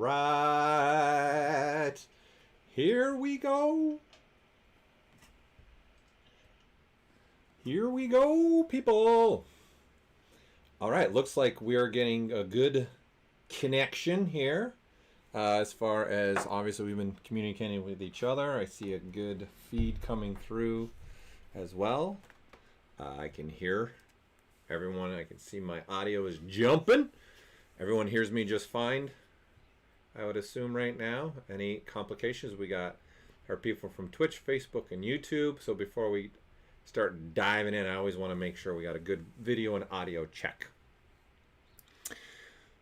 right. Here we go. Here we go, people. All right, looks like we are getting a good connection here. As far as, obviously, we've been communicating with each other. I see a good feed coming through as well. I can hear everyone. I can see my audio is jumping. Everyone hears me just fine, I would assume right now. Any complications? We got our people from Twitch, Facebook, and YouTube. So before we start diving in, I always want to make sure we got a good video and audio check.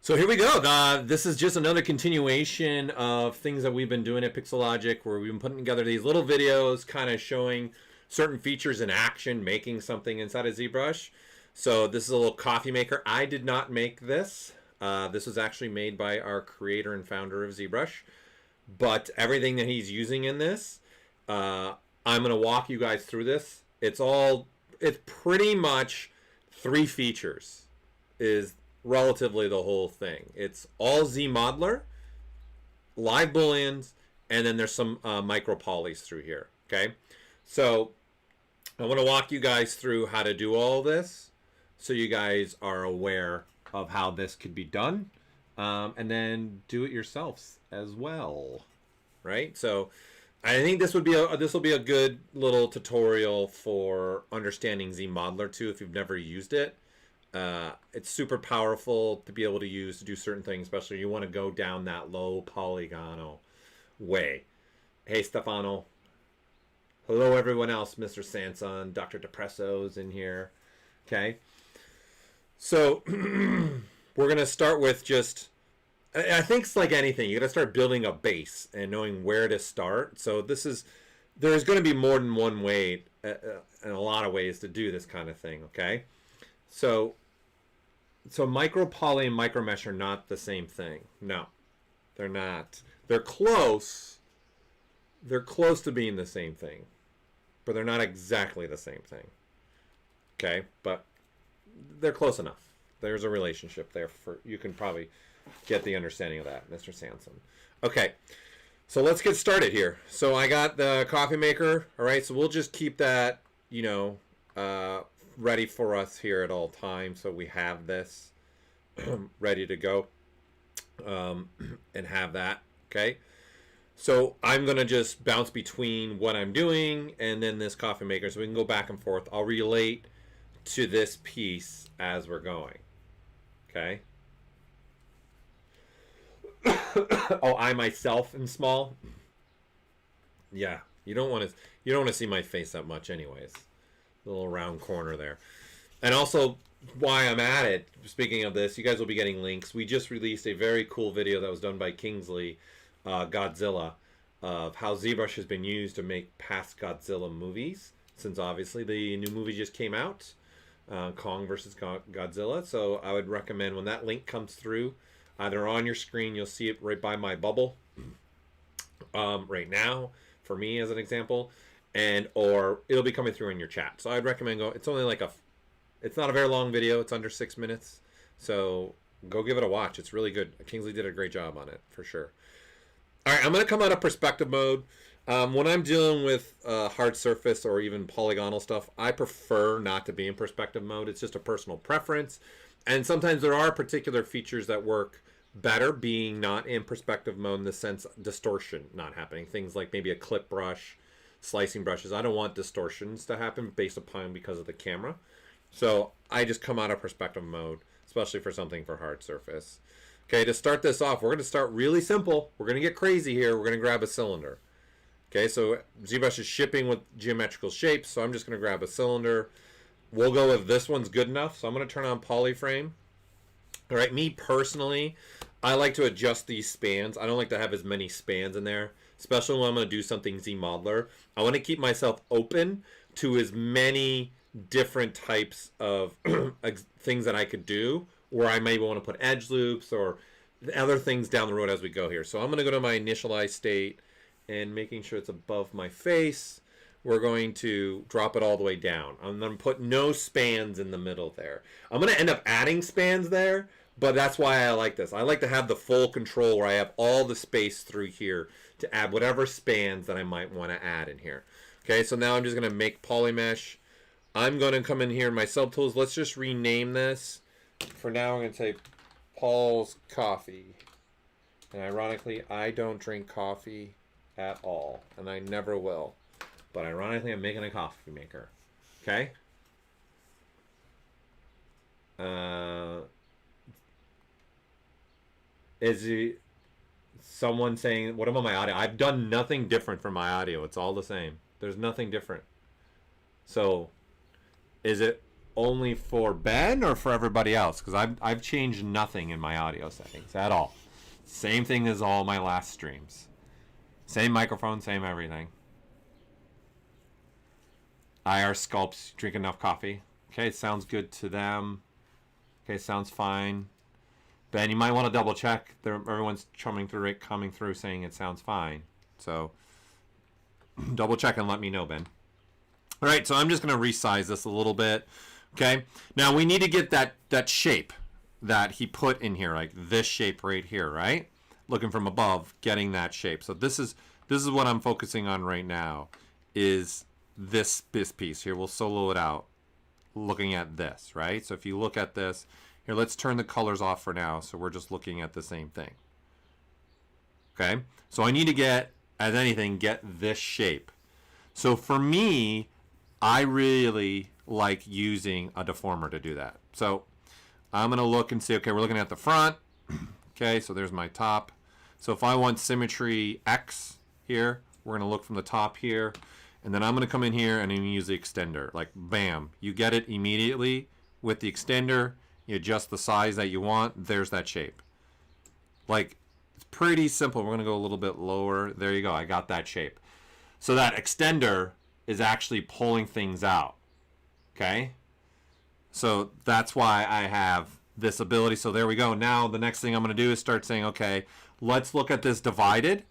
So here we go. This is just another continuation of things that we've been doing at Pixologic, where we've been putting together these little videos kind of showing certain features in action, making something inside of ZBrush. So this is a little coffee maker. I did not make this. This was actually made by our creator and founder of ZBrush. But everything that he's using in this, I'm going to walk you guys through this. It's pretty much 3 features is relatively the whole thing. It's all ZModeler, live booleans, and then there's some micro polys through here. Okay, so I want to walk you guys through how to do all this so you guys are aware of how this could be done, and then do it yourselves as well, right? So I think this will be a good little tutorial for understanding ZModeler too if you've never used it. It's super powerful to be able to use to do certain things, especially you want to go down that low polygonal way. Hey, Stefano. Hello, everyone else. Mr. Sanson, Dr. Depresso's in here. Okay. So we're going to start with just, I think it's like anything. You got to start building a base and knowing where to start. So there's going to be more than one way, and a lot of ways to do this kind of thing. Okay. So micro poly and micro mesh are not the same thing. No, they're not. They're close. They're close to being the same thing, but they're not exactly the same thing. Okay, but they're close enough. There's a relationship there. You can probably get the understanding of that, Mr. Sanson. Okay, so let's get started here. So I got the coffee maker. All right, so we'll just keep that, ready for us here at all times, so we have this ready to go, and have that. Okay, so I'm gonna just bounce between what I'm doing and then this coffee maker, so we can go back and forth. I'll relate to this piece as we're going. Okay. Oh, I myself am small. Yeah, you don't want to see my face that much anyways. Little round corner there. And also why I'm at it, speaking of this, you guys will be getting links. We just released a very cool video that was done by Kingsley, Godzilla, of how ZBrush has been used to make past Godzilla movies, since obviously the new movie just came out, Kong versus Godzilla. So I would recommend when that link comes through, either on your screen, you'll see it right by my bubble right now, for me as an example, or it'll be coming through in your chat. So I'd recommend it's only like it's not a very long video. It's under 6 minutes. So go give it a watch. It's really good. Kingsley did a great job on it for sure. All right, I'm going to come out of perspective mode. When I'm dealing with hard surface or even polygonal stuff, I prefer not to be in perspective mode. It's just a personal preference. And sometimes there are particular features that work better being not in perspective mode, in the sense distortion not happening. Things like maybe a clip brush, slicing brushes. I don't want distortions to happen based upon because of the camera. So I just come out of perspective mode, especially for something for hard surface. Okay, to start this off, we're going to start really simple. We're going to get crazy here. We're going to grab a cylinder. Okay, so ZBrush is shipping with geometrical shapes, so I'm just going to grab a cylinder. We'll go with this one's good enough, so I'm going to turn on polyframe. All right, me personally, I like to adjust these spans. I don't like to have as many spans in there, especially when I'm going to do something ZModeler. I want to keep myself open to as many different types of things that I could do, or I may want to put edge loops or other things down the road as we go here. So I'm going to go to my initialize state and making sure it's above my face. We're going to drop it all the way down. I'm going to put no spans in the middle there. I'm going to end up adding spans there, But that's why I like this. I like to have the full control where I have all the space through here to add whatever spans that I might want to add in here. Okay, so now I'm just going to make polymesh. I'm going to come in here in my subtools. Let's just rename this. For now, I'm going to say Paul's Coffee. And ironically, I don't drink coffee at all. And I never will. But ironically, I'm making a coffee maker. Okay? Is someone saying, what about my audio? I've done nothing different from my audio. It's all the same. There's nothing different. So, is it only for Ben or for everybody else? Because I've changed nothing in my audio settings at all. Same thing as all my last streams. Same microphone, same everything. IR Sculpts, drink enough coffee. Okay, sounds good to them. Okay, sounds fine. Ben, you might want to double check. Everyone's coming through saying it sounds fine. So double check and let me know, Ben. All right, so I'm just going to resize this a little bit. Okay, now we need to get that shape that he put in here, like this shape right here, right? Looking from above, getting that shape. So this is what I'm focusing on right now, is this piece here. We'll solo it out looking at this, right? So if you look at this, here, let's turn the colors off for now, so we're just looking at the same thing. Okay, so I need to get, as anything, get this shape. So for me, I really like using a deformer to do that. So I'm going to look and see, okay, we're looking at the front. Okay, so there's my top. So if I want symmetry X here, we're going to look from the top here. And then I'm going to come in here and I'm going to use the extender. Like, bam, you get it immediately with the extender. You adjust the size that you want. There's that shape. Like, it's pretty simple. We're going to go a little bit lower. There you go. I got that shape. So that extender is actually pulling things out. Okay? So that's why I have this ability. So there we go. Now the next thing I'm going to do is start saying, okay, let's look at this divided.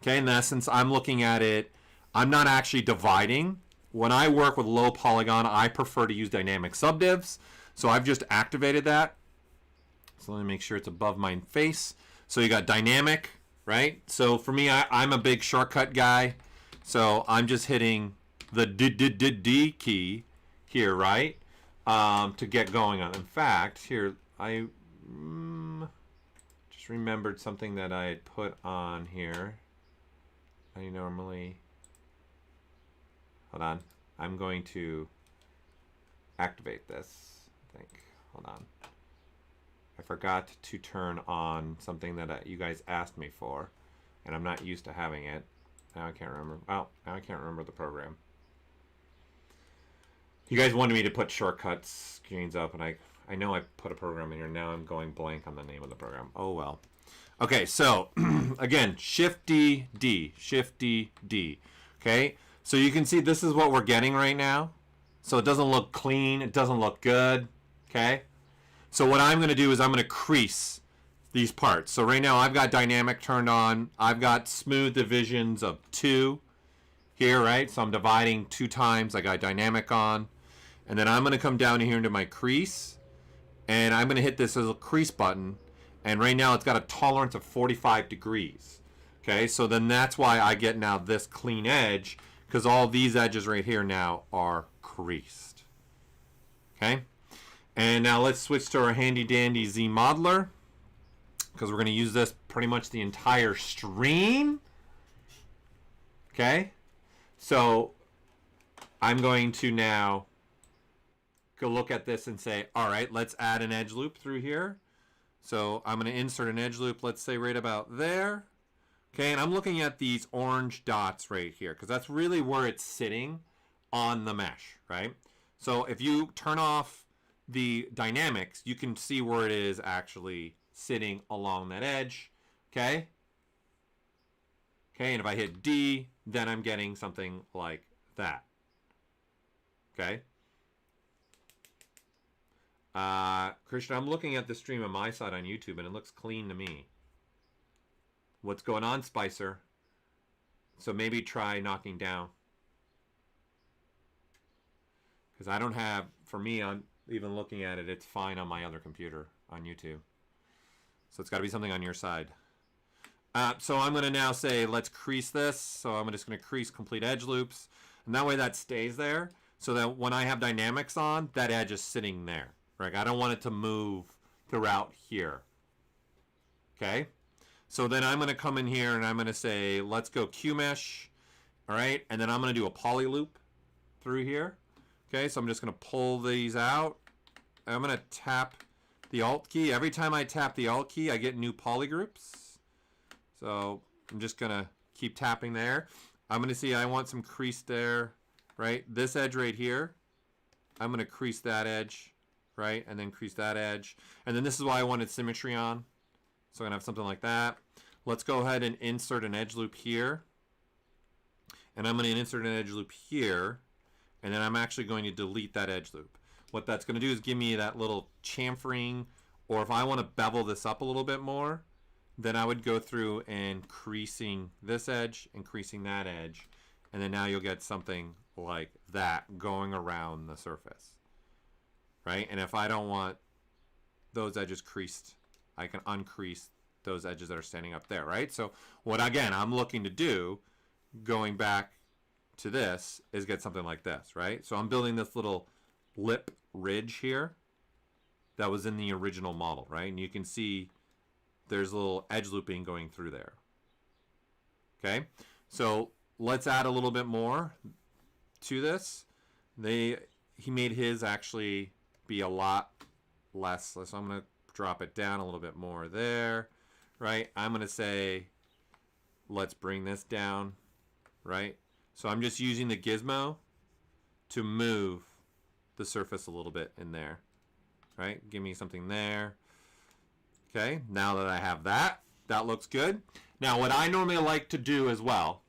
Okay, in essence, I'm looking at it. I'm not actually dividing. When I work with low polygon, I prefer to use dynamic subdivs. So I've just activated that. So let me make sure it's above my face. So you got dynamic, right? So for me, I'm a big shortcut guy. So I'm just hitting the D key here, right? To get going on. In fact, here, I just remembered something that I had put on here. I normally, hold on. I'm going to activate this. I think. Hold on. I forgot to turn on something that you guys asked me for, and I'm not used to having it. Now I can't remember. Oh, now I can't remember the program. You guys wanted me to put shortcuts screens up, and I know I put a program in here. Now I'm going blank on the name of the program. Oh well. Okay, so again, Shift D, D, Shift D, D. Okay, so you can see this is what we're getting right now. So it doesn't look clean. It doesn't look good. Okay, so what I'm going to do is I'm going to crease these parts. So right now I've got dynamic turned on. I've got smooth divisions of 2 here, right? So I'm dividing 2 times. I got dynamic on. And then I'm going to come down here into my crease. And I'm going to hit this as a crease button. And right now it's got a tolerance of 45 degrees. Okay, so then that's why I get now this clean edge, because all these edges right here now are creased. Okay, and now let's switch to our handy dandy Z modeler, because we're going to use this pretty much the entire stream. Okay, so I'm going to now go look at this and say, all right, let's add an edge loop through here. So I'm going to insert an edge loop, let's say right about there. Okay, and I'm looking at these orange dots right here, because that's really where it's sitting on the mesh, right? So if you turn off the dynamics, you can see where it is actually sitting along that edge. Okay, and if I hit D, then I'm getting something like that. Okay, Christian, I'm looking at the stream on my side on YouTube, and it looks clean to me. What's going on, Spicer? So maybe try knocking down. Because I don't have, for me, I'm even looking at it, it's fine on my other computer on YouTube. So it's got to be something on your side. So I'm going to now say, let's crease this. So I'm just going to crease complete edge loops. And that way that stays there. So that when I have dynamics on, that edge is sitting there. Right? I don't want it to move throughout here. Okay? So then I'm going to come in here and I'm going to say, let's go Q mesh. All right? And then I'm going to do a poly loop through here. Okay? So I'm just going to pull these out. I'm going to tap the Alt key. Every time I tap the Alt key, I get new poly groups. So I'm just going to keep tapping there. I'm going to see I want some crease there, right? This edge right here, I'm going to crease that edge, right? And then crease that edge. And then this is why I wanted symmetry on. So I'm going to have something like that. Let's go ahead and insert an edge loop here. And I'm going to insert an edge loop here. And then I'm actually going to delete that edge loop. What that's going to do is give me that little chamfering, or if I want to bevel this up a little bit more, then I would go through and creasing this edge and creasing that edge. And then now you'll get something like that going around the surface. Right? And if I don't want those edges creased, I can uncrease those edges that are standing up there, right? So what, again, I'm looking to do, going back to this, is get something like this, right? So I'm building this little lip ridge here that was in the original model, right? And you can see there's a little edge looping going through there. Okay, so let's add a little bit more to this. He made his actually be a lot less. So I'm going to drop it down a little bit more there, right? I'm going to say, let's bring this down, right? So I'm just using the gizmo to move the surface a little bit in there, right? Give me something there. Okay, now that I have that, that looks good. Now what I normally like to do as well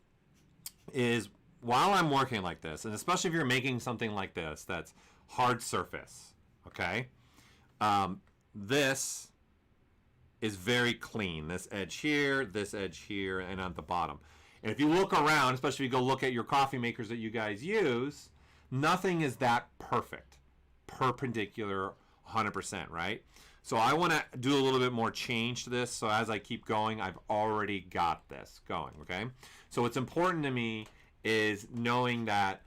is, while I'm working like this, and especially if you're making something like this that's hard surface, okay, this is very clean. This edge here, and on the bottom. And if you look around, especially if you go look at your coffee makers that you guys use, nothing is that perfect, perpendicular, 100%, right? So I want to do a little bit more change to this. So as I keep going, I've already got this going, okay? So what's important to me is knowing that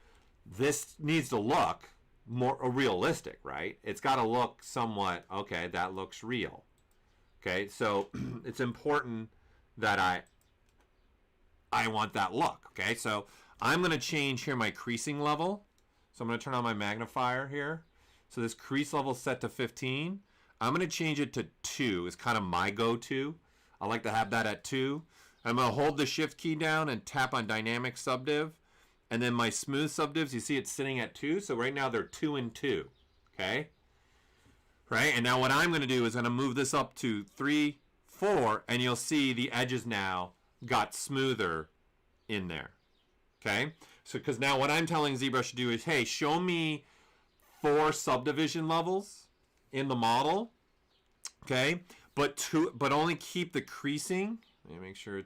this needs to look more realistic, right? It's got to look somewhat, okay, that looks real. Okay, so it's important that I want that look, okay? So I'm going to change here my creasing level. So I'm going to turn on my magnifier here. So this crease level is set to 15. I'm going to change it to 2. It's kind of my go-to. I like to have that at 2. I'm going to hold the shift key down and tap on dynamic subdiv. And then my smooth subdivs, you see it's sitting at 2. So right now they're 2 and 2. Okay? Right? And now what I'm going to do is I'm going to move this up to 3, 4. And you'll see the edges now got smoother in there. Okay? So because now what I'm telling ZBrush to do is, hey, show me 4 subdivision levels in the model, okay, but only keep the creasing. Let me make sure you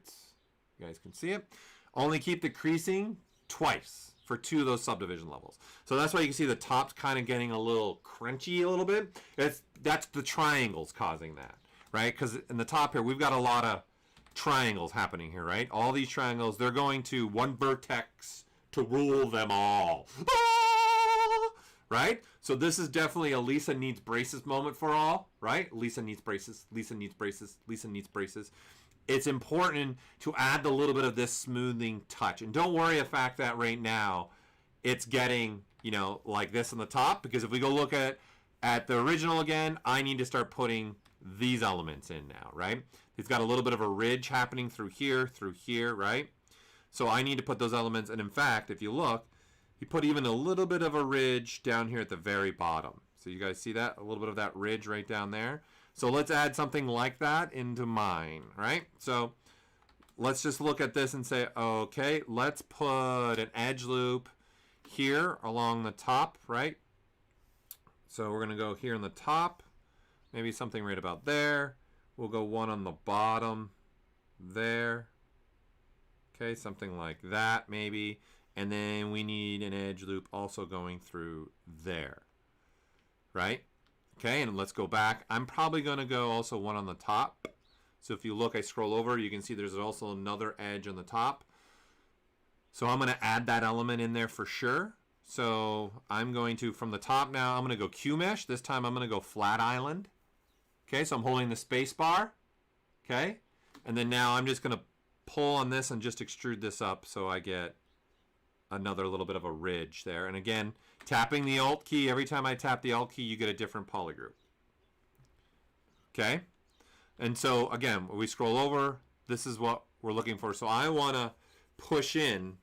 guys can see it. Only keep the creasing twice for 2 of those subdivision levels. So that's why you can see the top's kind of getting a little crunchy a little bit. That's the triangles causing that, right? Because in the top here, we've got a lot of triangles happening here, right? All these triangles, they're going to one vertex to rule them all. Right? So this is definitely a Lisa needs braces moment for all, right? Lisa needs braces, Lisa needs braces, Lisa needs braces. It's important to add a little bit of this smoothing touch. And don't worry the fact that right now it's getting, you know, like this on the top, because if we go look at the original again, I need to start putting these elements in now, right? It's got a little bit of a ridge happening through here, right? So I need to put those elements, and in fact, if you look, he put even a little bit of a ridge down here at the very bottom. So you guys see that? A little bit of that ridge right down there. So let's add something like that into mine, right? So let's just look at this and say, okay, let's put an edge loop here along the top, right? So we're going to go here on the top, maybe something right about there. We'll go one on the bottom there. Okay, something like that maybe. And then we need an edge loop also going through there, right? Okay, and let's go back. I'm probably going to go also one on the top So if you look, I scroll over, you can see there's also another edge on the top. So I'm going to add that element in there for sure. So I'm going to, from the top now, I'm going to go Q mesh. This time I'm going to go flat island. Okay, so I'm holding the space bar. Okay, and then now I'm just going to pull on this and just extrude this up so I get another little bit of a ridge there. And again, tapping the Alt key, every time I tap the Alt key, you get a different polygroup. Okay, and so again, when we scroll over, this is what we're looking for. So I want to push in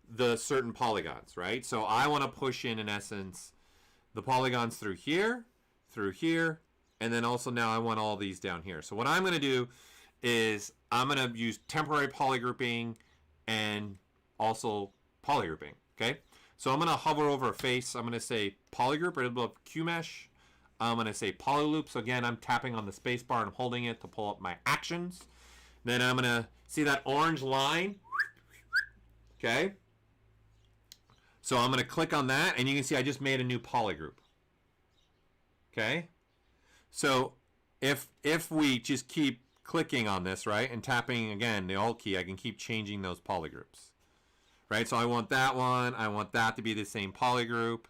the certain polygons, right? So I want to push in essence, the polygons through here, and then also now I want all these down here. So what I'm going to do is I'm going to use temporary polygrouping and also polygrouping, okay? So I'm going to hover over a face. I'm going to say polygroup right above Q mesh. I'm going to say polyloop. So again, I'm tapping on the space bar and holding it to pull up my actions. Then I'm going to see that orange line, okay? So I'm going to click on that, and you can see I just made a new polygroup. Okay? So if we just keep clicking on this, right, and tapping again the Alt key, I can keep changing those polygroups. Right? So I want that one, I want that to be the same polygroup.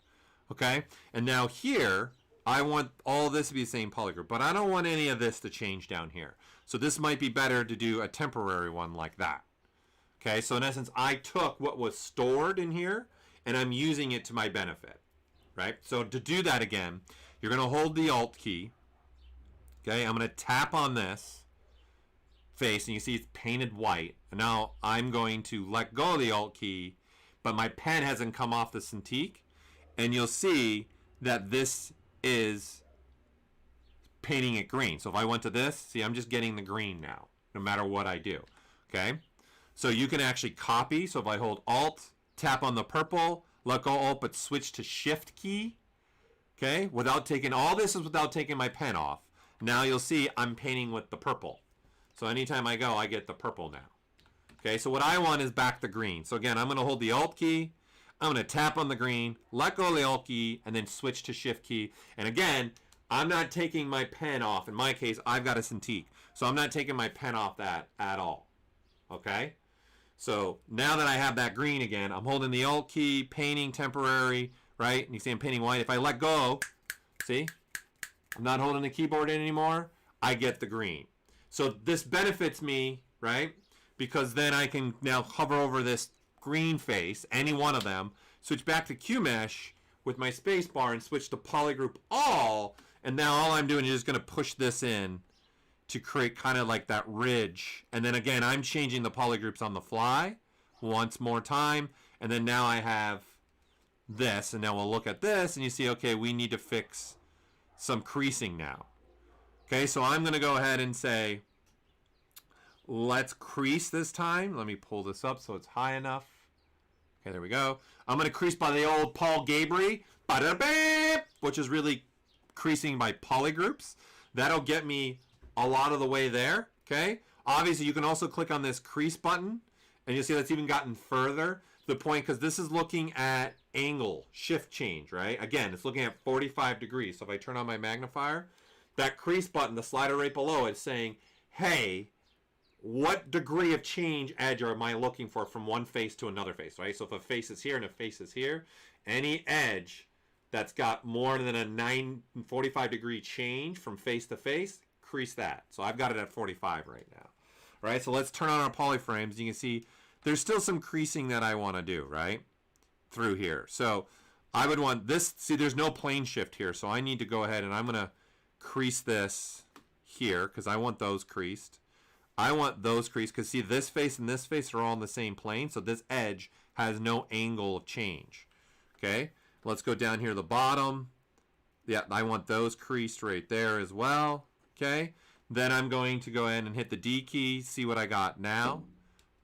Okay? And now here, I want all this to be the same polygroup, but I don't want any of this to change down here. So this might be better to do a temporary one like that. Okay? So in essence, I took what was stored in here, and I'm using it to my benefit, right? So to do that again, you're going to hold the Alt key, okay? I'm going to tap on this face, and you see it's painted white. And now I'm going to let go of the Alt key, but my pen hasn't come off the Cintiq, and you'll see that this is painting it green. So if I went to this, see, I'm just getting the green now, no matter what I do, okay? So you can actually copy. So if I hold Alt, tap on the purple, let go Alt, but switch to Shift key. Okay, without taking, all this is without taking my pen off. Now you'll see I'm painting with the purple. So anytime I go, I get the purple now. Okay, so what I want is back the green. So again, I'm going to hold the Alt key. I'm going to tap on the green, let go of the Alt key, and then switch to Shift key. And again, I'm not taking my pen off. In my case, I've got a Cintiq. So I'm not taking my pen off that at all. Okay? So now that I have that green again, I'm holding the Alt key, painting temporary, right? And you see I'm painting white. If I let go, see, I'm not holding the keyboard in anymore, I get the green. So this benefits me, right? Because then I can now hover over this green face, any one of them, switch back to Q mesh with my space bar and switch to polygroup all. And now all I'm doing is just going to push this in to create kind of like that ridge. And then again, I'm changing the polygroups on the fly once more time. And then now I have this. And now we'll look at this and you see, okay, we need to fix some creasing now. Okay, so I'm going to go ahead and say, let's crease this time. Let me pull this up so it's high enough. Okay, there we go. I'm going to crease by the old Paul Gaboury, which is really creasing by polygroups. That'll get me a lot of the way there, okay? Obviously, you can also click on this crease button, and you'll see that's even gotten further. The point, because this is looking at angle, shift change, right? Again, it's looking at 45 degrees. So if I turn on my magnifier, that crease button, the slider right below, is saying, hey, what degree of change edge am I looking for from one face to another face, right? So if a face is here and a face is here, any edge that's got more than a 45 degree change from face to face, crease that. So I've got it at 45 right now. All right, so let's turn on our polyframes. You can see there's still some creasing that I want to do, right, through here. So I would want this. See, there's no plane shift here, so I need to go ahead and I'm going to crease this here because I want those creased. I want those creased because, see, this face and this face are all on the same plane, so this edge has no angle of change. Okay, let's go down here to the bottom. Yeah, I want those creased right there as well. Okay, then I'm going to go ahead and hit the D key, see what I got now.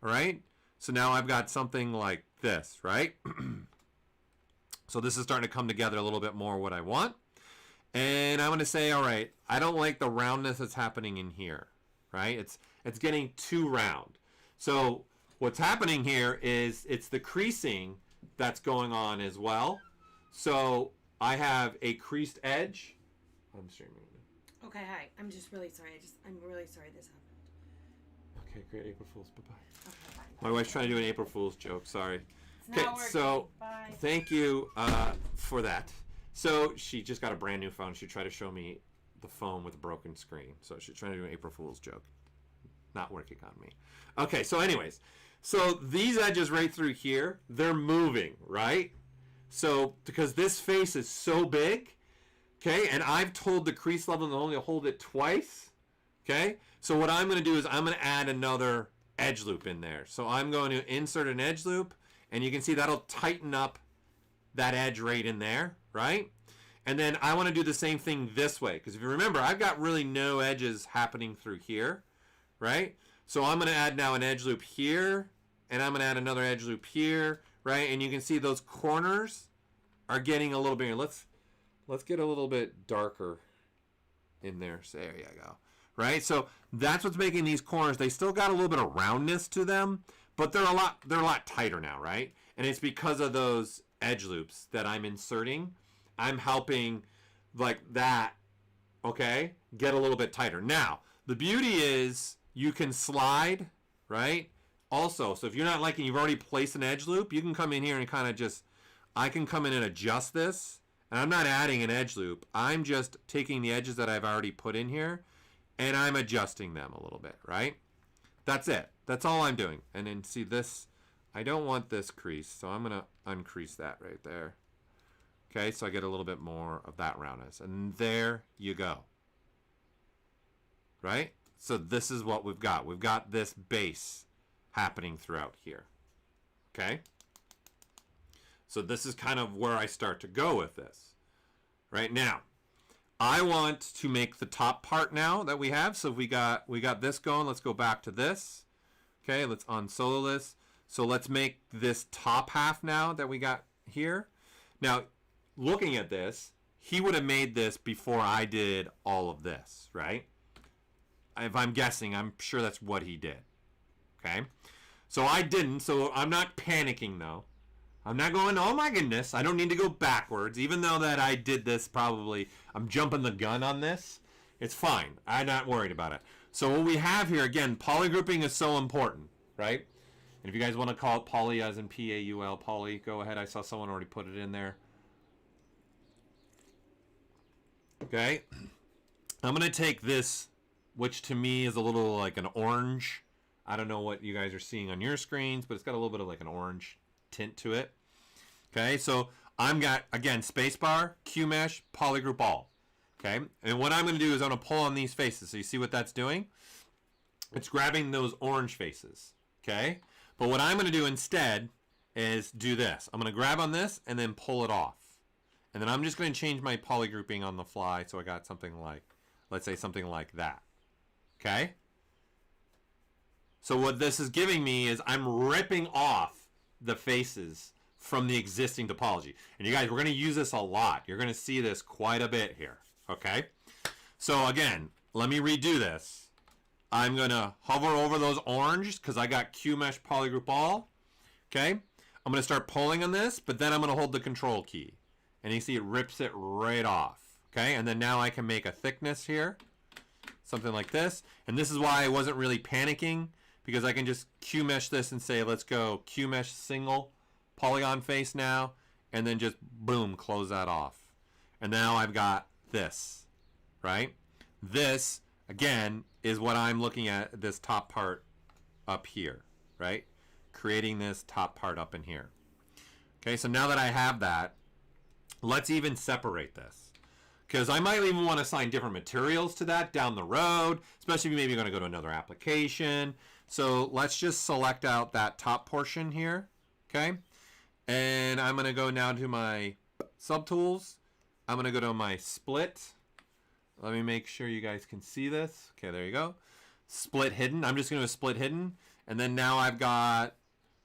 All right, so now I've got something like this, right? So this is starting to come together a little bit more what I want. And I'm going to say, all right, I don't like the roundness that's happening in here, right? It's getting too round. So what's happening here is it's the creasing that's going on as well. So I have a creased edge. I'm streaming. Okay, hi. I'm just really sorry. I'm really sorry this happened. Okay, great. April Fool's. Bye-bye. Okay, bye. My wife's trying to do an April Fool's joke. Sorry. It's not working. So Bye. thank you for that. So she just got a brand new phone. She tried to show me the phone with a broken screen. So she's trying to do an April Fool's joke. Not working on me. Okay, so anyways. So these edges right through here, they're moving, right? So because this face is so big, okay, and I've told the crease level to only hold it twice, okay? So what I'm going to do is I'm going to add another edge loop in there. So I'm going to insert an edge loop, and you can see that'll tighten up that edge right in there, right? And then I want to do the same thing this way, because if you remember, I've got really no edges happening through here, right? So I'm going to add now an edge loop here, and I'm going to add another edge loop here, right? And you can see those corners are getting a little bigger. Let's get a little bit darker in there. So there you go. Right? So that's what's making these corners. They still got a little bit of roundness to them, but they're a lot tighter now, right? And it's because of those edge loops that I'm inserting. I'm helping like that, okay, get a little bit tighter. Now, the beauty is you can slide, right? Also, so if you're not liking, you've already placed an edge loop, you can come in here and kind of just, I can come in and adjust this. And I'm not adding an edge loop. I'm just taking the edges that I've already put in here and I'm adjusting them a little bit, right? That's it. That's all I'm doing. And then see this, I don't want this crease, so I'm going to uncrease that right there. Okay, so I get a little bit more of that roundness. And there you go. Right? So this is what we've got. We've got this base happening throughout here. Okay? So this is kind of where I start to go with this. Right now, I want to make the top part now that we have. So we got this going. Let's go back to this. Okay, let's unsolo this. So let's make this top half now that we got here. Now, looking at this, he would have made this before I did all of this, right? If I'm guessing, I'm sure that's what he did. Okay? So I didn't, so I'm not panicking though. I'm not going, oh my goodness, I don't need to go backwards. Even though that I did this probably, I'm jumping the gun on this. It's fine. I'm not worried about it. So what we have here, again, polygrouping is so important, right? And if you guys want to call it poly as in P-A-U-L, poly, go ahead. I saw someone already put it in there. Okay. I'm going to take this, which to me is a little like an orange. I don't know what you guys are seeing on your screens, but it's got a little bit of like an orange tint to it. Okay, so I'm got, again, spacebar, Q-mesh, polygroup all. Okay, and what I'm going to do is I'm going to pull on these faces. So you see what that's doing? It's grabbing those orange faces. Okay, but what I'm going to do instead is do this. I'm going to grab on this and then pull it off. And then I'm just going to change my polygrouping on the fly. So I got something like, let's say something like that. Okay? So what this is giving me is I'm ripping off the faces from the existing topology. And you guys, we're going to use this a lot. You're going to see this quite a bit here. Okay? So again, let me redo this. I'm going to hover over those orange because I got Q-mesh polygroup all. Okay? I'm going to start pulling on this, but then I'm going to hold the control key. And you see it rips it right off. Okay? And then now I can make a thickness here. Something like this. And this is why I wasn't really panicking, because I can just Q-mesh this and say, let's go Q-mesh single polygon face now, and then just boom, close that off. And now I've got this, right? This, again, is what I'm looking at, this top part up here, right? Creating this top part up in here. Okay, so now that I have that, let's even separate this. Because I might even want to assign different materials to that down the road, especially if you maybe you're going to go to another application. So let's just select out that top portion here, okay? And I'm going to go now to my subtools. I'm going to go to my split. Let me make sure you guys can see this. Okay, there you go. Split hidden. I'm just going to split hidden. And then now I've got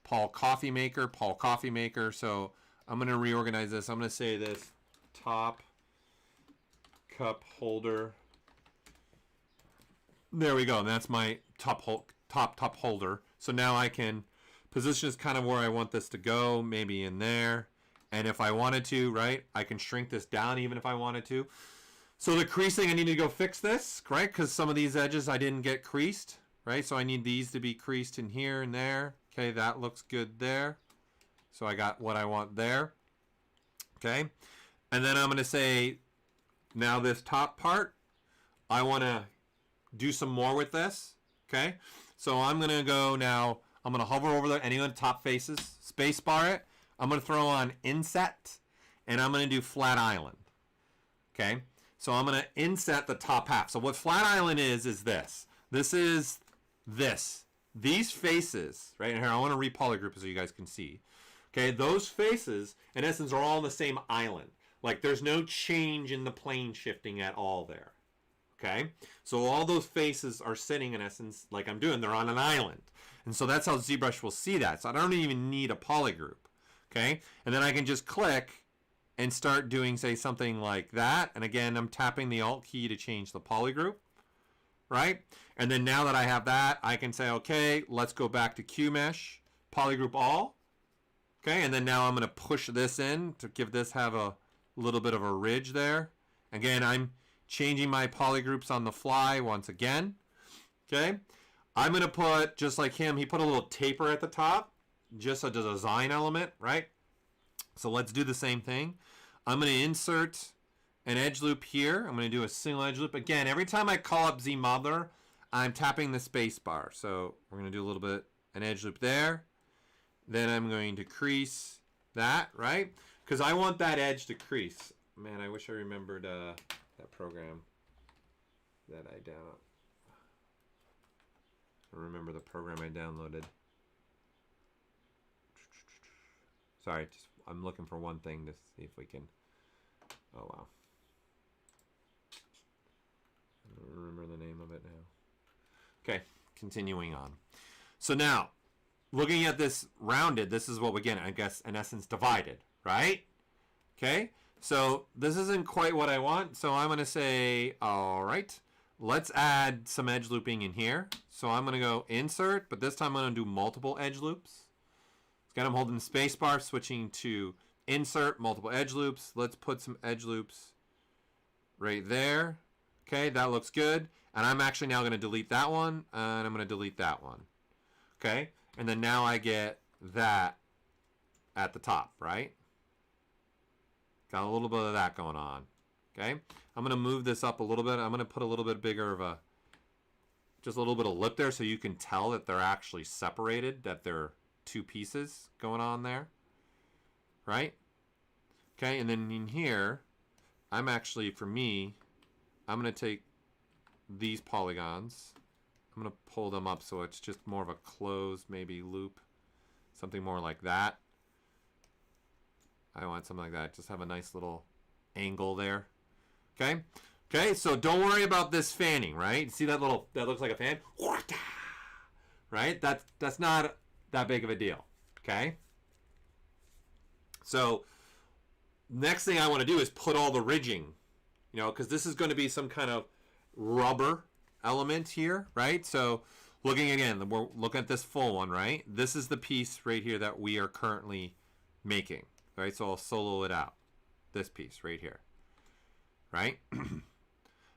Paul Coffee Maker, Paul Coffee Maker. So I'm going to reorganize this. I'm going to say this top cup holder. There we go. And that's my top holder. So now I can position this kind of where I want this to go, maybe in there. And if I wanted to, right, I can shrink this down even if I wanted to. So the creasing, I need to go fix this, right? Because some of these edges I didn't get creased, right? So I need these to be creased in here and there. Okay, that looks good there. So I got what I want there. Okay, and then I'm going to say, now this top part, I want to do some more with this. Okay, so I'm going to go now, I'm going to hover over there, any of the top faces, space bar it. I'm going to throw on inset, and I'm going to do flat island. Okay, so I'm going to inset the top half. So what flat island is this. This is this. These faces, right here, I want to re-polygroup it so you guys can see. Okay, those faces, in essence, are all on the same island. Like, there's no change in the plane shifting at all there. Okay, so all those faces are sitting, in essence, like I'm doing, they're on an island. And so that's how ZBrush will see that. So I don't even need a polygroup. Okay, and then I can just click and start doing, say, something like that. And again, I'm tapping the Alt key to change the polygroup, right? And then now that I have that, I can say, okay, let's go back to QMesh, polygroup all. Okay, and then now I'm going to push this in to give this have a little bit of a ridge there. Again, I'm changing my polygroups on the fly once again. Okay, I'm going to put, just like him, he put a little taper at the top, just a design element, right? So let's do the same thing. I'm going to insert an edge loop here. I'm going to do a single edge loop. Again, every time I call up ZMother, I'm tapping the space bar. So we're going to do a little bit, an edge loop there. Then I'm going to crease that, right? Because I want that edge to crease. Man, I wish I remembered that program that I downloaded. I remember the program I downloaded. Sorry, just I'm looking for one thing to see if we can. Oh wow. I don't remember the name of it now. Okay, continuing on. So now, looking at this rounded, this is what we get, I guess, in essence, divided, right? Okay, so this isn't quite what I want, so I'm going to say, all right, let's add some edge looping in here. So I'm going to go insert, but this time I'm going to do multiple edge loops. Again, I'm holding the space bar, switching to insert, multiple edge loops. Let's put some edge loops right there. Okay, that looks good. And I'm actually now going to delete that one, and I'm going to delete that one. Okay, and then now I get that at the top, right? Got a little bit of that going on. Okay, I'm going to move this up a little bit. I'm going to put a little bit bigger of a, just a little bit of lip there so you can tell that they're actually separated, that they're two pieces going on there, right? Okay, and then in here, I'm actually, for me, I'm going to take these polygons. I'm going to pull them up so it's just more of a closed, maybe loop, something more like that. I want something like that. Just have a nice little angle there. Okay? Okay, so don't worry about this fanning, right? See that little, that looks like a fan? Right? That's not that big of a deal. Okay? So, next thing I want to do is put all the ridging, you know, because this is going to be some kind of rubber element here, right? So, looking again, we're looking at this full one, right? This is the piece right here that we are currently making, right? So, I'll solo it out. This piece right here, right?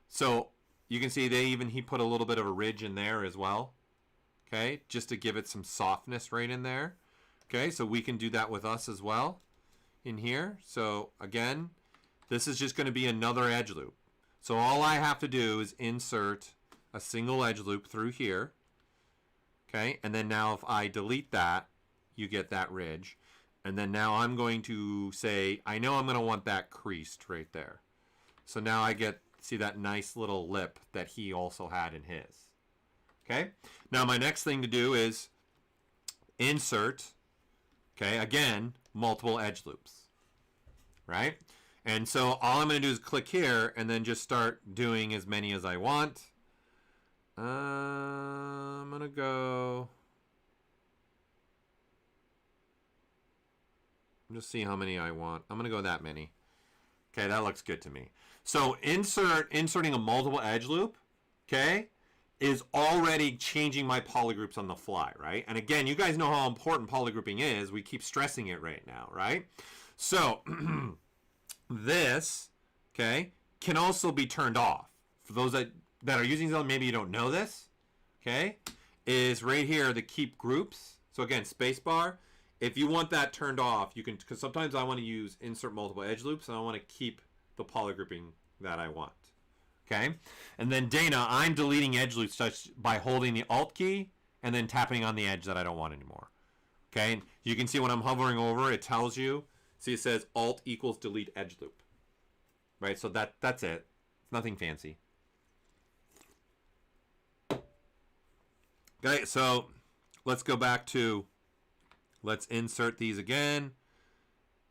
So, you can see he put a little bit of a ridge in there as well, okay? Just to give it some softness right in there, okay? So, we can do that with us as well in here. So, again, this is just going to be another edge loop. So, all I have to do is insert a single edge loop through here, okay? And then now if I delete that, you get that ridge. And then now I'm going to say, I know I'm going to want that creased right there. So now I get, see that nice little lip that he also had in his. Okay? Now my next thing to do is insert, okay, again, multiple edge loops. Right? And so all I'm going to do is click here and then just start doing as many as I want. I'm going to go... just see how many I want. I'm going to go that many. Okay, that looks good to me. So inserting a multiple edge loop, okay, is already changing my polygroups on the fly, right? And again, you guys know how important polygrouping is. We keep stressing it right now, right? So this, okay, can also be turned off. For those that are using Zone, maybe you don't know this, okay, is right here the keep groups. So again, spacebar. If you want that turned off, you can, because sometimes I want to use insert multiple edge loops and I want to keep the polygrouping that I want. Okay, and then Dana, I'm deleting edge loops just by holding the Alt key and then tapping on the edge that I don't want anymore. Okay, and you can see when I'm hovering over, it tells you. See, it says Alt equals delete edge loop. Right, so that's it. Nothing fancy. Okay, so let's go back to, let's insert these again.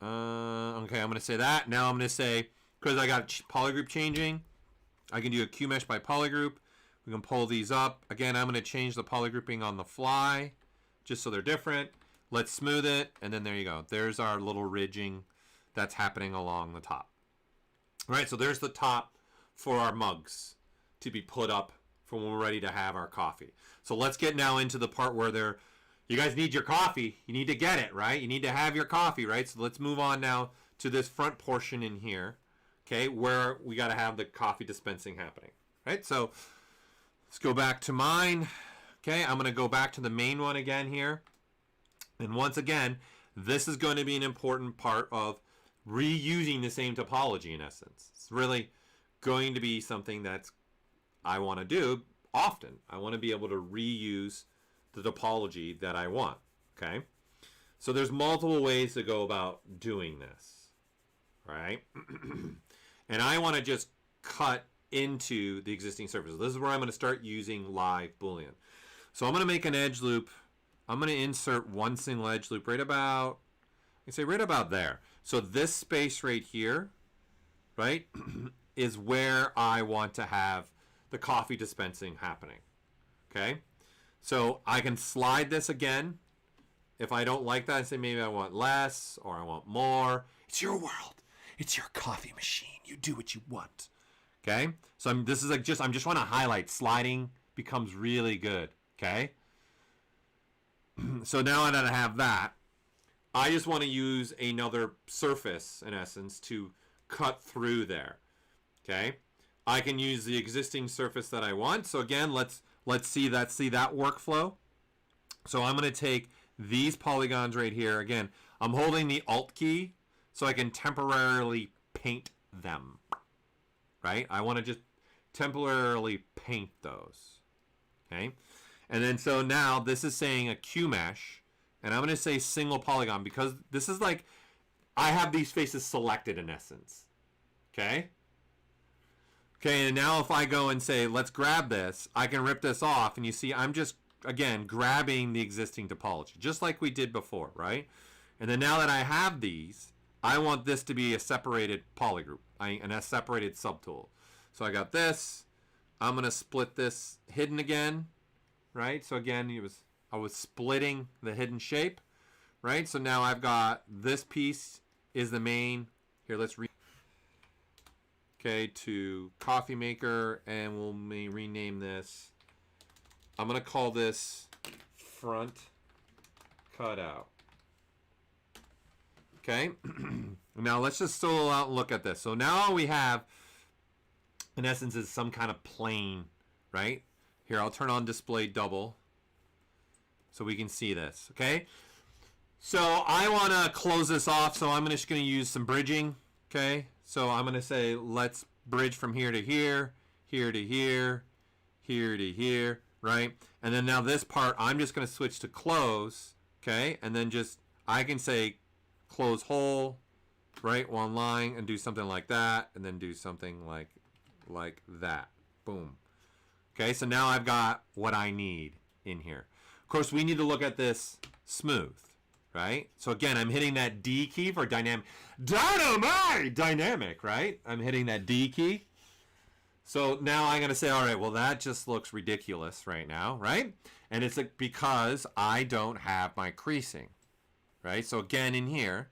Okay, I'm going to say that. Now I'm going to say, because I got polygroup changing, I can do a Q mesh by polygroup. We can pull these up. Again, I'm going to change the polygrouping on the fly, just so they're different. Let's smooth it, and then there you go. There's our little ridging that's happening along the top. All right, so there's the top for our mugs to be put up for when we're ready to have our coffee. So let's get now into the part where you guys need your coffee. You need to get it, right? You need to have your coffee, right? So let's move on now to this front portion in here, okay, where we got to have the coffee dispensing happening, right? So let's go back to mine. Okay, I'm going to go back to the main one again here. And once again, this is going to be an important part of reusing the same topology in essence. It's really going to be something that's I want to do often. I want to be able to reuse the topology that I want. Okay, so there's multiple ways to go about doing this, right? And I want to just cut into the existing surface. This is where I'm going to start using live boolean. So I'm going to make an edge loop. I'm going to insert one single edge loop right about, I say right about there. So this space right here, right, is where I want to have the coffee dispensing happening. Okay, so I can slide this again. If I don't like that, I say maybe I want less or I want more. It's your world. It's your coffee machine. You do what you want. Okay, so this is like I'm just want to highlight sliding becomes really good. Okay, so now that I have that, I just want to use another surface in essence to cut through there. Okay, I can use the existing surface that I want. So again, let's see that workflow. So I'm going to take these polygons right here. Again, I'm holding the Alt key so I can temporarily paint them. Right? I want to just temporarily paint those. Okay? And then so now this is saying a Q mesh, and I'm going to say single polygon because this is like I have these faces selected in essence. Okay? Okay, and now if I go and say, let's grab this, I can rip this off, and you see I'm just, again, grabbing the existing topology, just like we did before, right? And then now that I have these, I want this to be a separated polygroup, and a separated subtool. So I got this. I'm going to split this hidden again, right? So again, I was splitting the hidden shape, right? So now I've got this piece is the main. Here, let's okay, to coffee maker, and we'll rename this. I'm going to call this front cutout. Okay, now let's just solo out and look at this. So now all we have, in essence, is some kind of plane, right? Here, I'll turn on display double so we can see this, okay? So I want to close this off, so I'm just going to use some bridging, okay? So I'm going to say, let's bridge from here to here, here to here, here to here, right? And then now this part, I'm just going to switch to close, okay? And then just, I can say close hole, right? One line, and do something like that, and then do something like that. Boom. Okay, so now I've got what I need in here. Of course, we need to look at this smooth. Right? So again, I'm hitting that D key for dynamic, right? I'm hitting that D key. So now I'm going to say, all right, well, that just looks ridiculous right now, right? And it's like because I don't have my creasing, right? So again, in here,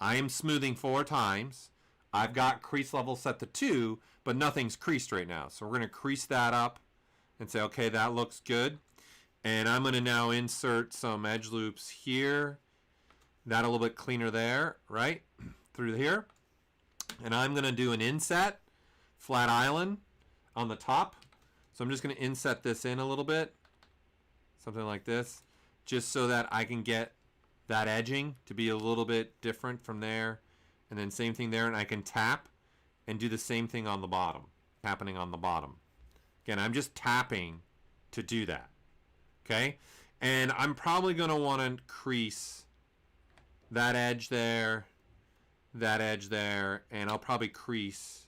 I am smoothing 4 times. I've got crease level set to 2, but nothing's creased right now. So we're going to crease that up and say, okay, that looks good. And I'm going to now insert some edge loops here. That a little bit cleaner there, right? Through here. And I'm going to do an inset flat island on the top. So I'm just going to inset this in a little bit, something like this, just so that I can get that edging to be a little bit different from there. And then same thing there, and I can tap and do the same thing on the bottom, happening on the bottom. Again, I'm just tapping to do that, okay? And I'm probably going to want to crease that edge there, and I'll probably crease,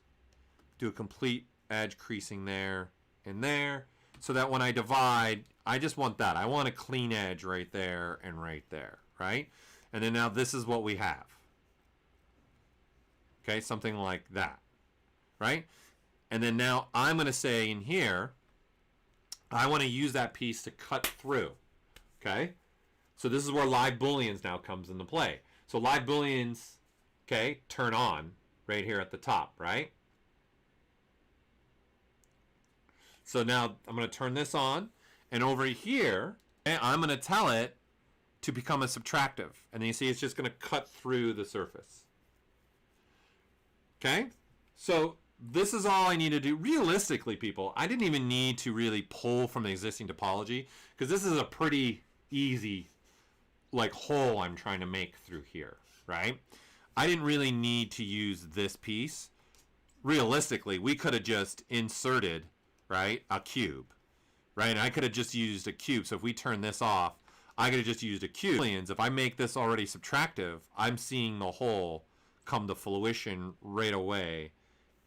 do a complete edge creasing there and there, so that when I divide, I just want that. I want a clean edge right there and right there, right? And then now this is what we have. Okay, something like that, right? And then now I'm going to say in here, I want to use that piece to cut through, okay? So this is where live booleans now comes into play. So live booleans, okay, turn on right here at the top, right? So now I'm going to turn this on, and over here, I'm going to tell it to become a subtractive. And then you see it's just going to cut through the surface. Okay? So this is all I need to do. Realistically, people, I didn't even need to really pull from the existing topology, because this is a pretty easy like hole I'm trying to make through here, right? I didn't really need to use this piece. Realistically, we could have just inserted, right, a cube, right? And I could have just used a cube. So if we turn this off, I could have just used a cube. If I make this already subtractive, I'm seeing the hole come to fruition right away,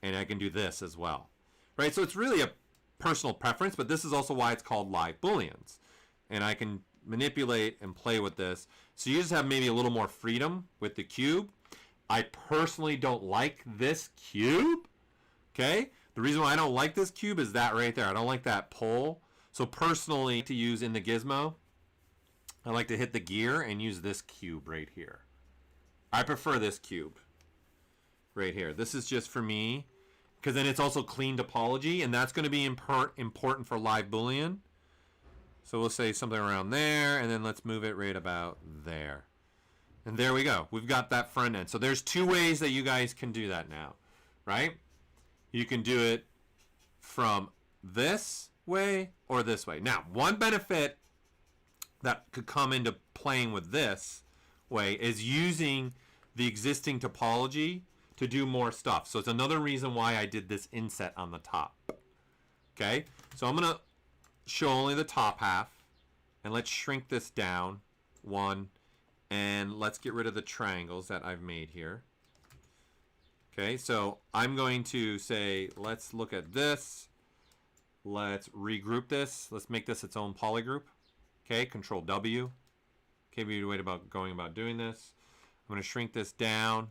and I can do this as well, right? So it's really a personal preference, but this is also why it's called live booleans. And I can manipulate and play with this. So you just have maybe a little more freedom with the cube. I personally don't like this cube, okay? The reason why I don't like this cube is that right there. I don't like that pull. So personally, to use in the gizmo, I like to hit the gear and use this cube right here. I prefer this cube right here. This is just for me, because then it's also clean topology, and that's going to be important for live boolean. So we'll say something around there, and then let's move it right about there. And there we go. We've got that front end. So there's two ways that you guys can do that now, right? You can do it from this way or this way. Now, one benefit that could come into playing with this way is using the existing topology to do more stuff. So it's another reason why I did this inset on the top. Okay, so I'm going to show only the top half, and let's shrink this down one, and let's get rid of the triangles that I've made here. Okay, so I'm going to say, let's look at this. Let's regroup this. Let's make this its own polygroup. Okay, Control W. Okay, be a way about going about doing this. I'm going to shrink this down.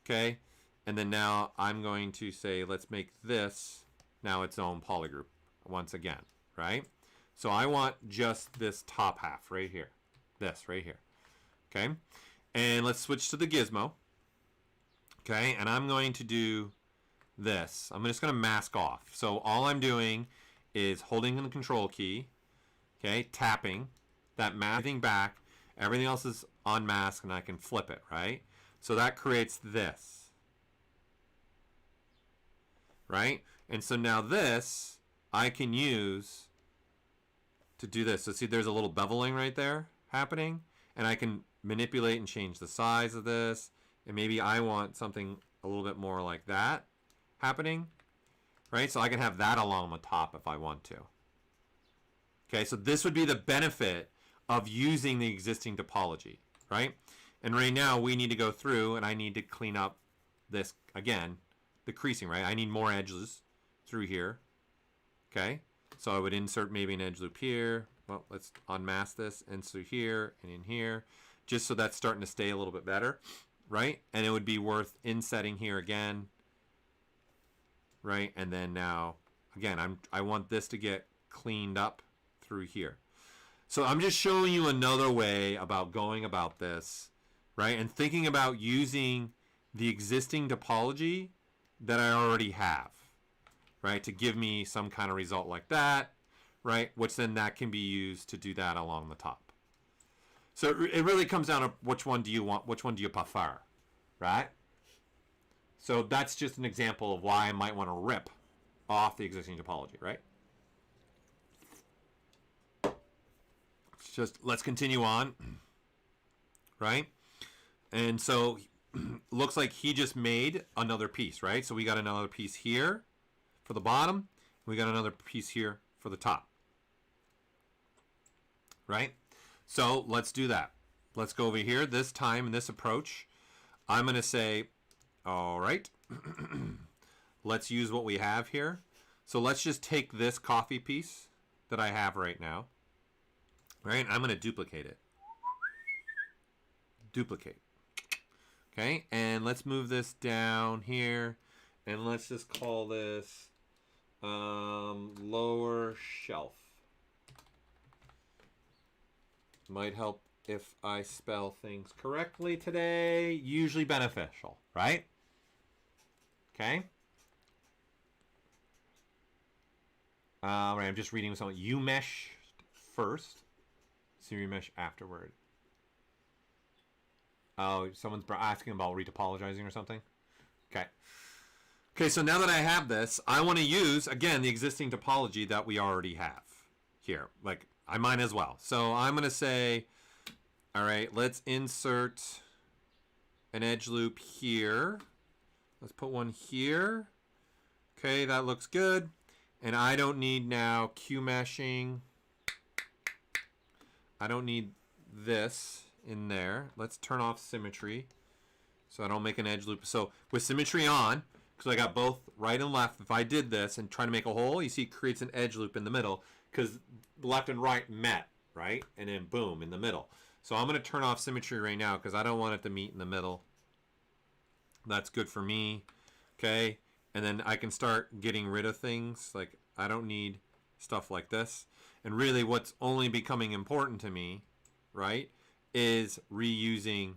Okay, and then now I'm going to say, let's make this now its own polygroup once again, right? So I want just this top half right here. This right here. Okay, and let's switch to the gizmo. Okay, and I'm going to do this. I'm just going to mask off. So all I'm doing is holding the control key, okay, tapping that masking back. Everything else is unmasked, and I can flip it, right? So that creates this, right? And so now this I can use to do this. So see, there's a little beveling right there happening, and I can manipulate and change the size of this. And maybe I want something a little bit more like that happening, right? So I can have that along the top if I want to. Okay, so this would be the benefit of using the existing topology, right? And right now we need to go through, and I need to clean up this again, the creasing, right? I need more edges through here. Okay, so I would insert maybe an edge loop here. Well, let's unmask this, insert here and in here, just so that's starting to stay a little bit better, right? And it would be worth insetting here again, right? And then now, again, I want this to get cleaned up through here. So I'm just showing you another way about going about this, right? And thinking about using the existing topology that I already have, right? To give me some kind of result like that, right? Which then that can be used to do that along the top. So it really comes down to which one do you want, which one do you prefer, right? So that's just an example of why I might want to rip off the existing topology, right? Let's continue on, right? And so looks like he just made another piece, right? So we got another piece here for the bottom. We got another piece here for the top, right? So let's do that. Let's go over here. This time in this approach, I'm going to say, all right, let's use what we have here. So let's just take this coffee piece that I have right now, right? I'm going to duplicate it. Duplicate. Okay, and let's move this down here, and let's just call this lower shelf. Might help if I spell things correctly today. Usually beneficial, right? Okay. Right, I'm just reading something. You mesh first, Siri mesh afterward. Oh, someone's asking about retopologizing or something? Okay. Okay, so now that I have this, I want to use, again, the existing topology that we already have here. Like, I might as well. So I'm going to say, all right, let's insert an edge loop here. Let's put one here. Okay, that looks good. And I don't need now Q meshing. I don't need this in there. Let's turn off symmetry so I don't make an edge loop. So with symmetry on, because I got both right and left, if I did this and try to make a hole, you see it creates an edge loop in the middle because left and right met, right? And then boom, in the middle. So I'm going to turn off symmetry right now because I don't want it to meet in the middle. That's good for me. Okay. And then I can start getting rid of things. Like I don't need stuff like this. And really what's only becoming important to me, right, is reusing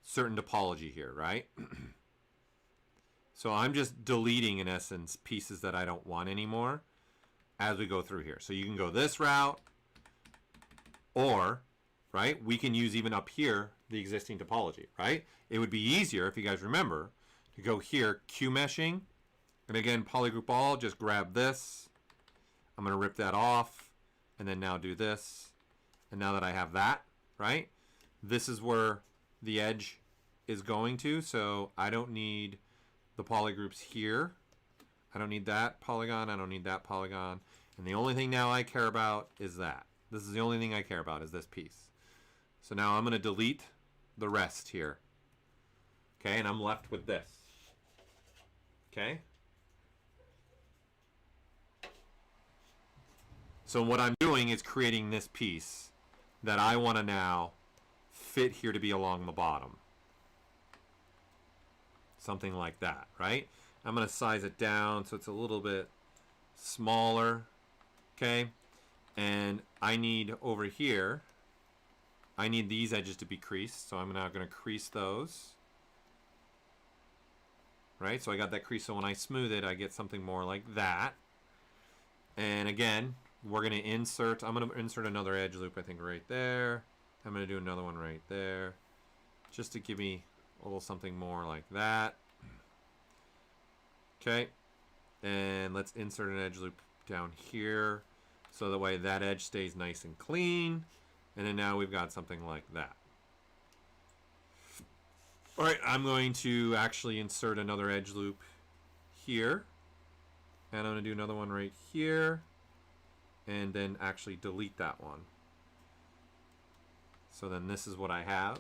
certain topology here, right? So I'm just deleting, in essence, pieces that I don't want anymore as we go through here. So you can go this route, or, right, we can use even up here the existing topology, right? It would be easier, if you guys remember, to go here, Q meshing, and again, polygroup all, just grab this. I'm going to rip that off, and then now do this. And now that I have that, right, this is where the edge is going to. So I don't need the polygroups here. I don't need that polygon. I don't need that polygon. And the only thing now I care about is that. This is the only thing I care about is this piece. So now I'm going to delete the rest here. Okay, and I'm left with this. Okay. So what I'm doing is creating this piece that I want to now fit here to be along the bottom. Something like that, right? I'm going to size it down so it's a little bit smaller, okay? And I need over here, I need these edges to be creased, so I'm now going to crease those. Right, so I got that crease, so when I smooth it, I get something more like that. And again, we're going to insert, I'm going to insert another edge loop, I think, right there. I'm going to do another one right there, just to give me a little something more like that. Okay, and let's insert an edge loop down here, so that way that edge stays nice and clean. And then now we've got something like that. All right, I'm going to actually insert another edge loop here. And I'm going to do another one right here. And then actually delete that one. So then this is what I have.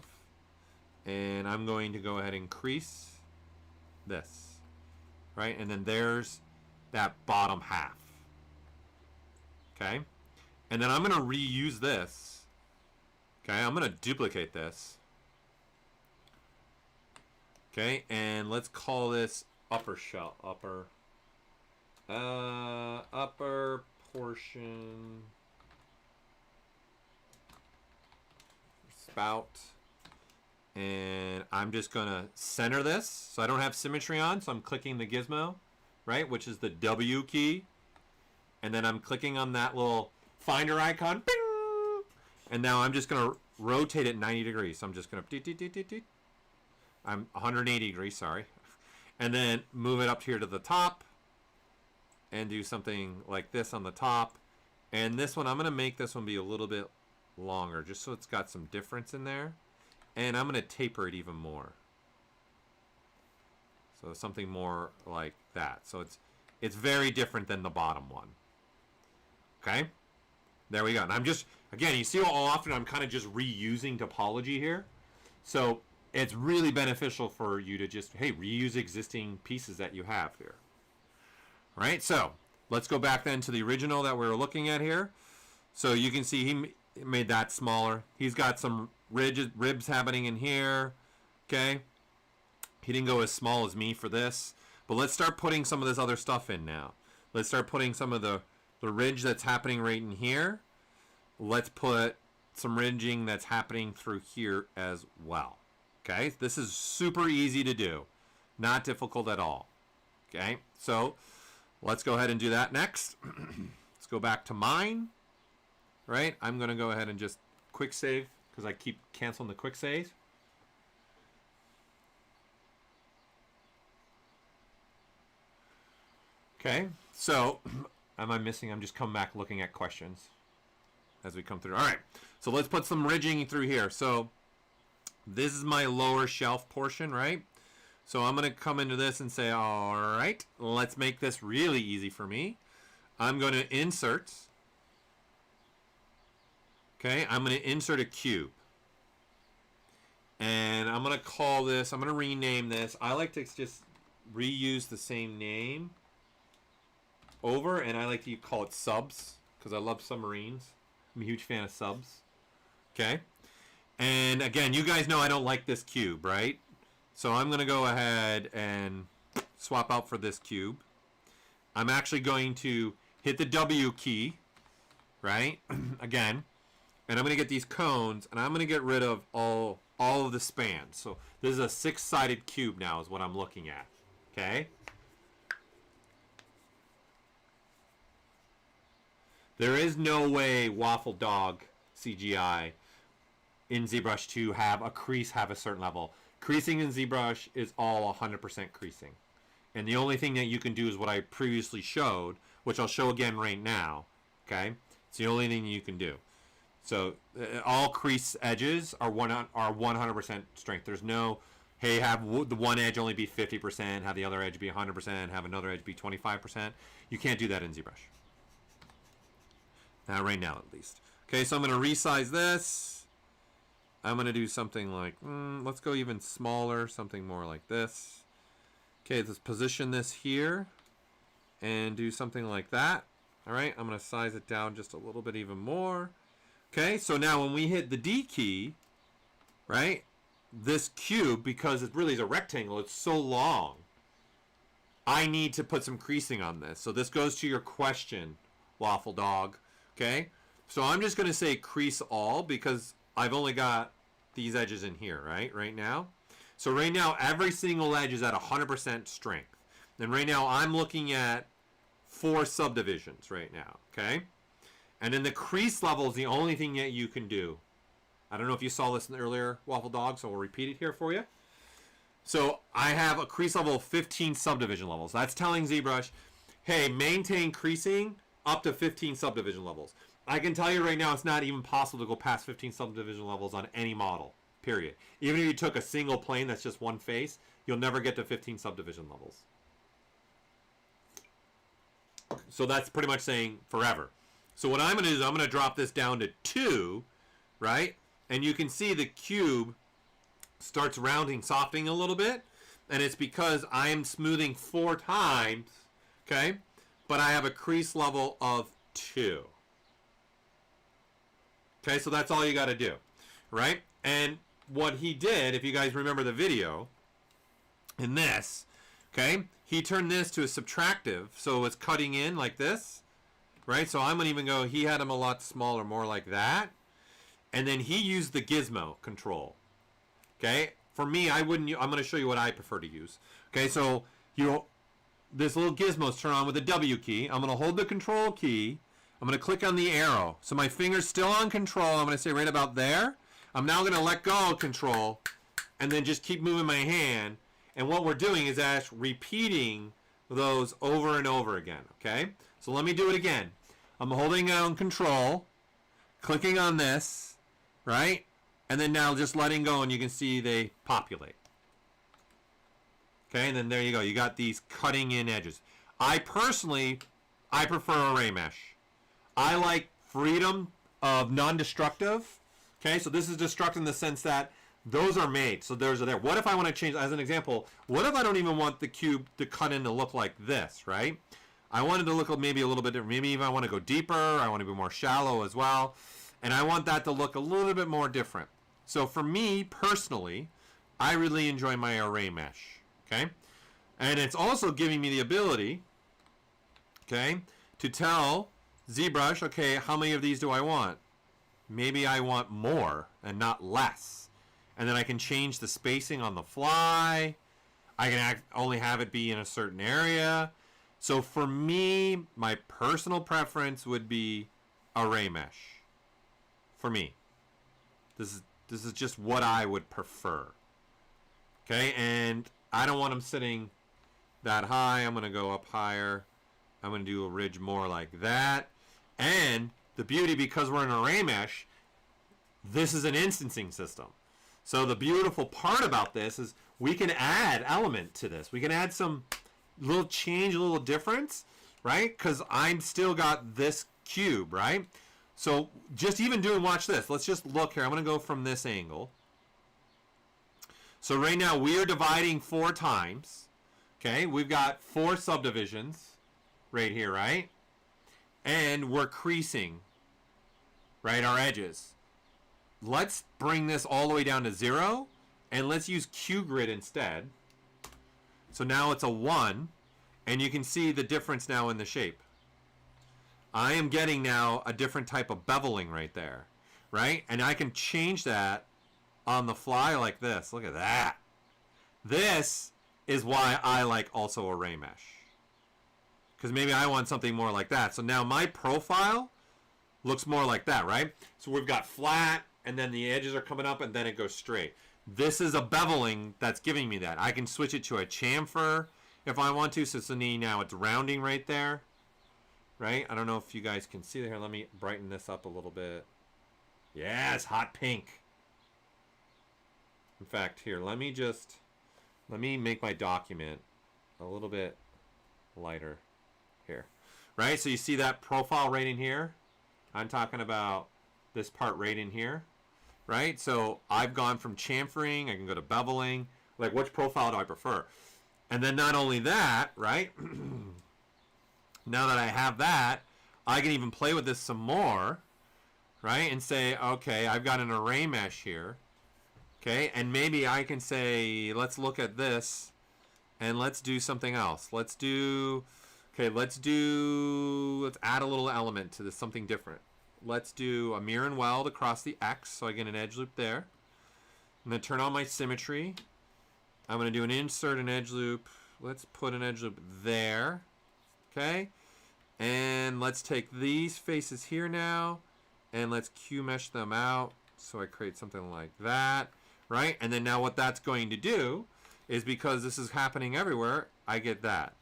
And I'm going to go ahead and crease this. Right? And then there's that bottom half. Okay? And then I'm going to reuse this. Okay? I'm going to duplicate this. Okay? And let's call this upper shell. Upper portion. Spout. And I'm just going to center this. So I don't have symmetry on. So I'm clicking the gizmo. Right? Which is the W key. And then I'm clicking on that little finder icon. Bing! And now I'm just going to rotate it 90 degrees. So I'm just going to I'm 180 degrees, sorry. And then move it up here to the top and do something like this on the top. And this one, I'm going to make this one be a little bit longer just so it's got some difference in there. And I'm going to taper it even more. So something more like that. So it's very different than the bottom one. Okay? There we go. And I'm just, again, you see how often I'm kind of just reusing topology here. So it's really beneficial for you to just, hey, reuse existing pieces that you have here. All right, so let's go back then to the original that we were looking at here. So you can see he made that smaller. He's got some ribs happening in here. Okay? He didn't go as small as me for this. But let's start putting some of this other stuff in now. Let's start putting some of the ridge that's happening right in here. Let's put some ridging that's happening through here as well. Okay, this is super easy to do. Not difficult at all. Okay, so let's go ahead and do that next. Let's go back to mine. Right, I'm going to go ahead and just quick save because I keep canceling the quick save. Okay, so am I missing? I'm just coming back looking at questions as we come through. All right, so let's put some ridging through here. So this is my lower shelf portion, right? So I'm going to come into this and say, all right, let's make this really easy for me. I'm going to insert. Okay, I'm going to insert a cube. And I'm going to call this, I'm going to rename this. I like to just reuse the same name over, and I like to call it subs because I love submarines. I'm a huge fan of subs. Okay. And again, you guys know I don't like this cube, right? So I'm going to go ahead and swap out for this cube. I'm actually going to hit the W key, right? Again. And I'm going to get these cones, and I'm going to get rid of all of the spans. So this is a 6-sided cube now is what I'm looking at. Okay? There is no way Waffle Dog CGI in ZBrush to have a crease have a certain level. Creasing in ZBrush is all 100% creasing. And the only thing that you can do is what I previously showed, which I'll show again right now. Okay? It's the only thing you can do. So all crease edges are 100% strength. There's no, hey, have the one edge only be 50%, have the other edge be 100%, have another edge be 25%. You can't do that in ZBrush. Not right now, at least. Okay, so I'm going to resize this. I'm going to do something like, let's go even smaller, something more like this. Okay, let's position this here and do something like that. All right, I'm going to size it down just a little bit even more. Okay, so now when we hit the D key, right, this cube, because it really is a rectangle, it's so long, I need to put some creasing on this. So this goes to your question, Waffle Dog. Okay, so I'm just going to say crease all because I've only got these edges in here, right now. So right now, every single edge is at 100% strength. And right now, I'm looking at 4 subdivisions right now, okay? And then the crease level is the only thing that you can do. I don't know if you saw this in the earlier Waffle Dog, so we'll repeat it here for you. So I have a crease level of 15 subdivision levels. That's telling ZBrush, hey, maintain creasing up to 15 subdivision levels. I can tell you right now it's not even possible to go past 15 subdivision levels on any model, period. Even if you took a single plane that's just one face, you'll never get to 15 subdivision levels. So that's pretty much saying forever. So what I'm going to do is I'm going to drop this down to 2, right? And you can see the cube starts rounding, softening a little bit. And it's because I'm smoothing 4 times, okay? But I have a crease level of 2. Okay, so that's all you got to do, right? And what he did, if you guys remember the video, in this, okay, he turned this to a subtractive, so it's cutting in like this, right? So I'm going to even go, he had them a lot smaller, more like that. And then he used the gizmo control, okay? For me, I wouldn't, I'm going to show you what I prefer to use. Okay, so this little gizmo's turn on with the W key. I'm going to hold the control key. I'm going to click on the arrow. So my finger's still on control. I'm going to say right about there. I'm now going to let go of control. and then just keep moving my hand. And what we're doing is actually repeating those over and over again, okay? So let me do it again. I'm holding down Control, clicking on this, right? And then now just letting go, and you can see they populate. Okay, and then there you go. You got these cutting in edges. I prefer array mesh. I like freedom of non-destructive. Okay, so this is destructive in the sense that those are made, so those are there. What if I want to change, as an example, what if I don't even want the cube to cut in to look like this, right? I want it to look maybe a little bit different. Maybe even I want to go deeper. I want to be more shallow as well. And I want that to look a little bit more different. So for me, personally, I really enjoy my array mesh, okay? And it's also giving me the ability, okay, to tell ZBrush, okay, how many of these do I want? Maybe I want more and not less. And then I can change the spacing on the fly. I can only have it be in a certain area. So for me, my personal preference would be array mesh. For me. This is just what I would prefer. Okay, and I don't want them sitting that high. I'm going to go up higher. I'm going to do a ridge more like that. And the beauty, because we're in array mesh, this is an instancing system. So the beautiful part about this is we can add element to this. We can add some little change, a little difference, right? Because I'm still got this cube, right? So just even doing, watch this. Let's just look here. I'm going to go from this angle. So right now we are dividing 4 times. Okay, we've got 4 subdivisions right here, right? And we're creasing, right, our edges. Let's bring this all the way down to 0, and let's use QGrid instead. So now it's a 1, and you can see the difference now in the shape. I am getting now a different type of beveling right there, right? And I can change that on the fly like this. Look at that. This is why I like also array mesh. Because maybe I want something more like that. So now my profile looks more like that, right? So we've got flat, and then the edges are coming up, and then it goes straight. This is a beveling that's giving me that. I can switch it to a chamfer if I want to. So now it's rounding right there, right? I don't know if you guys can see here. Let me brighten this up a little bit. Yes, hot pink. In fact, here, let me make my document a little bit lighter here, right? So you see that profile right in here? I'm talking about this part right in here, right? So I've gone from chamfering, I can go to beveling. Like, which profile do I prefer? And then not only that, right? Now that I have that, I can even play with this some more, right? And say, okay, I've got an array mesh here. Okay, and maybe I can say, let's look at this, and let's do something else. Let's add a little element to this, something different. Let's do a mirror and weld across the X, so I get an edge loop there. I'm going to turn on my symmetry. I'm going to do an insert an edge loop. Let's put an edge loop there. Okay, and let's take these faces here now, and let's Q mesh them out, so I create something like that. Right? And then now what that's going to do is, because this is happening everywhere, I get that.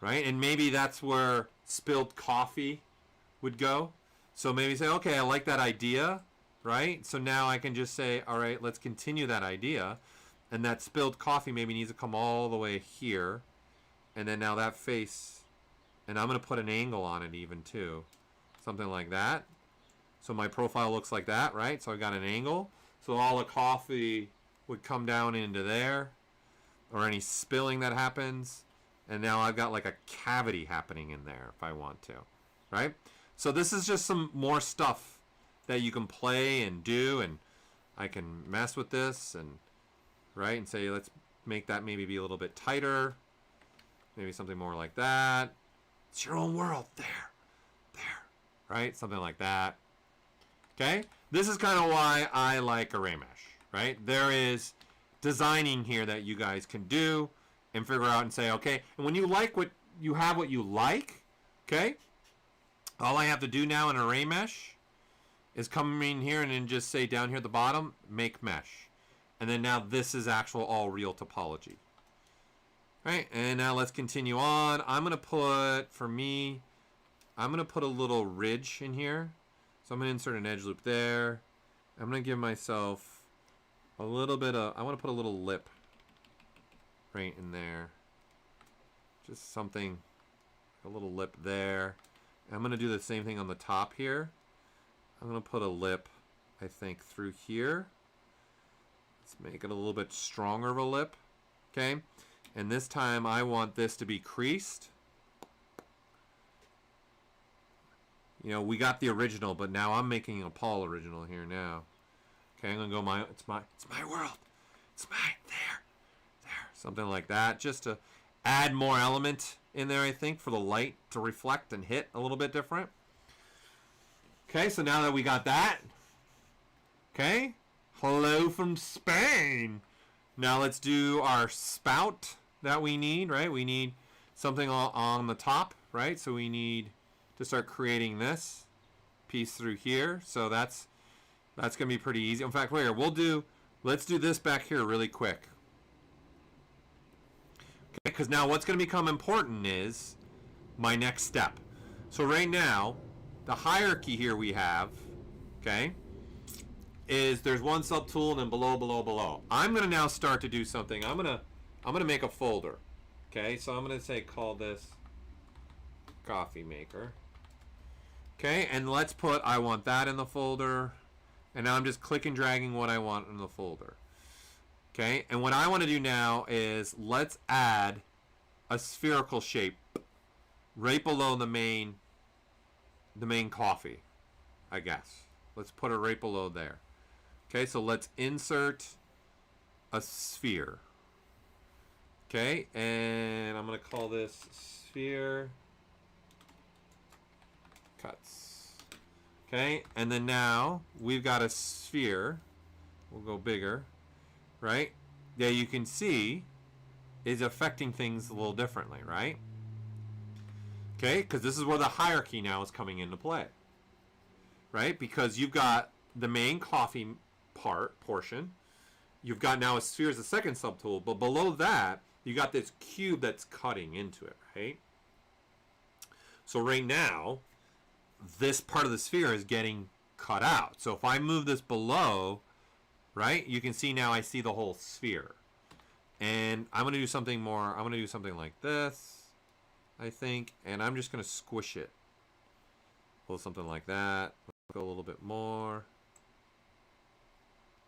Right? And maybe that's where spilled coffee would go. So maybe say, okay, I like that idea. Right? So now I can just say, all right, let's continue that idea. And that spilled coffee maybe needs to come all the way here. And then now that face, and I'm going to put an angle on it even too. Something like that. So my profile looks like that, right? So I've got an angle. So all the coffee would come down into there, or any spilling that happens. And now I've got like a cavity happening in there if I want to, right? So this is just some more stuff that you can play and do, and I can mess with this and, right, and say, let's make that maybe be a little bit tighter. Maybe something more like that. It's your own world. There. Right? Something like that. Okay, this is kind of why I like array mesh, right? There is designing here that you guys can do and figure out and say, okay, and when you like what you like, okay, all I have to do now in array mesh is coming here and then just say down here at the bottom, make mesh. And then now this is actual all real topology. Right, and now let's continue on. I'm gonna put, for me, I'm gonna put a little ridge in here. So I'm gonna insert an edge loop there. I'm gonna give myself a little bit of, I wanna put a little lip right in there. Just something, a little lip there. And I'm gonna do the same thing on the top here. I'm gonna put a lip, I think, through here. Let's make it a little bit stronger of a lip, okay? And this time I want this to be creased. You know, we got the original, but now I'm making a Paul original here now. Okay, I'm gonna go it's my world. It's mine, there, something like that, just to add more element in there, I think, for the light to reflect and hit a little bit different. Okay, so now that we got that, okay, hello from Spain. Now let's do our spout that we need, right? We need something on the top, right? So we need to start creating this piece through here. So that's gonna be pretty easy. In fact, wait here, let's do this back here really quick. Okay, because now what's gonna become important is my next step. So right now, the hierarchy here we have, okay, is there's one subtool and then below. I'm gonna now start to do something. I'm gonna make a folder. Okay, so I'm gonna say call this coffee maker. Okay, and let's put I want that in the folder. And now I'm just click and dragging what I want in the folder. Okay, and what I want to do now is let's add a spherical shape right below the main coffee, I guess. Let's put it right below there. Okay, so let's insert a sphere. Okay, and I'm going to call this sphere cuts. Okay, and then now we've got a sphere. We'll go bigger, right? Yeah, you can see is affecting things a little differently, right? Okay, because this is where the hierarchy now is coming into play, right? Because you've got the main coffee portion. You've got now a sphere as a second subtool, but below that, you got this cube that's cutting into it, right? So right now, this part of the sphere is getting cut out. So if I move this below, right, you can see now I see the whole sphere. And I'm going to do something more. I'm going to do something like this, I think. And I'm just going to squish it. Pull something like that. Go a little bit more.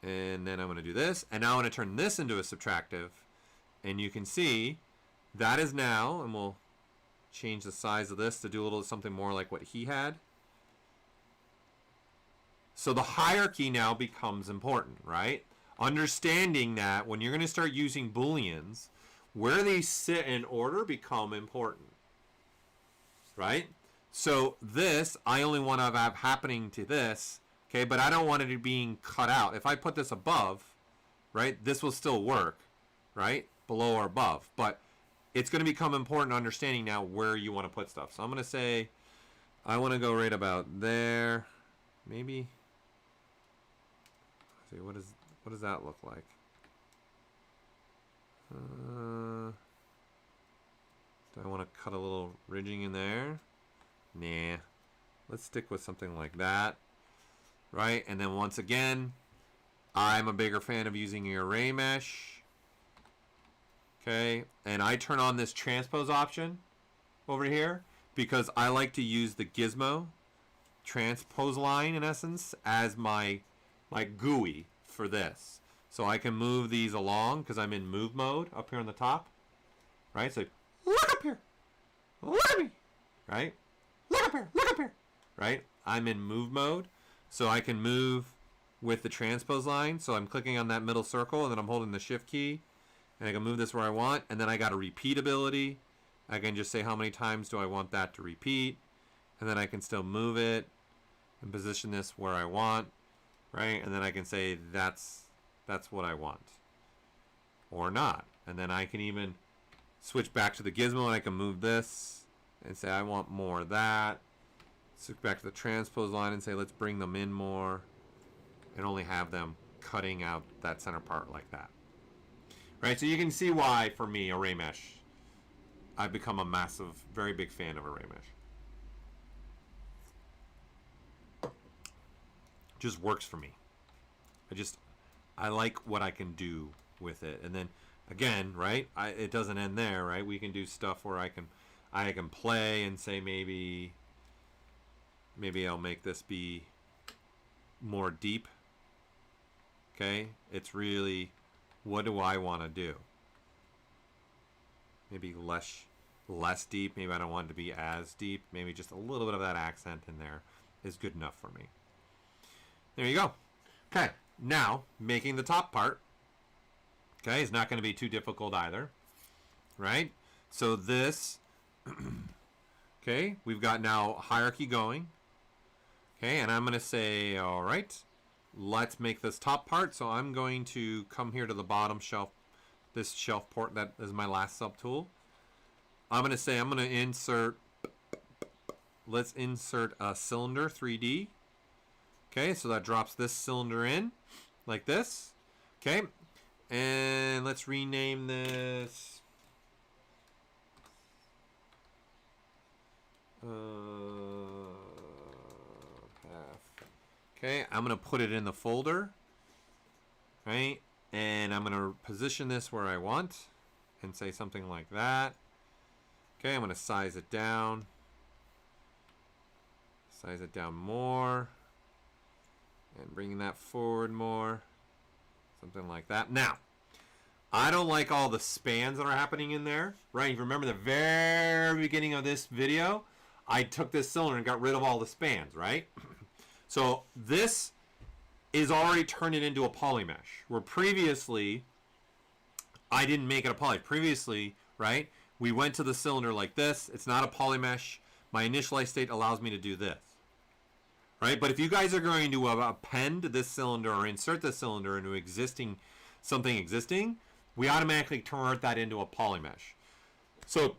And then I'm going to do this. And now I'm going to turn this into a subtractive. And you can see that is now, and we'll change the size of this to do a little something more like what he had. So the hierarchy now becomes important, right? Understanding that when you're going to start using booleans, where they sit in order become important, right? So this, I only want to have happening to this, okay, but I don't want it being cut out. If I put this above, right, this will still work, right, below or above, but it's going to become important understanding now where you want to put stuff. So I'm going to say, I want to go right about there, maybe. Let's see, what does that look like? Do I want to cut a little ridging in there? Nah. Let's stick with something like that. Right? And then once again, I'm a bigger fan of using your array mesh. Okay? And I turn on this transpose option over here because I like to use the gizmo transpose line, in essence, as my GUI for this. So I can move these along because I'm in move mode up here on the top. Right? So look up here. Look at me. Right? Look up here. Look up here. Right? I'm in move mode. So I can move with the transpose line. So I'm clicking on that middle circle and then I'm holding the shift key. And I can move this where I want. And then I got a repeat ability. I can just say how many times do I want that to repeat. And then I can still move it and position this where I want. Right? And then I can say that's what I want. Or not. And then I can even switch back to the gizmo and I can move this and say I want more of that. Let's look back to the transpose line and say, let's bring them in more and only have them cutting out that center part like that. Right, so you can see why, for me, array mesh, I've become a massive, very big fan of array mesh. Just works for me. I like what I can do with it. And then again, right, it doesn't end there, right? We can do stuff where I can play and say maybe I'll make this be more deep. Okay, it's really, what do I want to do? Maybe less deep. Maybe I don't want it to be as deep. Maybe just a little bit of that accent in there is good enough for me. There you go. Okay, now making the top part. Okay, is not going to be too difficult either, right? So this, okay, we've got now hierarchy going. Okay, and I'm going to say, all right, let's make this top part. So I'm going to come here to the bottom shelf, this shelf port that is my last subtool. I'm going to say I'm going to insert, let's insert a cylinder 3D. Okay, so that drops this cylinder in like this. Okay, and let's rename this path. Okay, I'm going to put it in the folder, right? And I'm going to position this where I want and say something like that. Okay, I'm going to size it down. Size it down more. And bringing that forward more. Something like that. Now, I don't like all the spans that are happening in there. Right, if you remember the very beginning of this video, I took this cylinder and got rid of all the spans, right? So this is already turning into a poly mesh. Where previously, I didn't make it a poly. Previously, right, we went to the cylinder like this. It's not a poly mesh. My initialize state allows me to do this. Right? But if you guys are going to append this cylinder or insert this cylinder into something existing, we automatically convert that into a poly mesh. So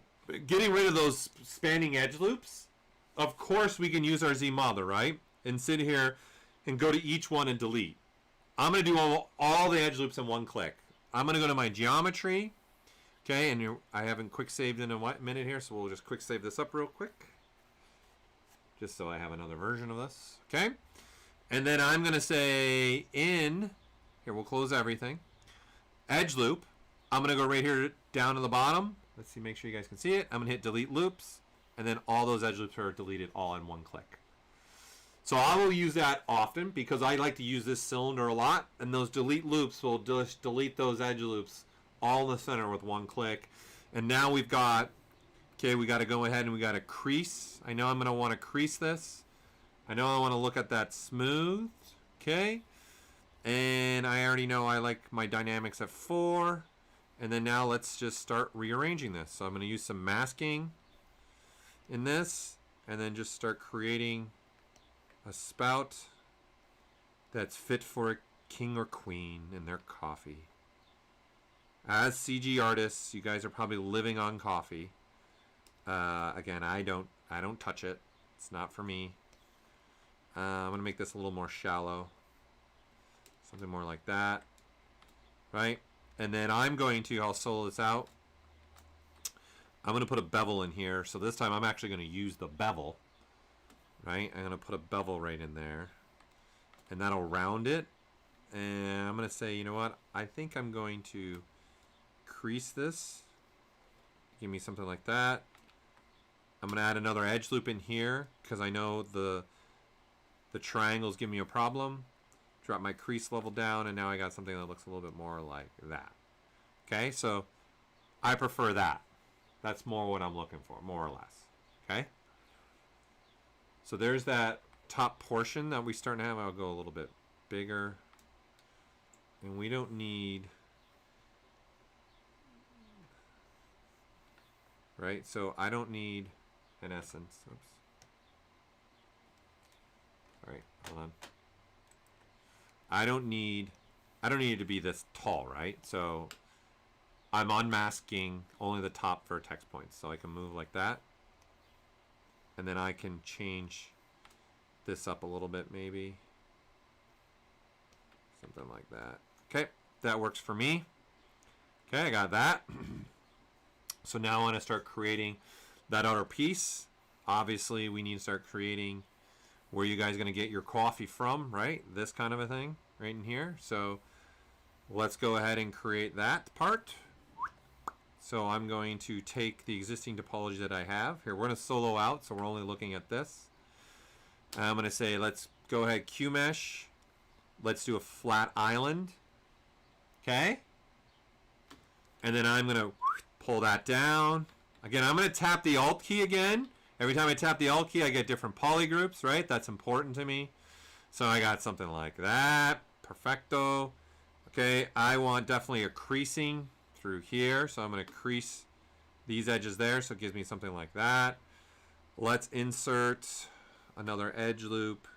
getting rid of those spanning edge loops, of course we can use our Z modeler, right? And sit here and go to each one and delete. I'm going to do all the edge loops in one click. I'm going to go to my geometry. Okay, and I haven't quick saved in a minute here, so we'll just quick save this up real quick. Just so I have another version of this. Okay, and then I'm going to say here we'll close everything. Edge loop. I'm going to go right here down to the bottom. Let's see, make sure you guys can see it. I'm going to hit delete loops, and then all those edge loops are deleted all in one click. So I will use that often because I like to use this cylinder a lot, and those delete loops will just delete those edge loops all in the center with one click. And now we've got, okay, we got to go ahead and we got to crease. I know I'm going to want to crease this. I know I want to look at that smooth. Okay. And I already know I like my dynamics at 4. And then now let's just start rearranging this. So I'm going to use some masking in this and then just start creating a spout that's fit for a king or queen and their coffee. As CG artists, you guys are probably living on coffee. Again, I don't touch it. It's not for me. I'm gonna make this a little more shallow. Something more like that. Right? And then I'll solo this out. I'm gonna put a bevel in here. So this time I'm actually gonna use the bevel. Right? I'm gonna put a bevel right in there. And that'll round it. And I'm gonna say, you know what? I think I'm going to crease this. Give me something like that. I'm going to add another edge loop in here because I know the triangles give me a problem. Drop my crease level down, and now I got something that looks a little bit more like that. Okay, so I prefer that. That's more what I'm looking for, more or less. Okay? So there's that top portion that we start to have. I'll go a little bit bigger. And we don't need... Right, so I don't need an essence. Oops. All right, hold on. I don't need it to be this tall, right? So I'm unmasking only the top vertex points, so I can move like that, and then I can change this up a little bit maybe. Something like that. Okay, that works for me. Okay, I got that. So now I want to start creating that outer piece. Obviously, we need to start creating where you guys are going to get your coffee from, right? This kind of a thing right in here. So let's go ahead and create that part. So I'm going to take the existing topology that I have. Here, we're going to solo out, so we're only looking at this. I'm going to say, let's go ahead, QMesh. Let's do a flat island. Okay? And then I'm going to pull that down. Again, I'm going to tap the Alt key again. Every time I tap the Alt key, I get different polygroups, right? That's important to me. So I got something like that. Perfecto. Okay, I want definitely a creasing through here. So I'm going to crease these edges there. So it gives me something like that. Let's insert another edge loop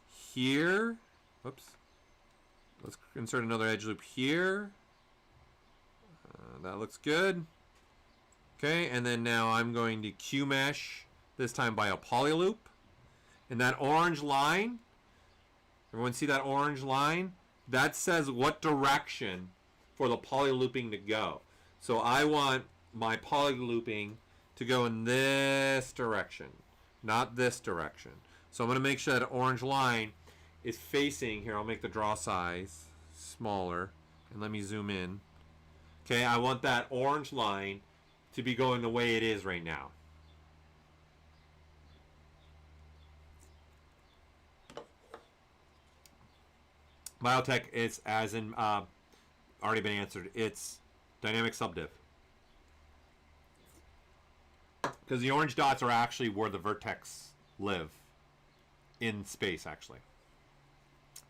here. Whoops. Let's insert another edge loop here. That looks good. Okay, and then now I'm going to QMesh, this time by a poly loop. And that orange line, everyone see that orange line? That says what direction for the poly looping to go. So I want my poly looping to go in this direction, not this direction. So I'm going to make sure that orange line is facing, here I'll make the draw size smaller, and let me zoom in. Okay, I want that orange line to be going the way it is right now. Biotech is, as in already been answered, it's dynamic subdiv. Because the orange dots are actually where the vertex live in space, actually.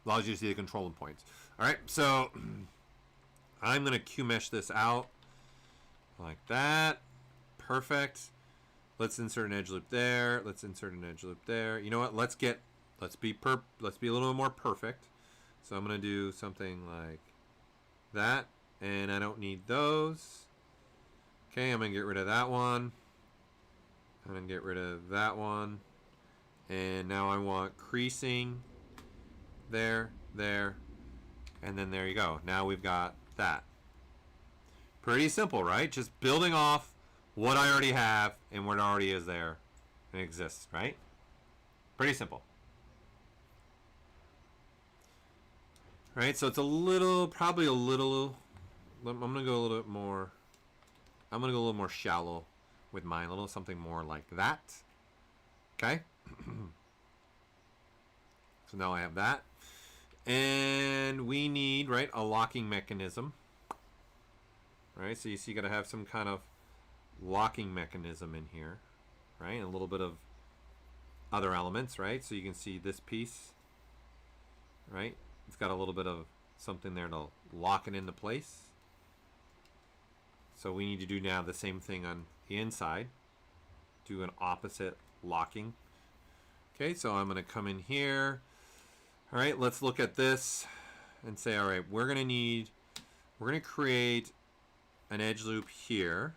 Allows you to see the controlling points. All right, so I'm going to QMesh this out like that. Perfect. Let's insert an edge loop there. Let's insert an edge loop there. You know what? Let's be a little bit more perfect. So I'm going to do something like that, and I don't need those. Okay, I'm going to get rid of that one. I'm going to get rid of that one. And now I want creasing there, there, and then there you go. Now we've got that. Pretty simple, right? Just building off what I already have and what already is there and exists, right? Pretty simple. Right, so it's a little, probably a little, I'm going to go a little bit more, I'm going to go a little more shallow with mine, a little something more like that. Okay? So now I have that. And we need, right, a locking mechanism. Right, so you see you got to have some kind of locking mechanism in here, right? And a little bit of other elements, right? So you can see this piece, right? It's got a little bit of something there to lock it into place. So we need to do now the same thing on the inside. Do an opposite locking. Okay, so I'm going to come in here. All right, let's look at this and say, all right, we're going to create an edge loop here.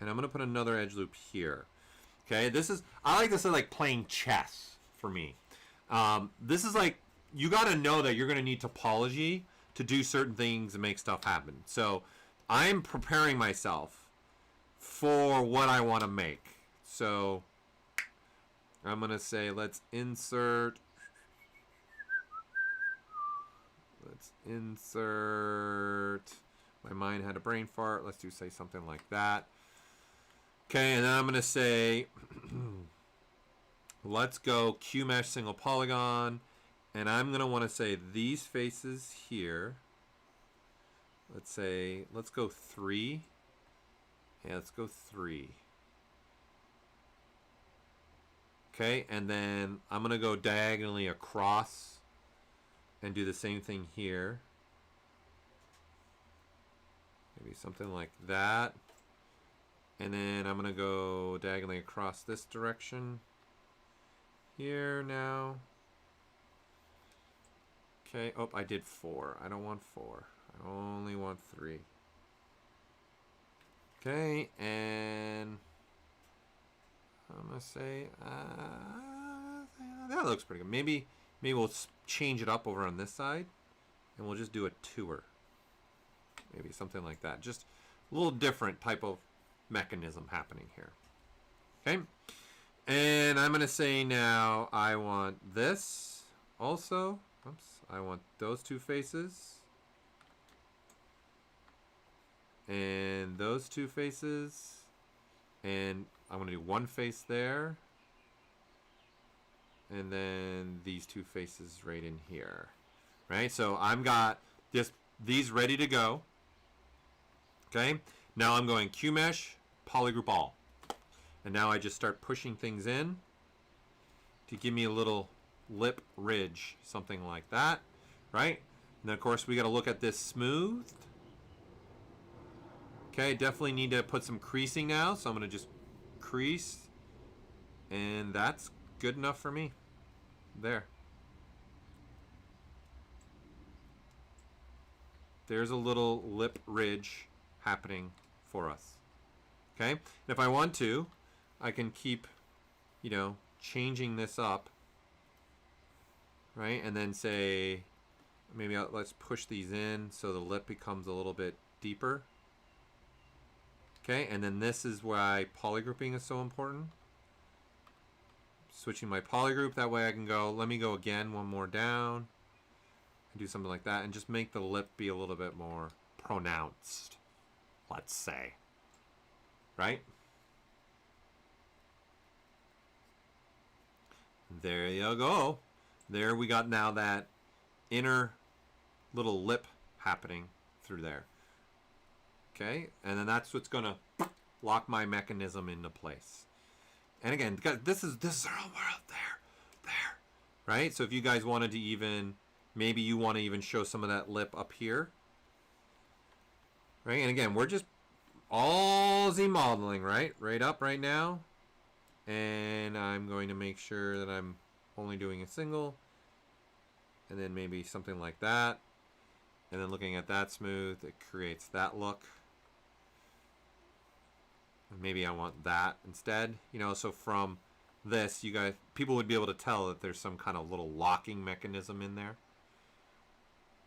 And I'm going to put another edge loop here. Okay, I like this as like playing chess for me. This is like, you got to know that you're going to need topology to do certain things and make stuff happen. So I'm preparing myself for what I want to make. So I'm going to say, let's insert. My mind had a brain fart. Let's say something like that. Okay, and then I'm going to say, let's go QMesh single polygon. And I'm going to want to say these faces here. Let's go 3. Yeah, let's go 3. Okay, and then I'm going to go diagonally across and do the same thing here. Maybe something like that. And then I'm going to go diagonally across this direction here now. Okay, oh, I did 4. I don't want 4. I only want 3. Okay, and I'm going to say, that looks pretty good. Maybe we'll change it up over on this side, and we'll just do a tour. Maybe something like that. Just a little different type of mechanism happening here. Okay, and I'm gonna say now I want this also. Oops, I want those two faces. And those two faces, and I'm going to do one face there, and then these two faces right in here, right? So I've got these ready to go. Okay, now I'm going Q Mesh, Polygroup All, and now I just start pushing things in to give me a little lip ridge, something like that, right? And then of course we got to look at this smoothed. Okay, definitely need to put some creasing now, so I'm going to just crease, and that's good enough for me. There. There's a little lip ridge happening for us. Okay, and if I want to, I can keep, you know, changing this up, right? And then say, maybe let's push these in so the lip becomes a little bit deeper. Okay, and then this is why polygrouping is so important. Switching my polygroup, that way I can go, let me go again, one more down, and do something like that, and just make the lip be a little bit more pronounced, let's say. Right? There you go. There we got now that inner little lip happening through there. Okay, and then that's what's gonna lock my mechanism into place. And again, this is our world there, right? So if you guys wanted to even, maybe you want to even show some of that lip up here, right? And again, we're just all Z modeling, right? Right up right now, and I'm going to make sure that I'm only doing a single, and then maybe something like that, and then looking at that smooth, it creates that look. Maybe I want that instead, you know, so from this, people would be able to tell that there's some kind of little locking mechanism in there,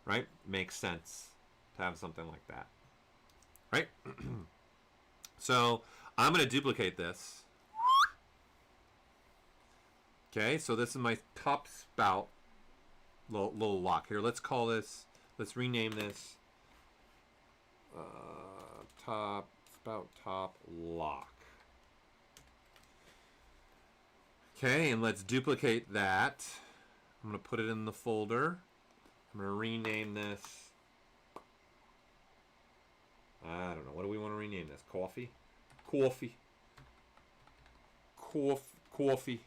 right? Makes sense to have something like that, right? So I'm going to duplicate this. Okay, so this is my top spout little lock here. Let's call this, let's rename this top spout top lock. Okay, and let's duplicate that. I'm going to put it in the folder. I'm going to rename this. I don't know. What do we want to rename this? Coffee? Coffee. Coffee.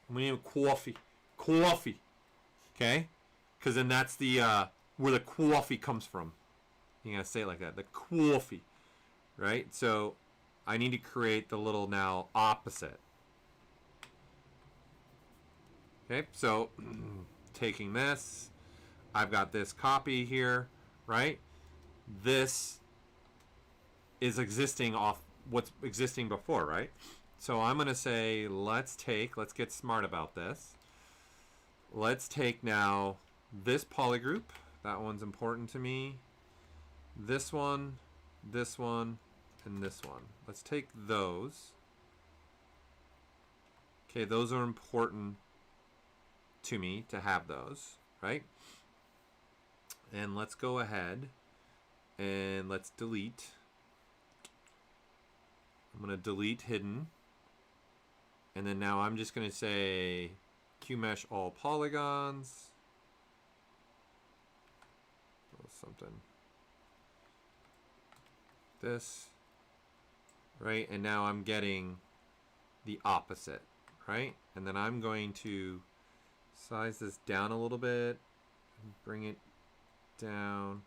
I'm going to name it coffee. Coffee. Okay? Because then that's the where the coffee comes from. You gotta say it like that. The coffee. Right? So I need to create the little now opposite. Okay, so taking this, I've got this copy here, right? This is existing off what's existing before, right? So I'm going to say, let's get smart about this. Let's take now this polygroup. That one's important to me. This one, and this one. Let's take those. Okay, those are important to me to have those, right? And let's go ahead and let's delete. I'm going to delete hidden. And then now I'm just going to say QMesh all polygons. Something. This. Right? And now I'm getting the opposite. Right? And then I'm going to size this down a little bit. Bring it down.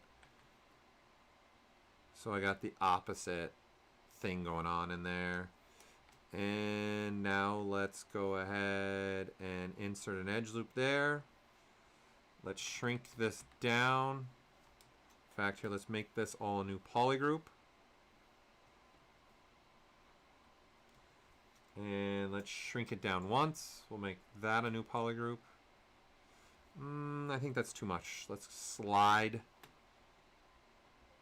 So I got the opposite thing going on in there. And now let's go ahead and insert an edge loop there. Let's shrink this down. In fact, here, let's make this all a new polygroup. And let's let's shrink it down once. We'll make that a new polygroup. I think that's too much. Let's slide.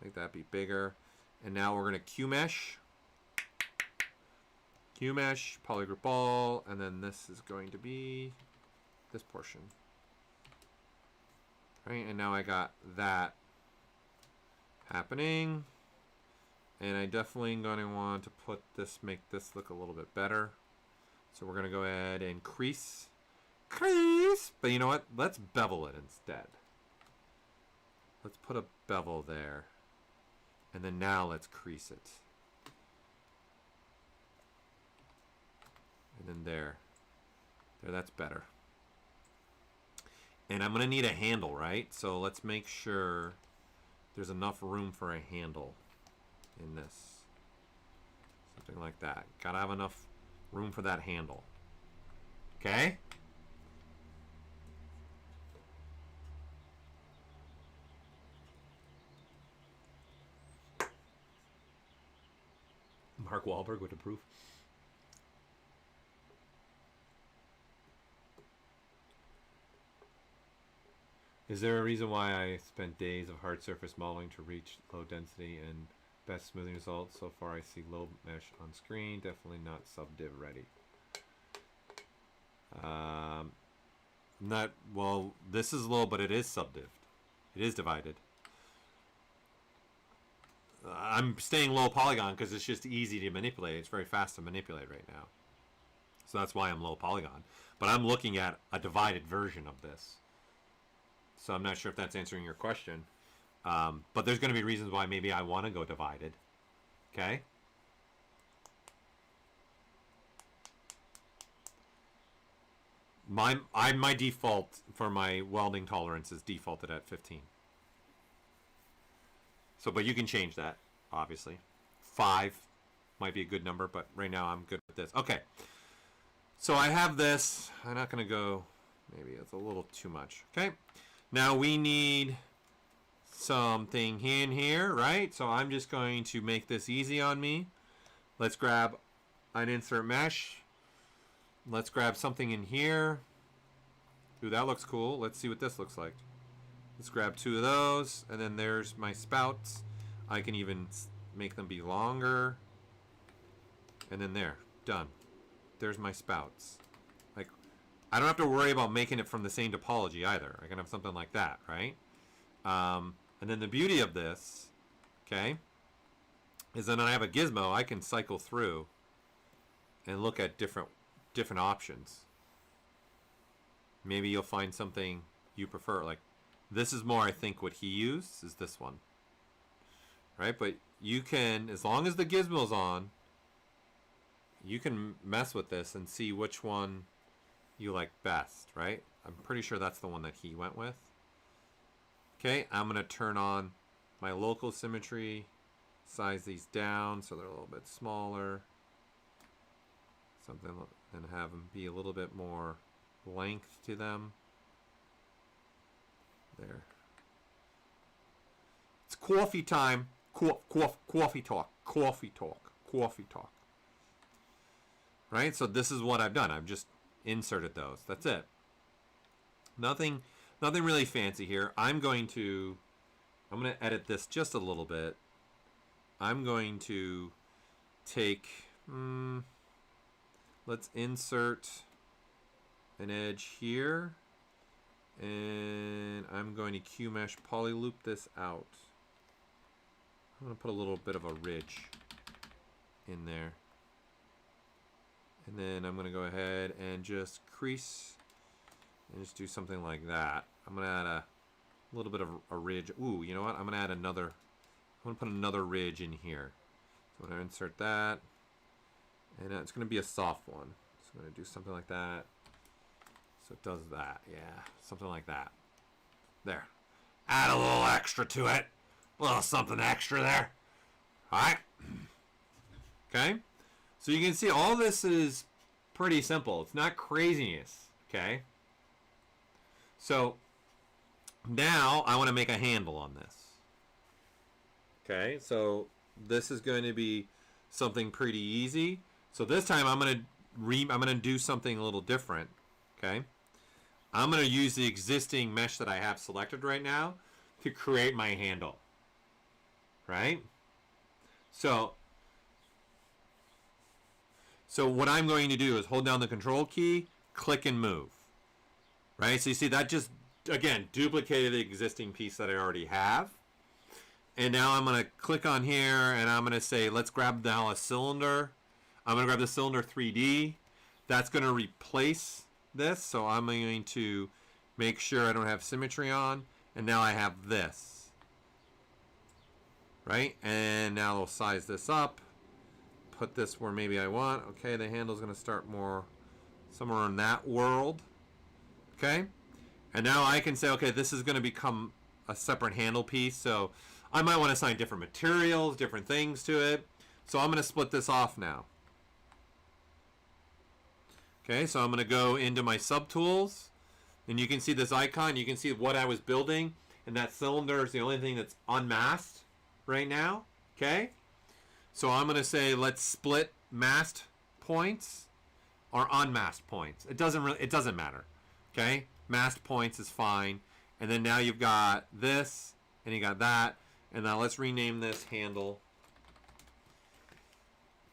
Make that be bigger. And now we're going to Q-mesh. Q-mesh, polygroup all, and then this is going to be this portion. Right, and now I got that happening. And I definitely going to want to put this, make this look a little bit better. So we're going to go ahead and crease. Crease! But you know what? Let's bevel it instead. Let's put a bevel there. And then now let's crease it. And then there. There, that's better. And I'm going to need a handle, right? So let's make sure there's enough room for a handle in this. Something like that. Gotta have enough room for that handle. Okay? Mark Wahlberg would approve. Is there a reason why I spent days of hard surface modeling to reach low density and best smoothing results? So far I see low mesh on screen, definitely not subdiv ready. Not, well, this is low, but it is subdiv. It is divided. I'm staying low polygon because it's just easy to manipulate. It's very fast to manipulate right now. So that's why I'm low polygon. But I'm looking at a divided version of this. So I'm not sure if that's answering your question. But there's going to be reasons why maybe I want to go divided. Okay? My default for my welding tolerance is defaulted at 15. So, but you can change that, obviously. 5 might be a good number, but right now I'm good with this. Okay. So I have this. I'm not going to go, maybe it's a little too much. Okay. Now we need something in here, right? So I'm just going to make this easy on me. Let's grab an insert mesh. Let's grab something in here. Ooh, that looks cool. Let's see what this looks like. Let's grab 2 of those, and then there's my spouts. I can even make them be longer. And then there, done. There's my spouts. Like, I don't have to worry about making it from the same topology either. I can have something like that, right? And then the beauty of this, okay, is then I have a gizmo. I can cycle through and look at different options. Maybe you'll find something you prefer. Like, this is more, I think, what he used is this one. Right? But you can, as long as the gizmo's on, you can mess with this and see which one you like best, right? I'm pretty sure that's the one that he went with. Okay, I'm going to turn on my local symmetry, size these down so they're a little bit smaller. Something, and have them be a little bit more length to them. There. It's coffee time. Coffee talk. Coffee talk. Coffee talk. Right? So this is what I've done. I've just inserted those. That's it. Nothing really fancy here. I'm going to edit this just a little bit. I'm going to take, let's insert an edge here. And I'm going to Q-mesh polyloop this out. I'm going to put a little bit of a ridge in there. And then I'm going to go ahead and just crease and just do something like that. I'm going to add a little bit of a ridge. Ooh, you know what? I'm going to add another, I'm going to put another ridge in here. So I'm going to insert that. And it's going to be a soft one. So I'm going to do something like that. So it does that, yeah, something like that. There. Add a little extra to it. A little something extra there. All right. Okay. So you can see all this is pretty simple. It's not craziness, okay? So now I want to make a handle on this. Okay, so this is going to be something pretty easy. So this time I'm going to I'm gonna do something a little different. Okay, I'm gonna use the existing mesh that I have selected right now to create my handle. Right. So what I'm going to do is hold down the control key, click and move. Right. So you see that just again duplicated the existing piece that I already have. And now I'm going to click on here and I'm going to say, let's grab now a cylinder. I'm going to grab the cylinder 3D. That's going to replace this. So I'm going to make sure I don't have symmetry on. And now I have this. Right? And now I'll size this up. Put this where maybe I want. Okay, the handle's going to start more somewhere in that world. Okay? And now I can say, okay, this is going to become a separate handle piece. So I might want to assign different materials, different things to it. So I'm going to split this off now. Okay, so I'm going to go into my subtools. And you can see this icon. You can see what I was building. And that cylinder is the only thing that's unmasked right now. Okay. So I'm going to say let's split masked points or unmasked points. It doesn't matter. Okay. Masked points is fine. And then now you've got this and you got that. And now let's rename this handle.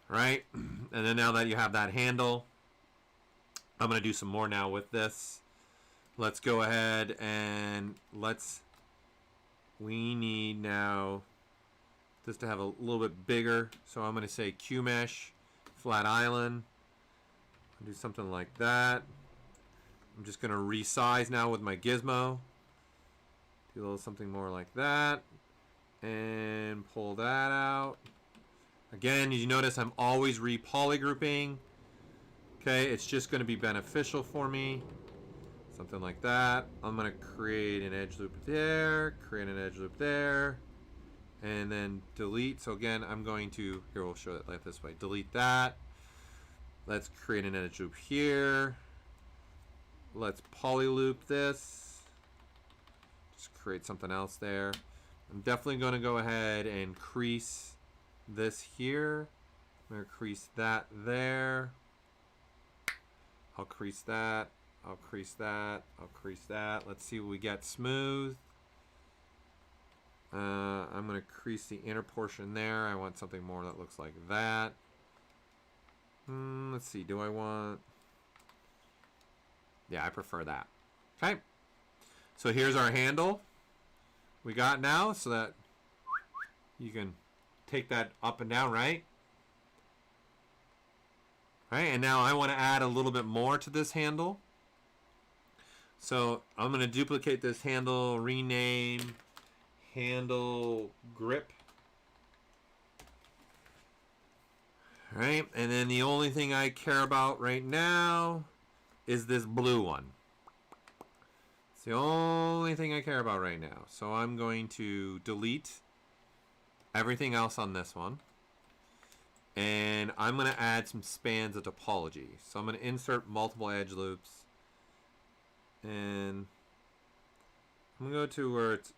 Right? And then now that you have that handle, I'm going to do some more now with this. Let's go ahead and we need now this to have a little bit bigger. So I'm going to say Q mesh, flat island. Do something like that. I'm just going to resize now with my gizmo. Do a little something more like that. And pull that out. Again, you notice I'm always re-polygrouping. Okay, it's just going to be beneficial for me. Something like that. I'm going to create an edge loop there, create an edge loop there, and then delete. So again, I'm going to, here we'll show it like this way. Delete that. Let's create an edge loop here. Let's poly loop this. Just create something else there. I'm definitely going to go ahead and crease this here. I'm going to crease that there. I'll crease that. I'll crease that. I'll crease that. Let's see what we get smooth. I'm going to crease the inner portion there. I want something more that looks like that. Let's see. Do I want... Yeah, I prefer that. Okay. So here's our handle we got now, so that you can take that up and down, right? Right, and now I want to add a little bit more to this handle. So I'm going to duplicate this handle, rename handle grip. All right, and then the only thing I care about right now is this blue one. It's the only thing I care about right now. So I'm going to delete everything else on this one. And I'm going to add some spans of topology. So I'm going to insert multiple edge loops. And I'm going to go to where it's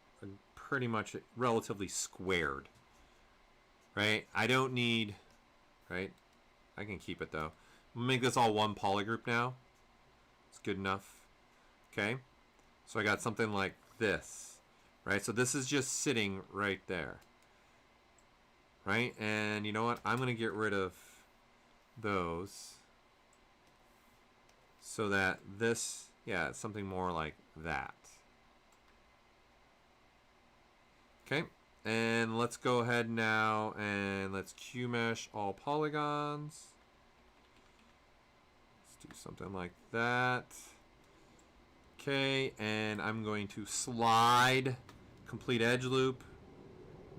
pretty much relatively squared. Right? I don't need... Right? I can keep it though. I'm going to make this all one polygroup now. It's good enough. Okay? So I got something like this. Right? So this is just sitting right there. Right? And you know what? I'm going to get rid of those so that this, yeah, it's something more like that. Okay. And let's go ahead now and let's Q mesh all polygons. Let's do something like that. Okay. And I'm going to slide complete edge loop.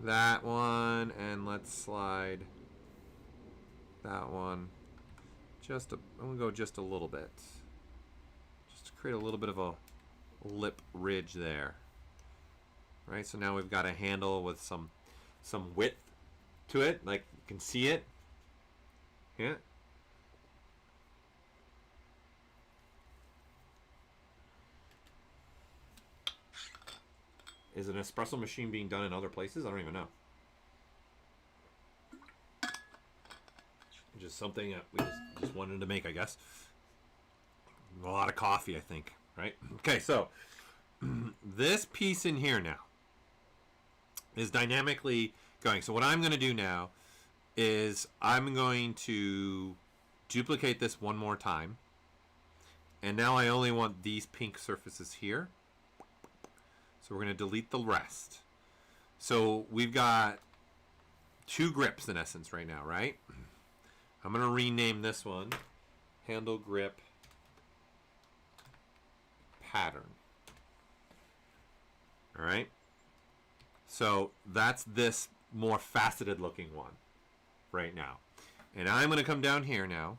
That one, and let's slide that one. I'm gonna go just a little bit, just to create a little bit of a lip ridge there. Right, so now we've got a handle with some width to it, like you can see it. Yeah. Is an espresso machine being done in other places? I don't even know. Just something that we just wanted to make, I guess. A lot of coffee, I think, right? Okay, so this piece in here now is dynamically going. So what I'm going to do now is I'm going to duplicate this one more time. And now I only want these pink surfaces here. So we're going to delete the rest. So we've got 2 grips in essence right now, right? I'm going to rename this one Handle Grip Pattern. All right. So that's this more faceted looking one right now. And I'm going to come down here now.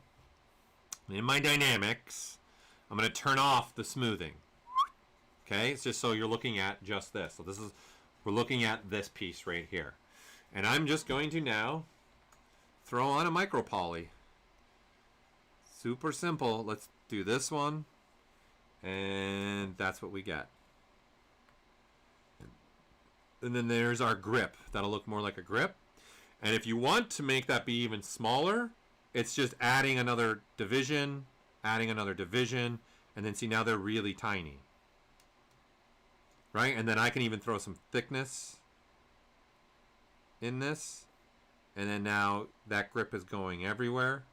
In my dynamics, I'm going to turn off the smoothing. Okay, it's just so you're looking at just this. So this is, we're looking at this piece right here. And I'm just going to now throw on a micro poly. Super simple. Let's do this one. And that's what we get. And then there's our grip. That'll look more like a grip. And if you want to make that be even smaller, it's just adding another division, and then see, now they're really tiny. Right? And then I can even throw some thickness in this. And then now that grip is going everywhere.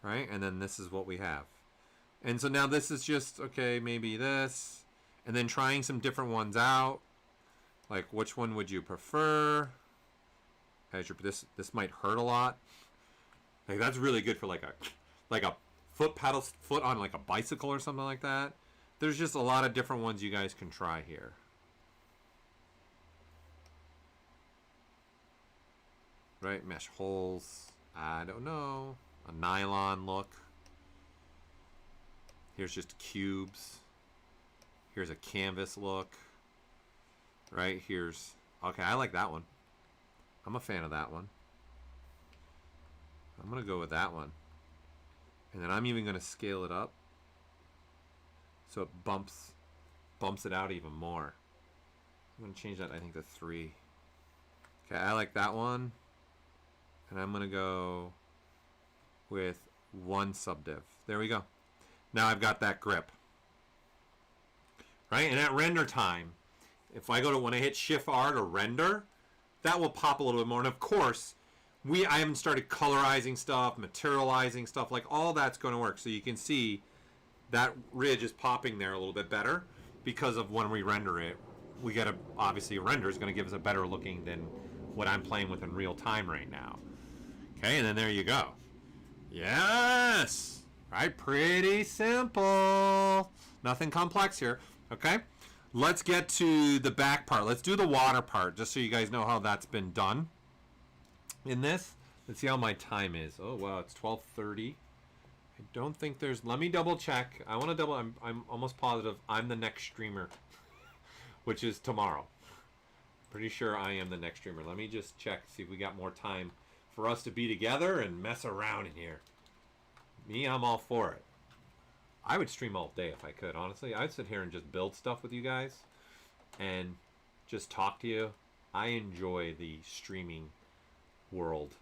Right? And then this is what we have. And so now this is just, okay, maybe this. And then trying some different ones out. Like, which one would you prefer? As this might hurt a lot. Like, that's really good for like a foot on like a bicycle or something like that. There's just a lot of different ones you guys can try here. Right, mesh holes. I don't know. A nylon look. Here's just cubes. Here's a canvas look. Right, here's... Okay, I like that one. I'm a fan of that one. I'm going to go with that one. And then I'm even going to scale it up. So it bumps it out even more. I'm going to change that, I think, to 3. Okay, I like that one. And I'm going to go with 1 subdiv. There we go. Now I've got that grip. Right? And at render time, if I go to, when I hit Shift R to render, that will pop a little bit more. And of course, I haven't started colorizing stuff, materializing stuff, like all that's going to work. So you can see that ridge is popping there a little bit better because of when we render it. We get obviously a render is going to give us a better looking than what I'm playing with in real time right now. Okay, and then there you go. Yes! Right, pretty simple. Nothing complex here. Okay, let's get to the back part. Let's do the water part, just so you guys know how that's been done in this. Let's see how my time is. Oh, wow, it's 12:30. I don't think there's... Let me double check. I want to double... I'm almost positive I'm the next streamer, which is tomorrow. Pretty sure I am the next streamer. Let me just check, see if we got more time for us to be together and mess around in here. Me, I'm all for it. I would stream all day if I could, honestly. I'd sit here and just build stuff with you guys and just talk to you. I enjoy the streaming world.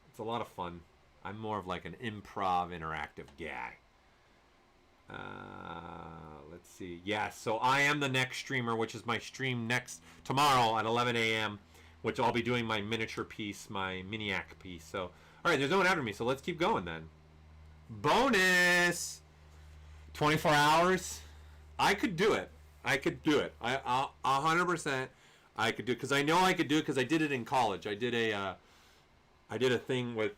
It's a lot of fun. I'm more of like an improv interactive guy. Let's see. Yeah, so I am the next streamer, which is my stream tomorrow at 11 a.m., which I'll be doing my miniature piece, my Miniac piece. So, all right, there's no one after me, so let's keep going then. Bonus! 24 hours? I could do it. I 100% I could do it, because I know I could do it because I did it in college. I did a thing with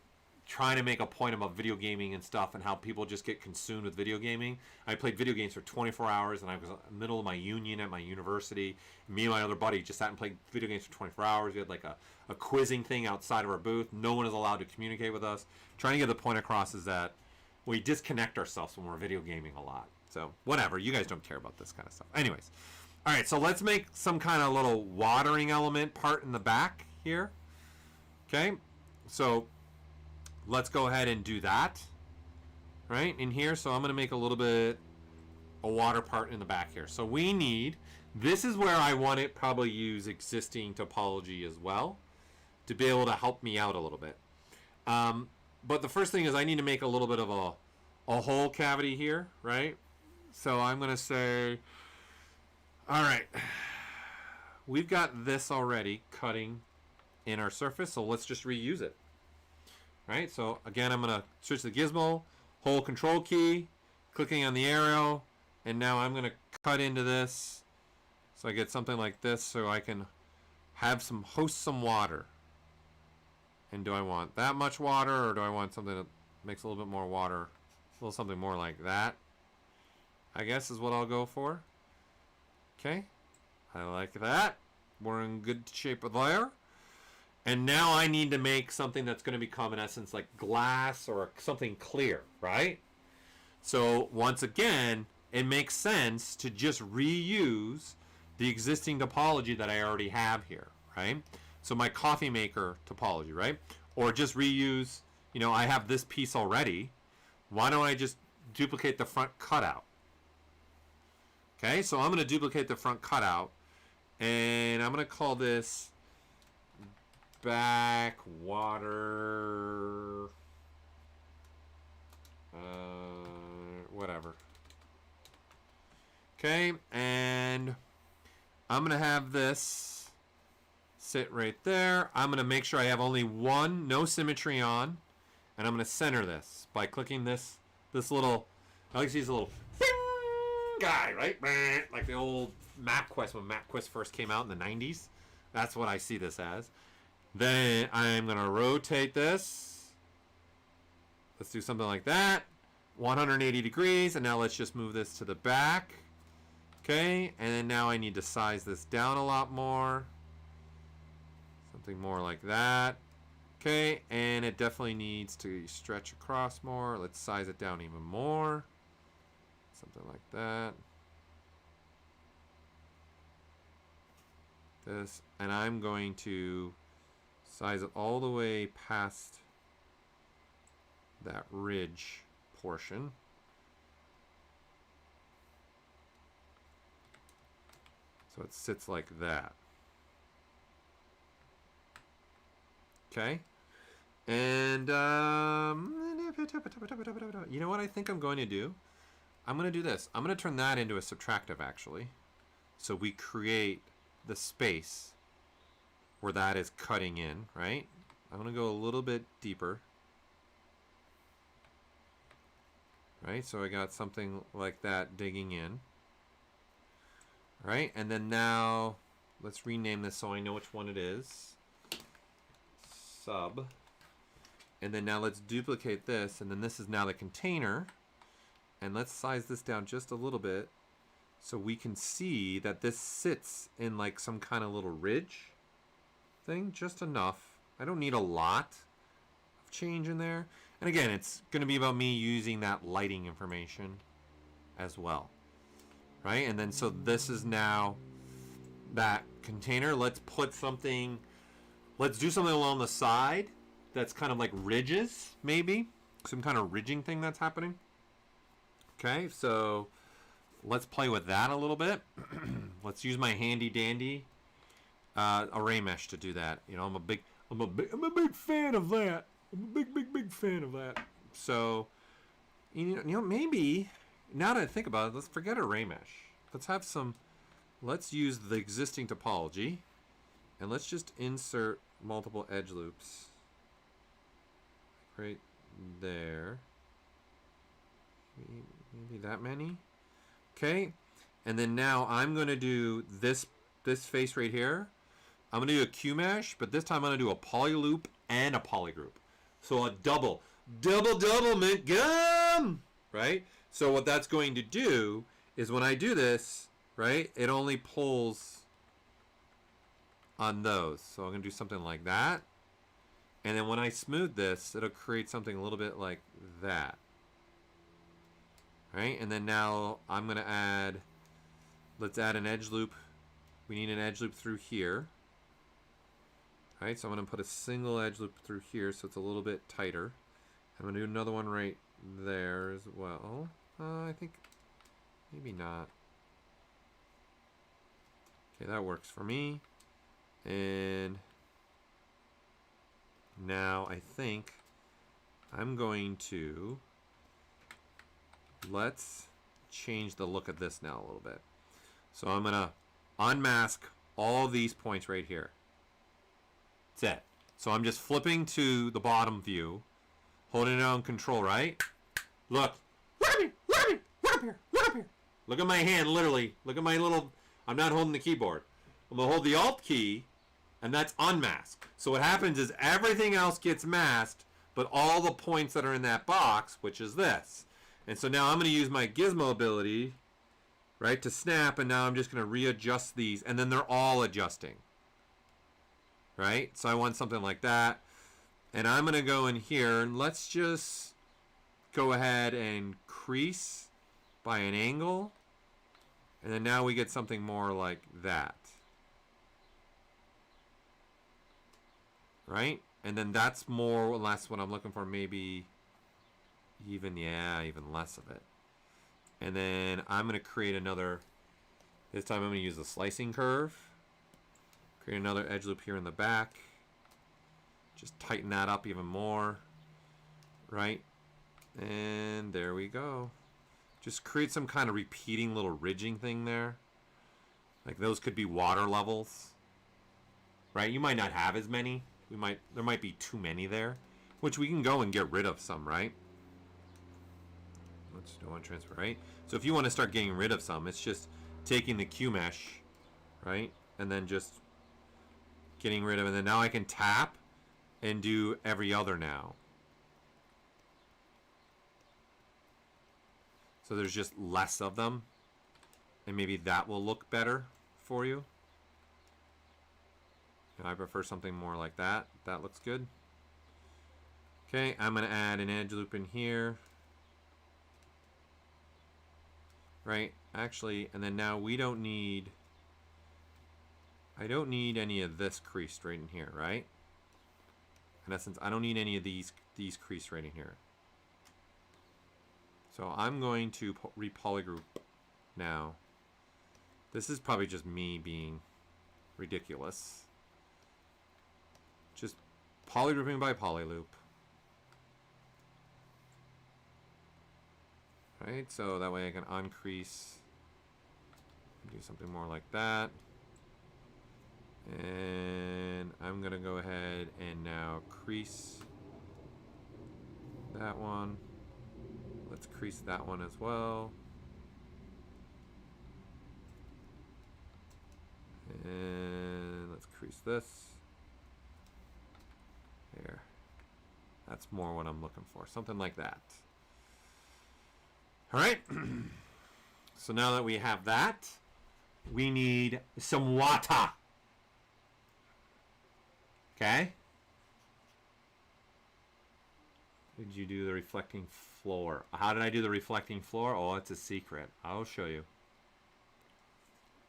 trying to make a point about video gaming and stuff and how people just get consumed with video gaming. I played video games for 24 hours, and I was in the middle of my union at my university. Me and my other buddy just sat and played video games for 24 hours. We had like a quizzing thing outside of our booth. No one is allowed to communicate with us. Trying to get the point across is that we disconnect ourselves when we're video gaming a lot. So whatever, you guys don't care about this kind of stuff. Anyways, all right, so let's make some kind of little watering element part in the back here. Okay, so let's go ahead and do that right in here. So I'm going to make a little bit a water part in the back here. So we need, this is where I want it probably use existing topology as well to be able to help me out a little bit. But the first thing is I need to make a little bit of a hole cavity here, right? So I'm going to say, all right, we've got this already cutting in our surface, so let's just reuse it. Right? So again, I'm going to switch the gizmo, hold control key, clicking on the arrow, and now I'm going to cut into this so I get something like this so I can have host some water. And do I want that much water, or do I want something that makes a little bit more water? A little something more like that, I guess, is what I'll go for. Okay. I like that. We're in good shape there. And now I need to make something that's going to become, in essence, like glass or something clear, right? So once again, it makes sense to just reuse the existing topology that I already have here, right? So my coffee maker topology, right? Or just reuse, you know, I have this piece already. Why don't I just duplicate the front cutout? Okay, so I'm going to duplicate the front cutout, and I'm going to call this backwater, whatever. Okay, and I'm going to have this sit right there. I'm going to make sure I have only one, no symmetry on, and I'm going to center this by clicking this little, I like to use a little guy, right? Like the old MapQuest when MapQuest first came out in the 90s. That's what I see this as. Then I'm going to rotate this. Let's do something like that. 180 degrees, and now let's just move this to the back. Okay, and then now I need to size this down a lot more. Something more like that. Okay, and it definitely needs to stretch across more. Let's size it down even more. Something like that. This, and I'm going to size it all the way past that ridge portion. So it sits like that. Okay. And you know what I think I'm going to do? I'm going to do this. I'm going to turn that into a subtractive, actually. So we create the space where that is cutting in, right? I'm going to go a little bit deeper. Right? So I got something like that digging in. Right? And then now, let's rename this so I know which one it is. Sub. And then now let's duplicate this, and then this is now the container. And let's size this down just a little bit so we can see that this sits in like some kind of little ridge thing, just enough. I don't need a lot of change in there. And again, it's going to be about me using that lighting information as well. Right? And then so this is now that container. Let's put something, let's do something along the side that's kind of like ridges, maybe. Some kind of ridging thing that's happening. Okay, so let's play with that a little bit. Let's use my handy dandy array mesh to do that. You know, I'm a big fan of that. I'm a big fan of that. So, you know, maybe now that I think about it, let's forget array mesh. Let's use the existing topology, and let's just insert multiple edge loops right there. Maybe that many. Okay, and then now I'm going to do this face right here. I'm going to do a Q mesh, but this time I'm going to do a poly loop and a polygroup. So a double mint gum, right? So what that's going to do is when I do this, right, it only pulls on those. So I'm going to do something like that. And then when I smooth this, it'll create something a little bit like that. Right? And then now I'm going to add, let's add an edge loop. We need an edge loop through here. Right? So I'm going to put a single edge loop through here so it's a little bit tighter. I'm going to do another one right there as well. I think maybe not. Okay, that works for me. And now I think I'm going to, let's change the look of this now a little bit. So I'm going to unmask all these points right here. That's it. So I'm just flipping to the bottom view, holding it on control, right? Look. Look at me. Look at me. Look up here. Look up here. Look at my hand, literally. Look at my little, I'm not holding the keyboard. I'm going to hold the Alt key, and that's unmask. So what happens is everything else gets masked, but all the points that are in that box, which is this. And so now I'm going to use my gizmo ability, right, to snap, and now I'm just going to readjust these, and then they're all adjusting. Right? So I want something like that. And I'm going to go in here, and let's just go ahead and crease by an angle. And then now we get something more like that. Right? And then that's more or less what I'm looking for, maybe even, yeah, even less of it. And then I'm going to create another, this time I'm going to use the slicing curve. Create another edge loop here in the back. Just tighten that up even more. Right? And there we go. Just create some kind of repeating little ridging thing there. Like those could be water levels. Right? You might not have as many. There might be too many there. Which we can go and get rid of some, right? Let's do one transfer, right? So if you want to start getting rid of some, it's just taking the Q mesh, right? And then just getting rid of it. And then now I can tap and do every other now. So there's just less of them. And maybe that will look better for you. I prefer something more like that. That looks good. Okay, I'm going to add an edge loop in here. Right? Actually, and then now we don't need, I don't need any of this creased right in here, right? In essence, I don't need any of these creased right in here. So I'm going to repolygroup now. This is probably just me being ridiculous. Just polygrouping by polyloop. Right, so that way I can uncrease, do something more like that. And I'm going to go ahead and now crease that one. Let's crease that one as well. And let's crease this. There. That's more what I'm looking for. Something like that. Alright. So now that we have that, we need some water. Okay? Did you do the reflecting floor? How did I do the reflecting floor? Oh, it's a secret. I'll show you.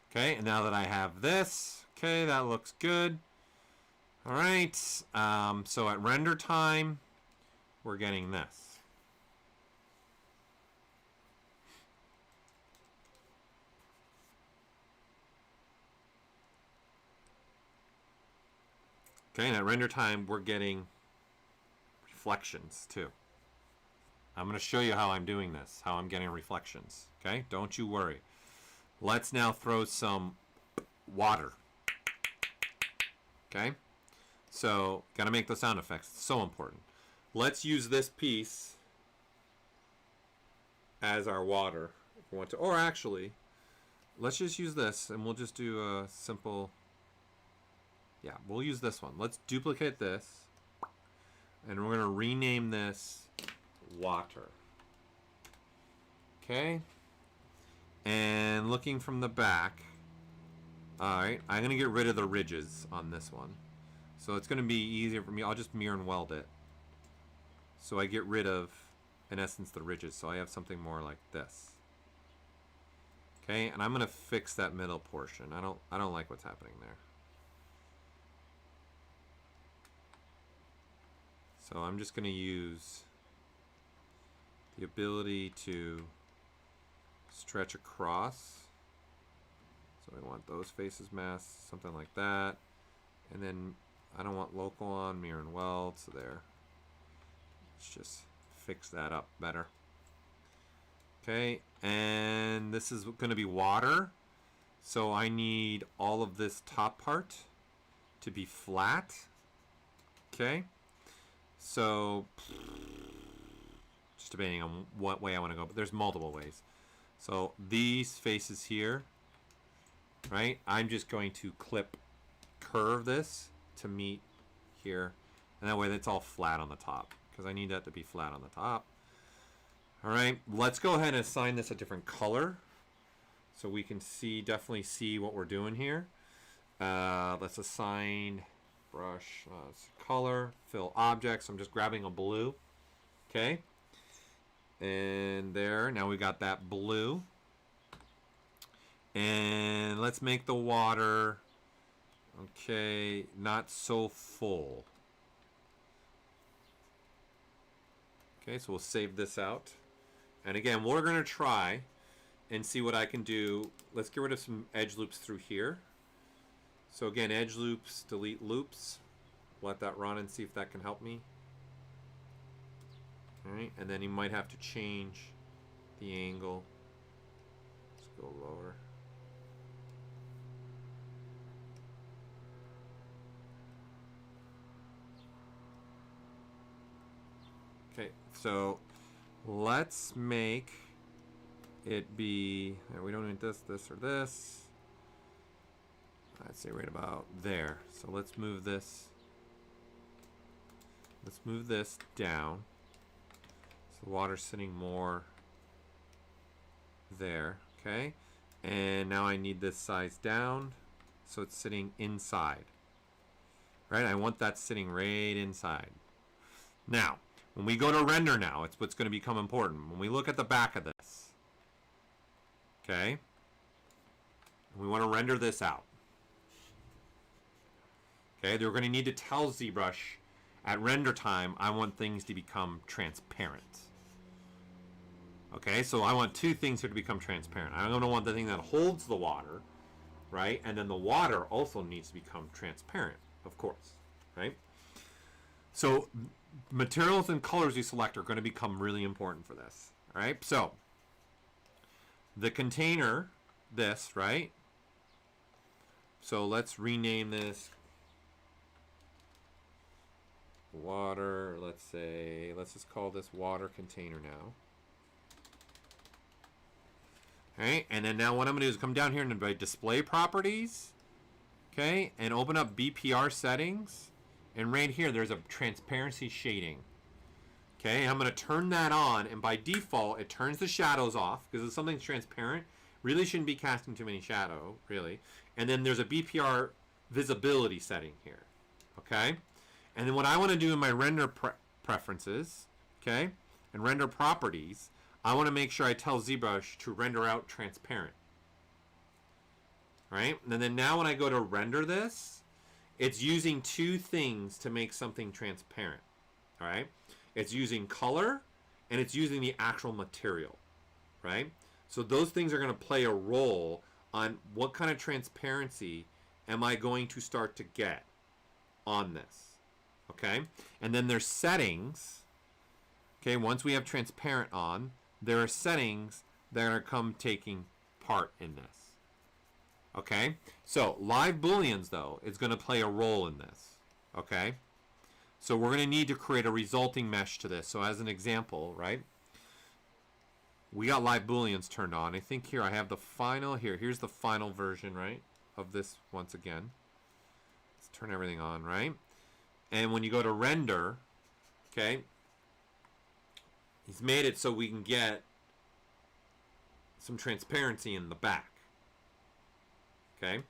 Okay, and now that I have this, okay, that looks good. All right, so at render time, we're getting this. Okay, and at render time, we're getting reflections too. I'm going to show you how I'm doing this, how I'm getting reflections. Okay, don't you worry. Let's now throw some water. Okay, so got to make the sound effects. It's so important. Let's use this piece as our water if we want to. Or actually, let's just use this and we'll just do a simple. Yeah, we'll use this one. Let's duplicate this. And we're going to rename this water. Okay. And looking from the back. Alright, I'm going to get rid of the ridges on this one. So it's going to be easier for me. I'll just mirror and weld it. So I get rid of, in essence, the ridges. So I have something more like this. Okay, and I'm going to fix that middle portion. I don't like what's happening there. So I'm just going to use the ability to stretch across. So I want those faces masked, something like that. And then I don't want local on, mirror and weld, so there. Let's just fix that up better. Okay, and this is going to be water. So I need all of this top part to be flat. Okay, so just debating on what way I want to go, but there's multiple ways. So these faces here, right? I'm just going to curve this to meet here, and that way that's all flat on the top, because I need that to be flat on the top. All right, let's go ahead and assign this a different color so we can definitely see what we're doing here. Let's assign brush color, fill objects. I'm just grabbing a blue. Okay, and there, now we got that blue. And let's make the water, okay, not so full. Okay, so we'll save this out. And again, we're going to try and see what I can do. Let's get rid of some edge loops through here. So again, edge loops, delete loops. Let that run and see if that can help me. All right, and then you might have to change the angle. Let's go lower. Okay, so let's make it be, we don't need this, or this. I'd say right about there. So let's move this. Let's move this down. So the water's sitting more there, okay? And now I need this size down, so it's sitting inside. Right, I want that sitting right inside. Now, when we go to render now, it's what's going to become important. When we look at the back of this, okay, we want to render this out. Okay, they're going to need to tell ZBrush at render time, I want things to become transparent. Okay, so I want two things here to become transparent. I'm going to want the thing that holds the water, right? And then the water also needs to become transparent, of course, right? So materials and colors you select are going to become really important for this. All right, so the container, this, right? So let's rename this water. Let's just call this water container now. All right, and then now what I'm going to do is come down here and by display properties, okay, and open up BPR settings. And right here, there's a transparency shading. Okay, I'm going to turn that on, and by default, it turns the shadows off because if something's transparent, really shouldn't be casting too many shadow, really. And then there's a BPR visibility setting here. Okay, and then what I want to do in my render preferences, okay, and render properties, I want to make sure I tell ZBrush to render out transparent. Right, and then now when I go to render this, it's using two things to make something transparent. All right, it's using color and it's using the actual material, right? So those things are going to play a role on what kind of transparency am I going to start to get on this. Okay, and then there's settings. Okay, once we have transparent on, there are settings that are come taking part in this. Okay, so live booleans though is going to play a role in this. Okay, so we're going to need to create a resulting mesh to this. So as an example, right, we got live booleans turned on. I think here I have the final, here's the final version, right, of this once again. Let's turn everything on, right? And when you go to render, okay, he's made it so we can get some transparency in the back. Okay,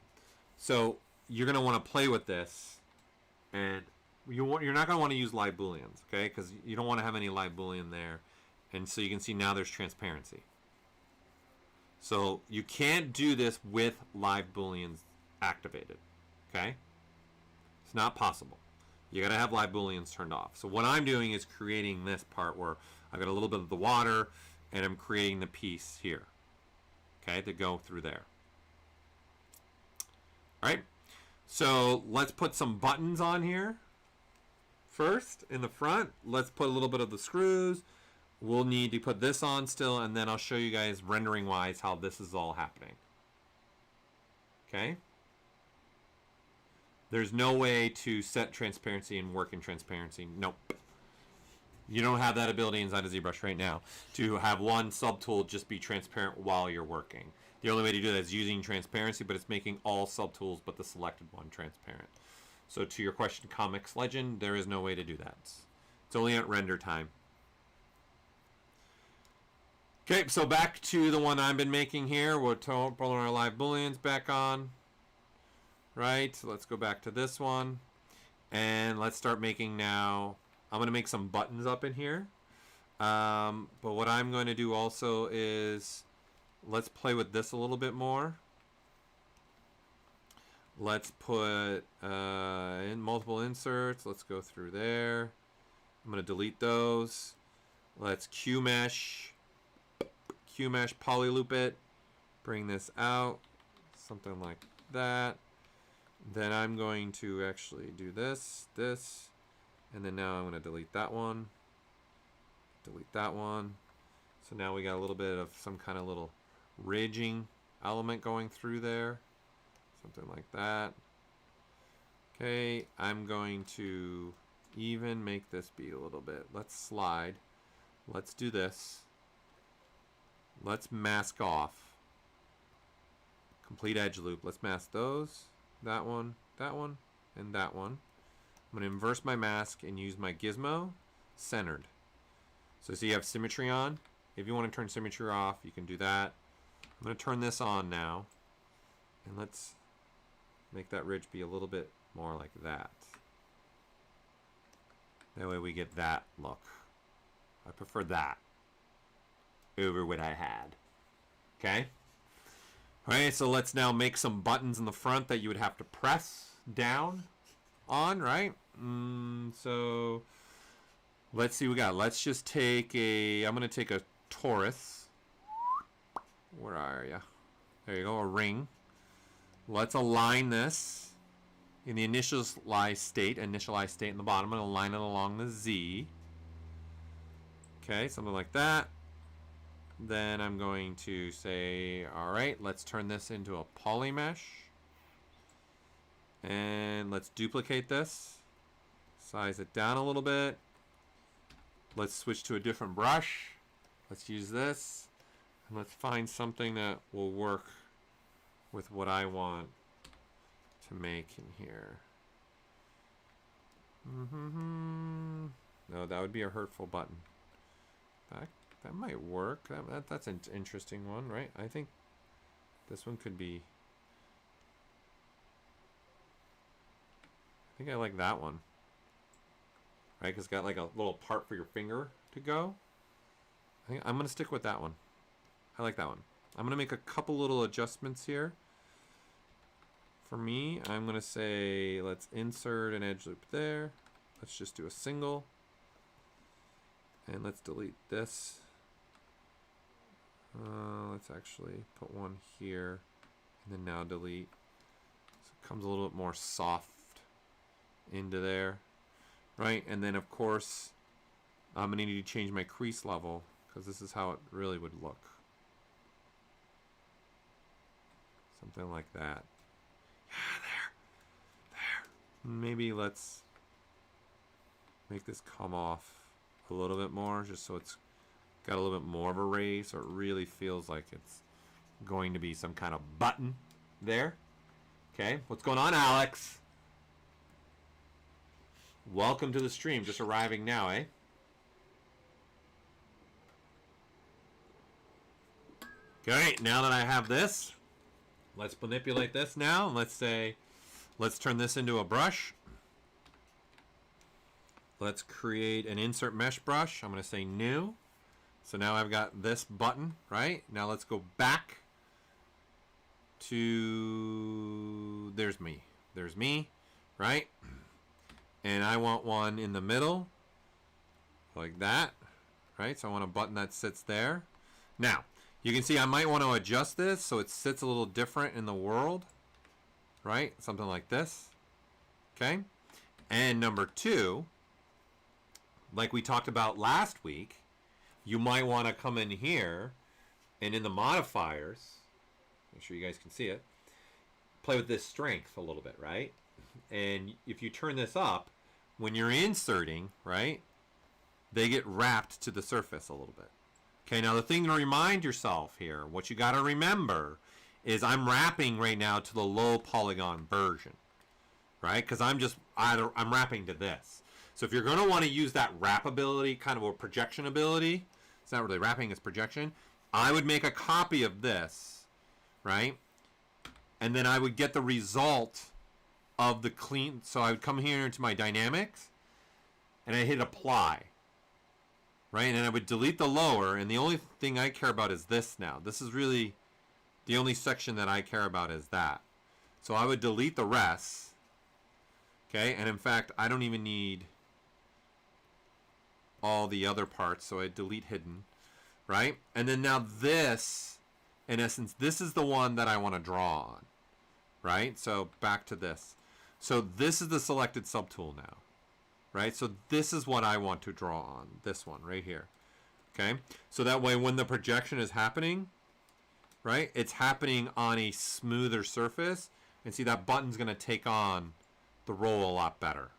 so you're going to want to play with this, and you're not going to want to use live booleans, okay, because you don't want to have any live boolean there. And so you can see now there's transparency. So you can't do this with live booleans activated, okay? It's not possible. You got to have live booleans turned off. So what I'm doing is creating this part where I got a little bit of the water, and I'm creating the piece here, okay, to go through there. All right, so let's put some buttons on here first in the front. Let's put a little bit of the screws. We'll need to put this on still, and then I'll show you guys rendering wise how this is all happening. Okay? There's no way to set transparency and work in transparency. Nope. You don't have that ability inside of ZBrush right now to have one subtool just be transparent while you're working. The only way to do that is using transparency, but it's making all subtools but the selected one transparent. So to your question, Comics Legend, there is no way to do that. It's only at render time. Okay, so back to the one I've been making here. We're pulling our live booleans back on. Right, so let's go back to this one. And let's start making now. I'm going to make some buttons up in here. But what I'm going to do also is let's play with this a little bit more. Let's put in multiple inserts. Let's go through there. I'm going to delete those. Let's QMesh polyloop it. Bring this out. Something like that. Then I'm going to actually do this, and then now I'm going to delete that one. Delete that one. So now we got a little bit of some kind of little ridging element going through there. Something like that. Okay, I'm going to even make this be a little bit. Let's slide. Let's do this. Let's mask off. Complete edge loop. Let's mask those. That one, and that one. I'm going to inverse my mask and use my gizmo centered. So see you have symmetry on. If you want to turn symmetry off, you can do that. I'm going to turn this on now. And let's make that ridge be a little bit more like that. That way we get that look. I prefer that over what I had. Okay? Alright, so let's now make some buttons in the front that you would have to press down on, right? So let's see what we got. Let's just take a, I'm going to take a torus. Where are you? There you go, a ring. Let's align this in the initialized state in the bottom. I'm going to align it along the Z. Okay, something like that. Then I'm going to say, all right, let's turn this into a poly mesh. And let's duplicate this. Size it down a little bit. Let's switch to a different brush. Let's use this. And let's find something that will work with what I want to make in here. No, that would be a hurtful button. That might work. That's an interesting one, right? I think this one could be... I think I like that one. Right, because it's got like a little part for your finger to go. I think I'm going to stick with that one. I like that one. I'm going to make a couple little adjustments here. For me, I'm going to say, let's insert an edge loop there. Let's just do a single. And let's delete this. Let's actually put one here. And then now delete. So it comes a little bit more soft into there. Right? And then, of course, I'm going to need to change my crease level, because this is how it really would look. Something like that. Yeah, there. Maybe let's make this come off a little bit more, just so it's got a little bit more of a raise, so it really feels like it's going to be some kind of button there. Okay, what's going on, Alex? Welcome to the stream, just arriving now, eh? Okay, now that I have this, let's manipulate this now. Let's say, let's turn this into a brush. Let's create an insert mesh brush. I'm going to say new. So now I've got this button, right? Now let's go back to, there's me, right? And I want one in the middle, like that, right? So I want a button that sits there. Now, you can see I might want to adjust this so it sits a little different in the world, right? Something like this, okay? And number two, like we talked about last week, you might want to come in here and in the modifiers, make sure you guys can see it, play with this strength a little bit, right? And if you turn this up, when you're inserting, right, they get wrapped to the surface a little bit. Okay, now the thing to remind yourself here, what you got to remember is I'm wrapping right now to the low polygon version, right? Because I'm wrapping to this. So if you're going to want to use that wrap ability, kind of a projection ability, it's not really wrapping, it's projection, I would make a copy of this, right? And then I would get the result of the clean. So I would come here into my dynamics and I hit apply, right? And then I would delete the lower, and the only thing I care about is this now. This is really the only section that I care about is that. So I would delete the rest, okay? And in fact, I don't even need all the other parts, so I delete hidden, right? And then now this, in essence, this is the one that I want to draw on, right? So back to this. So this is the selected subtool now, right? So this is what I want to draw on, this one right here, okay? So that way when the projection is happening, right, it's happening on a smoother surface, and see that button's going to take on the role a lot better.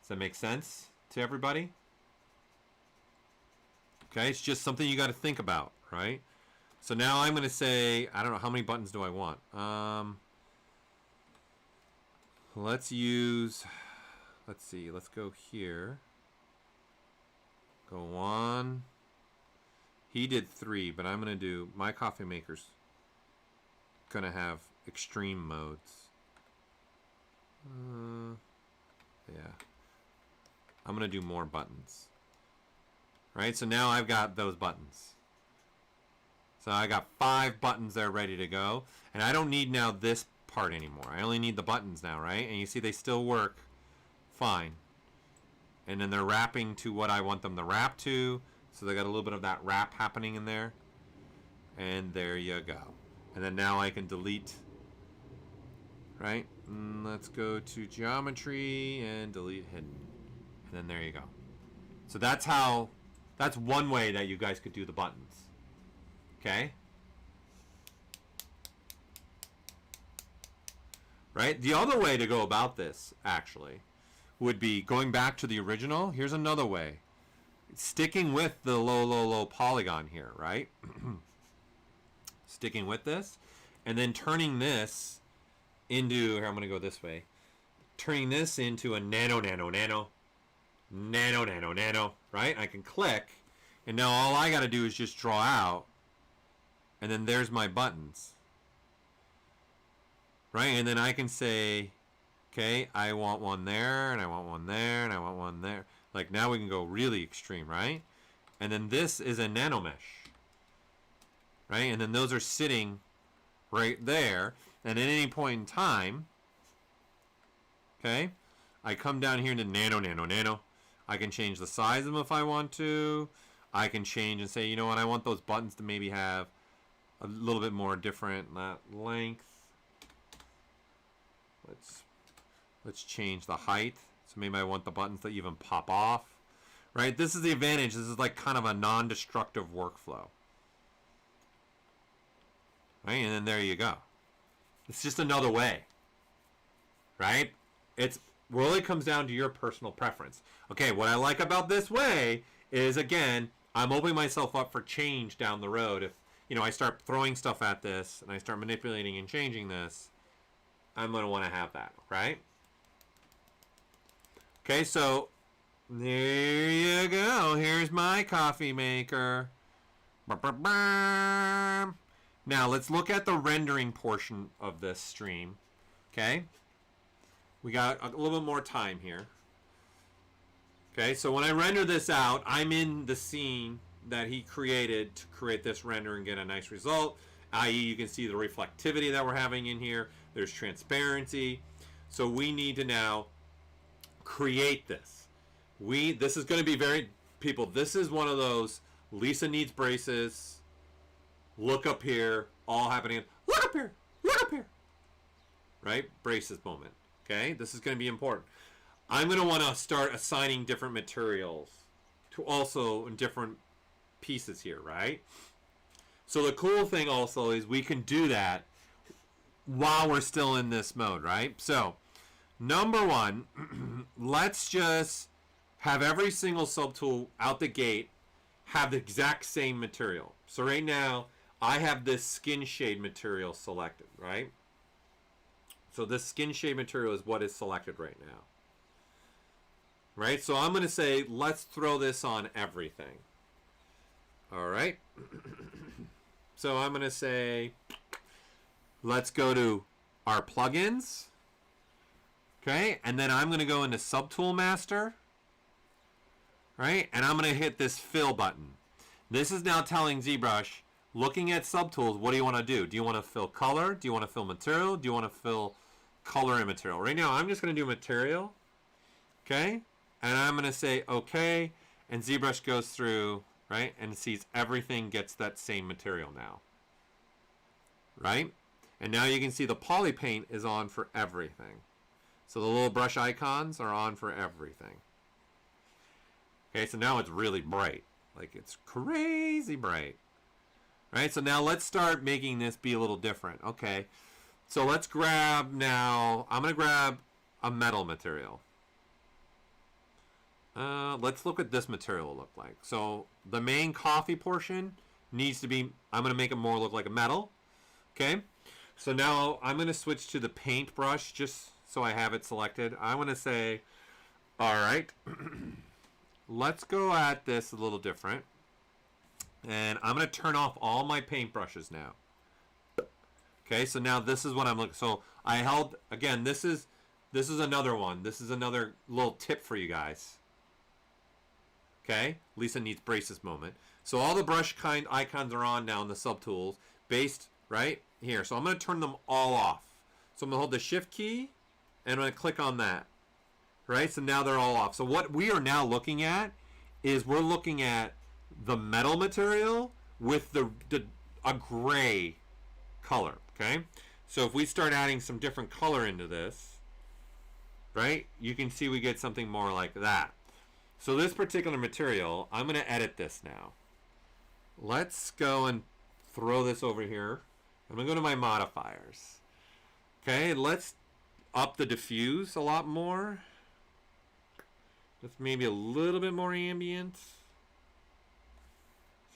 Does that make sense to everybody? Okay, it's just something you got to think about, right? So now I'm going to say, I don't know, how many buttons do I want? Let's use, let's see, let's go here. Go on. He did 3, but I'm going to do, my coffee maker's going to have extreme modes. Yeah. I'm going to do more buttons. Right, so now I've got those buttons. So I got 5 buttons there ready to go. And I don't need now this part anymore. I only need the buttons now, right? And you see they still work fine. And then they're wrapping to what I want them to wrap to. So they got a little bit of that wrap happening in there. And there you go. And then now I can delete, right? Let's go to geometry and delete hidden. And then there you go. So that's how, that's one way that you guys could do the buttons. Okay? Right? The other way to go about this, actually, would be going back to the original. Here's another way. Sticking with the low polygon here, right? Sticking with this. And then turning this into, here I'm going to go this way. Turning this into a nano, right? I can click. And now all I got to do is just draw out. And then there's my buttons. Right? And then I can say, okay, I want one there, and I want one there, and I want one there. Like now we can go really extreme, right? And then this is a nano mesh. Right? And then those are sitting right there. And at any point in time, okay, I come down here into nano. I can change the size of them if I want to. I can change and say, you know what, I want those buttons to maybe have a little bit more different length. Let's change the height. So maybe I want the buttons to even pop off. Right? This is the advantage. This is like kind of a non-destructive workflow. Right? And then there you go. It's just another way. Right? It really comes down to your personal preference. Okay, what I like about this way is, again, I'm opening myself up for change down the road. If, you know, I start throwing stuff at this and I start manipulating and changing this, I'm going to want to have that, right? Okay, so there you go. Here's my coffee maker. Now let's look at the rendering portion of this stream. Okay, we got a little bit more time here. Okay, so when I render this out, I'm in the scene that he created to create this render and get a nice result. I.e., you can see the reflectivity that we're having in here. There's transparency. So we need to now create this. This is going to be very, people, this is one of those Lisa needs braces, look up here, all happening. Look up here, right? Braces moment. Okay, this is going to be important. I'm going to want to start assigning different materials to also in different pieces here, right? So the cool thing also is we can do that while we're still in this mode, right? So number one, let's just have every single subtool out the gate have the exact same material. So right now, I have this skin shade material selected, right? So this skin shade material is what is selected right now. Right? So I'm going to say, let's throw this on everything. All right? So I'm going to say, let's go to our plugins. Okay? And then I'm going to go into Subtool Master. Right? And I'm going to hit this fill button. This is now telling ZBrush, looking at subtools, what do you want to do? Do you want to fill color? Do you want to fill material? Do you want to fill color and material? Right now, I'm just going to do material. Okay? And I'm going to say okay. And ZBrush goes through, right? And sees everything gets that same material now. Right? And now you can see the poly paint is on for everything. So the little brush icons are on for everything. Okay, so now it's really bright. Like, it's crazy bright. Right, so now let's start making this be a little different. Okay, so let's grab now, I'm going to grab a metal material. Let's look at this material will look like. So the main coffee portion needs to be, I'm going to make it more look like a metal. Okay, so now I'm going to switch to the paintbrush just so I have it selected. I want to say, all right, let's go at this a little different. And I'm going to turn off all my paintbrushes now. Okay, so now this is what I'm looking. So I held, again, this is another one. This is another little tip for you guys. Okay, Lisa needs braces moment. So all the brush kind icons are on now in the subtools based right here. So I'm going to turn them all off. So I'm going to hold the shift key and I'm going to click on that. Right, so now they're all off. So what we are now looking at is we're looking at the metal material with a gray color. Okay, so if we start adding some different color into this, right, you can see we get something more like that. So this particular material, I'm going to edit this now. Let's go and throw this over here. I'm going to go to my modifiers. Okay, let's up the diffuse a lot more. Just maybe a little bit more ambient.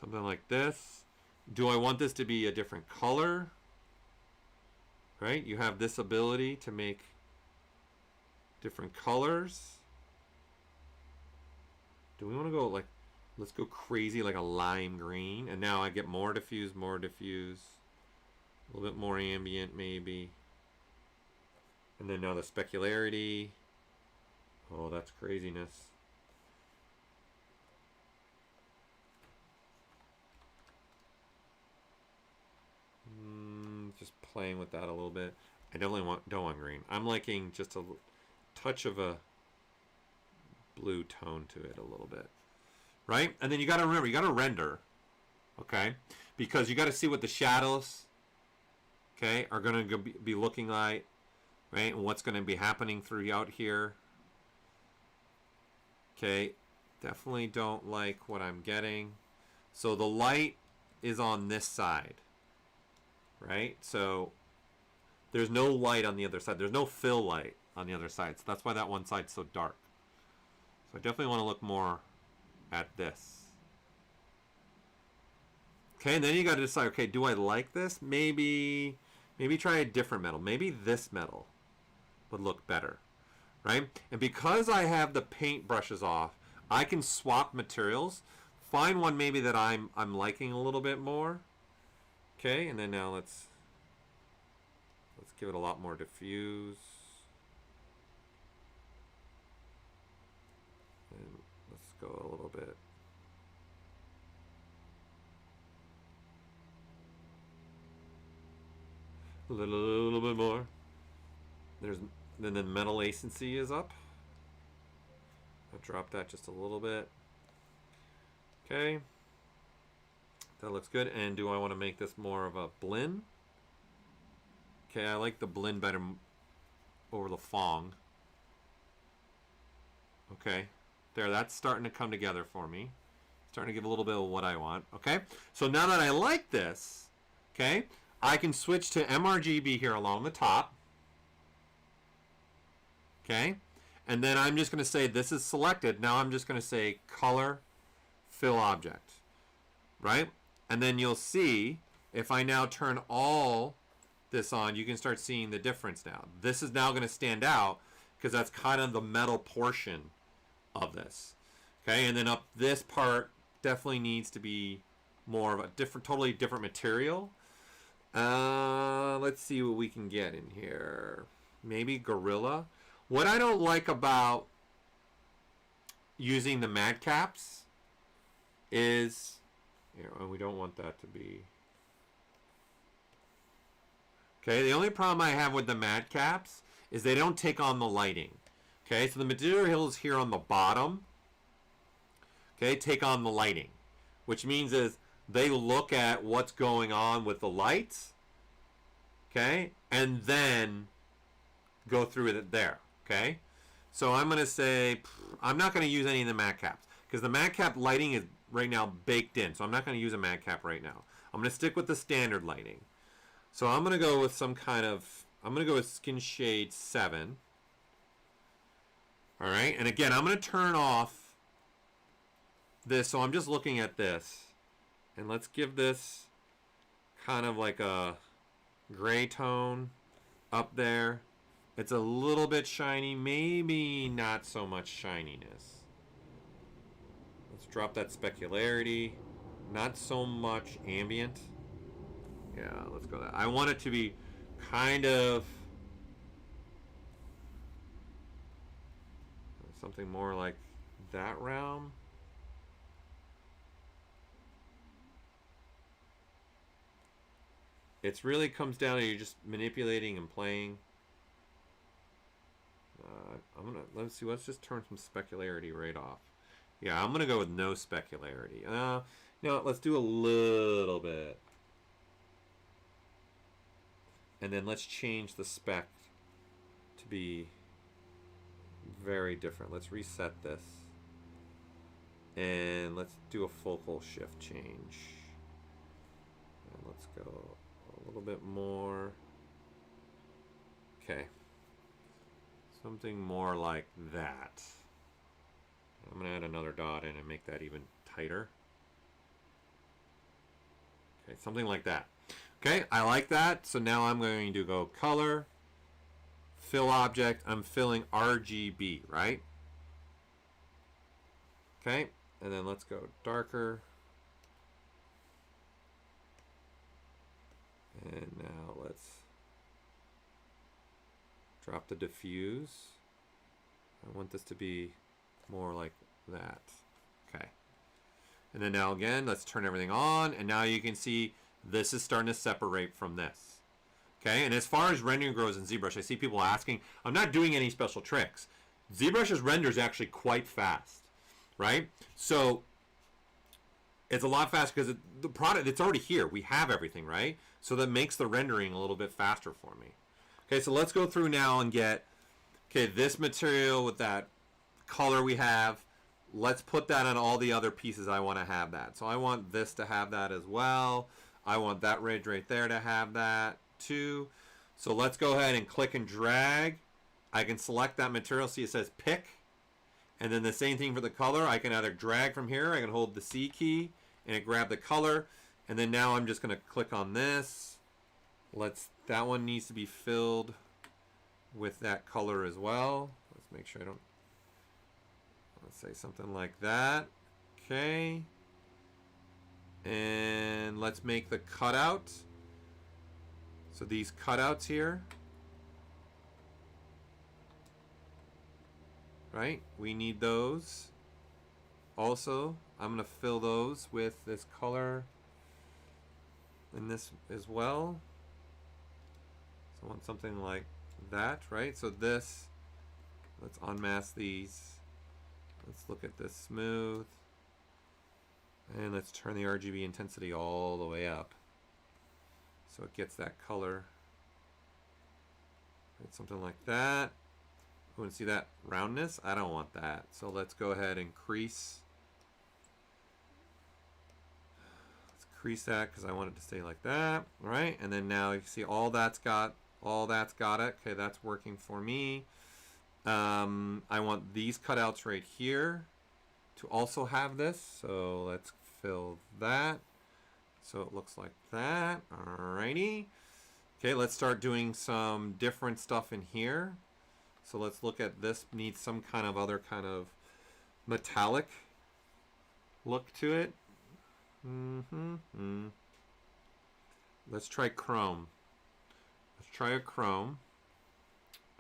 Something like this. Do I want this to be a different color? Right? You have this ability to make different colors. Do we want to go like, let's go crazy like a lime green. And now I get more diffuse, more diffuse. A little bit more ambient maybe. And then now the specularity. Oh, that's craziness. Just playing with that a little bit. I definitely don't want green. I'm liking just a touch of a blue tone to it a little bit. Right? And then you got to remember, you got to render. Okay? Because you got to see what the shadows, okay, are going to be looking like. Right? And what's going to be happening throughout here. Okay, definitely don't like what I'm getting. So the light is on this side, right? So there's no light on the other side. There's no fill light on the other side. So that's why that one side's so dark. So I definitely want to look more at this. Okay, and then you got to decide, okay, do I like this? Maybe try a different metal. Maybe this metal would look better. Right? And because I have the paint brushes off, I can swap materials, find one maybe that I'm liking a little bit more. Okay, and then now let's give it a lot more diffuse. And let's go a little bit. A little bit more. Then the metal lacency is up. I'll drop that just a little bit. Okay. That looks good. And do I want to make this more of a blend? Okay, I like the blend better over the Fong. Okay, there, that's starting to come together for me. Starting to give a little bit of what I want. Okay, so now that I like this, okay, I can switch to MRGB here along the top. Okay, and then I'm just going to say this is selected. Now I'm just going to say color, fill object, right? And then you'll see if I now turn all this on, you can start seeing the difference now. This is now going to stand out because that's kind of the metal portion of this. Okay, and then up this part definitely needs to be more of a different, totally different material. Let's see what we can get in here. Maybe Gorilla. What I don't like about using the madcaps is, you know, we don't want that to be. Okay, the only problem I have with the madcaps is they don't take on the lighting. Okay, so the materials here on the bottom, okay, take on the lighting, which means is they look at what's going on with the lights, okay, and then go through it there, okay? So I'm going to say, I'm not going to use any of the madcaps because the madcap lighting is right now baked in, so I'm not going to use a madcap right now. I'm going to stick with the standard lighting. So I'm going to go with some kind of, I'm going to go with Skin Shade 7. All right, and again, I'm going to turn off this, so I'm just looking at this. And let's give this kind of like a gray tone up there. It's a little bit shiny, maybe not so much shininess. Let's drop that specularity. Not so much ambient. Yeah, let's go that. I want it to be kind of something more like that realm. It really comes down to you just manipulating and playing. Let's see, let's just turn some specularity right off. Yeah, I'm gonna go with no specularity. No, let's do a little bit. And then let's change the spec to be very different. Let's reset this. And let's do a focal shift change. And let's go a little bit more. Okay. Something more like that. I'm going to add another dot in and make that even tighter. Okay, something like that. Okay, I like that. So now I'm going to go color, fill object. I'm filling RGB, right? Okay, and then let's go darker. And now let's drop the diffuse. I want this to be more like that. Okay. And then now again, let's turn everything on. And now you can see this is starting to separate from this. Okay, and as far as rendering goes in ZBrush, I see people asking, I'm not doing any special tricks. ZBrush's render is actually quite fast, right? So it's a lot faster because the product, it's already here. We have everything, right? So that makes the rendering a little bit faster for me. Okay, so let's go through now and get, okay, this material with that color we have. Let's put that on all the other pieces I want to have that. So I want this to have that as well. I want that ridge right there to have that too. So let's go ahead and click and drag. I can select that material. See, it says pick. And then the same thing for the color. I can either drag from here. I can hold the C key and it grab the color. And then now I'm just going to click on this. That one needs to be filled with that color as well. Let's make sure I don't, let's say something like that. Okay. And let's make the cutout. So these cutouts here, right? We need those. Also, I'm going to fill those with this color and this as well. So I want something like that, right? So this, let's unmask these. Let's look at this smooth. And let's turn the RGB intensity all the way up. So it gets that color. Right, something like that. Want to see that roundness? I don't want that. So let's go ahead and crease. Let's crease that because I want it to stay like that. All right, and then now you see all that's got it. Okay, that's working for me. I want these cutouts right here to also have this. So let's fill that. So it looks like that. Alrighty. Okay, let's start doing some different stuff in here. So let's look at this. Needs some kind of other kind of metallic look to it. Let's try chrome. Let's try a chrome.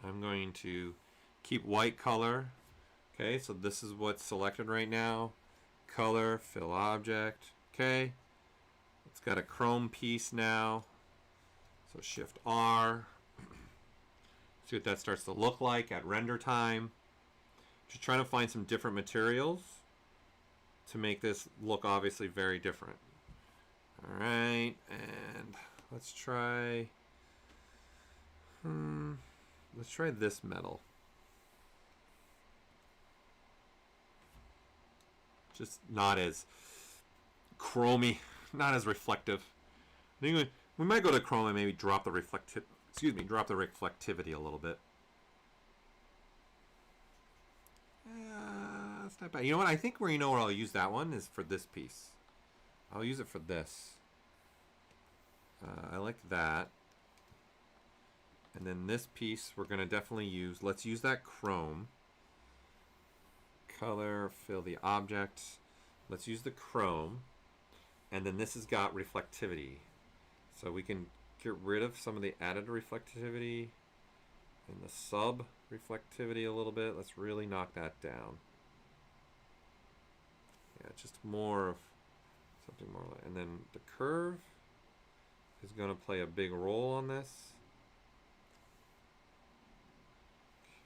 I'm going to keep white color. Okay, so this is what's selected right now. Color, fill object. Okay, it's got a chrome piece now. So Shift R. See what that starts to look like at render time. Just trying to find some different materials to make this look obviously very different. All right, and let's try. Let's try this metal. Just not as chromy, not as reflective. I think we might go to chrome and maybe drop the reflectivity a little bit. That's not bad. You know what? I think where I'll use that one is for this piece. I'll use it for this. I like that. And then this piece we're going to definitely use. Let's use that chrome. Color, fill the object. Let's use the chrome. And then this has got reflectivity. So we can get rid of some of the added reflectivity and the sub reflectivity a little bit. Let's really knock that down. Yeah, just more of something more like, and then the curve is going to play a big role on this.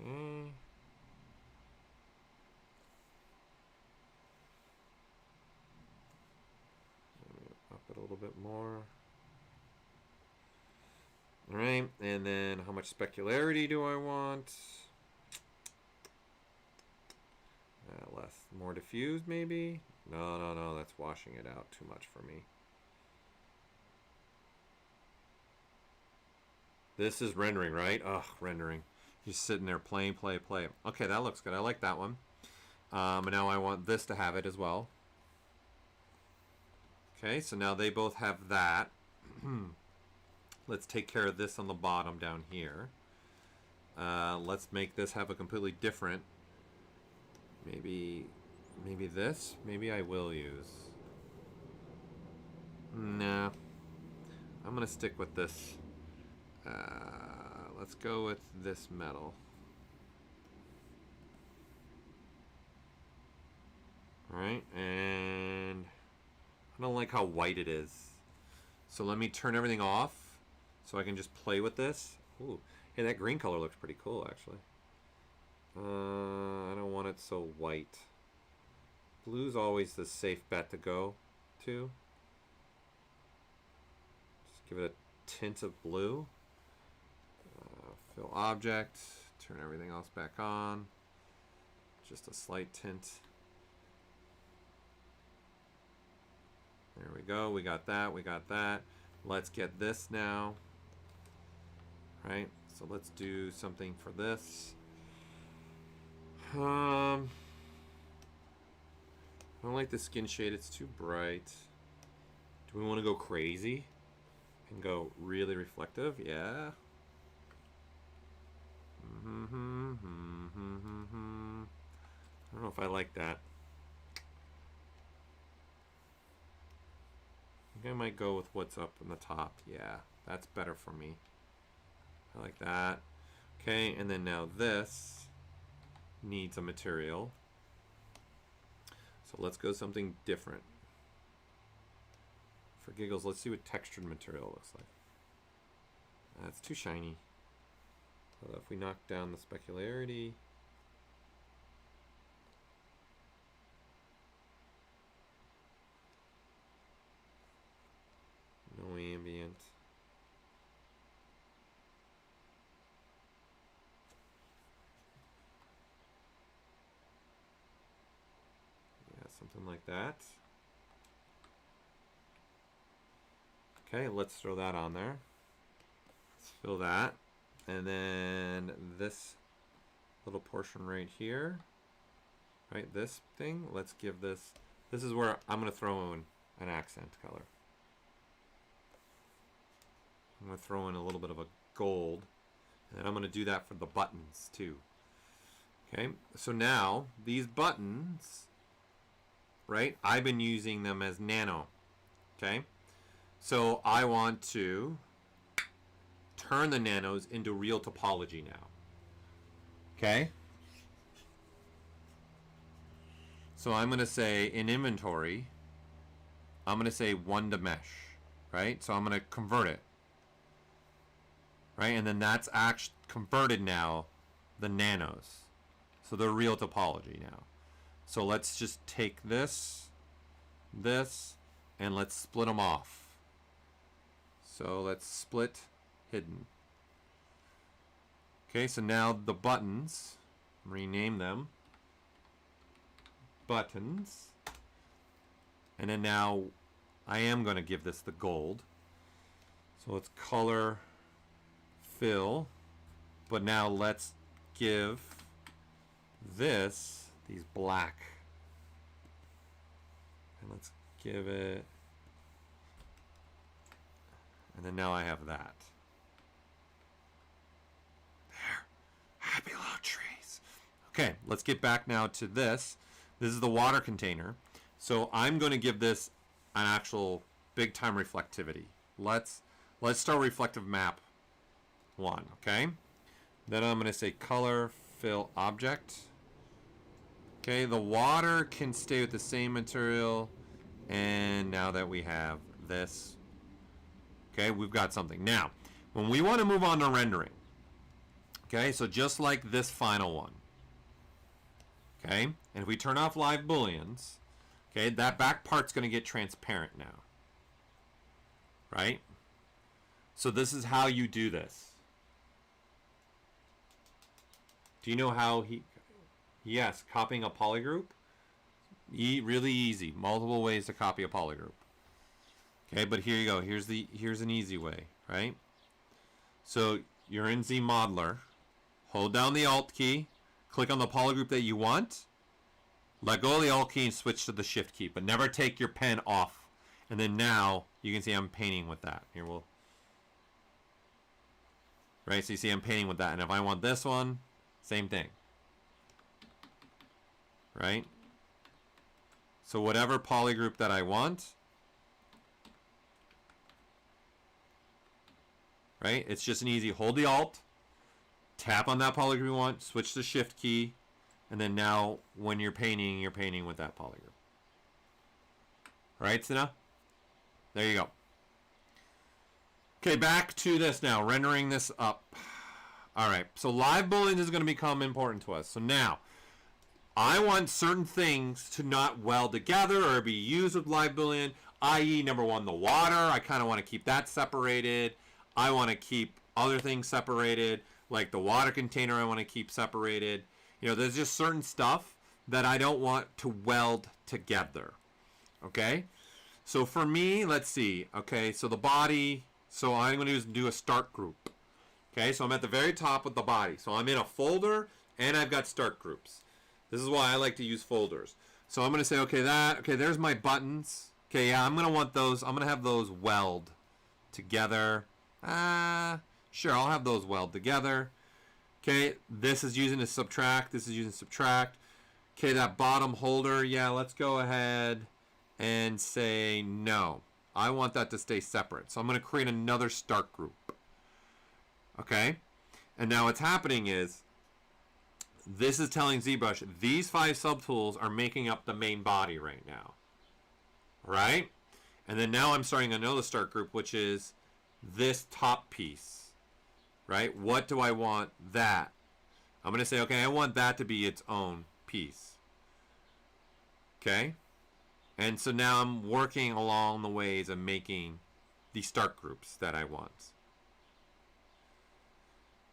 Okay. Up it a little bit more. All right, and then how much specularity do I want? Less, more diffused maybe? No, that's washing it out too much for me. This is rendering, right? Ugh, rendering. Just sitting there playing, play. Okay, that looks good. I like that one. And now I want this to have it as well. Okay, so now they both have that. Let's take care of this on the bottom down here. Let's make this have a completely different. Maybe this. Maybe I will use. Nah. I'm gonna stick with this. Let's go with this metal. Alright, and I don't like how white it is. So let me turn everything off so I can just play with this. Ooh, hey, that green color looks pretty cool actually. I don't want it so white. Blue's always the safe bet to go to. Just give it a tint of blue. Fill object. Turn everything else back on. Just a slight tint. There we go. We got that. Let's get this now. Right? So let's do something for this. I don't like the skin shade. It's too bright. Do we want to go crazy and go really reflective? Yeah. I don't know if I like that. I think I might go with what's up in the top. Yeah, that's better for me. I like that. Okay, and then now this needs a material. So let's go something different. For giggles, let's see what textured material looks like. That's too shiny. If we knock down the specularity. No ambient. Something like that. Okay, let's throw that on there. Let's fill that. And then this little portion right here. Right, this thing, let's give this, this is where I'm going to throw in an accent color. I'm going to throw in a little bit of a gold. And then I'm going to do that for the buttons too. Okay, so now these buttons, right, I've been using them as nano. Okay, so I want to turn the nanos into real topology now. Okay. So I'm going to say in inventory, I'm going to say 1 to mesh, right? So I'm going to convert it, right? And then that's actually converted now, the nanos. So they're real topology now. So let's just take this, and let's split them off. So let's split hidden. Okay, so now the buttons, rename them buttons, and then now I am going to give this the gold. So let's color fill, but now let's give this these black, and let's give it, and then now I have that. There, happy little trees. Okay, let's get back now to this. This is the water container. So I'm going to give this an actual big time reflectivity. Let's start reflective map 1, okay? Then I'm going to say color fill object. Okay, the water can stay with the same material, and now that we have this, okay, we've got something. Now, when we want to move on to rendering, okay, so just like this final one, okay, and if we turn off live booleans, okay, that back part's going to get transparent now, right? So this is how you do this. Do you know how yes, copying a polygroup? Really easy. Multiple ways to copy a polygroup. Okay, but here you go. Here's an easy way, right? So you're in ZModeler. Hold down the Alt key. Click on the polygroup that you want. Let go of the Alt key and switch to the Shift key. But never take your pen off. And then now you can see I'm painting with that. Here we'll. Right, so you see I'm painting with that. And if I want this one, same thing. Right? So whatever polygroup that I want, right? It's just an easy hold the Alt, tap on that polygroup you want, switch the Shift key, and then now when you're painting with that polygroup. All right, Sina? There you go. Okay, back to this now, rendering this up. All right, so live boolean is going to become important to us. So now, I want certain things to not weld together or be used with live boolean, i.e. number one, the water. I kind of want to keep that separated. I want to keep other things separated, like the water container I want to keep separated. You know, there's just certain stuff that I don't want to weld together. Okay? So for me, let's see. Okay, so the body, so I'm going to do a start group. Okay, so I'm at the very top with the body. So I'm in a folder and I've got start groups. This is why I like to use folders. So I'm going to say, okay, there's my buttons. Okay, yeah, I'm going to want those. I'm going to have those weld together. Sure, I'll have those weld together. Okay, this is using a subtract. This is using subtract. Okay, that bottom holder, yeah, let's go ahead and say no. I want that to stay separate. So I'm going to create another start group. Okay, and now what's happening is, this is telling ZBrush these 5 subtools are making up the main body right now. Right? And then now I'm starting another start group, which is this top piece. Right? What do I want that? I'm going to say, okay, I want that to be its own piece. Okay? And so now I'm working along the ways of making the start groups that I want.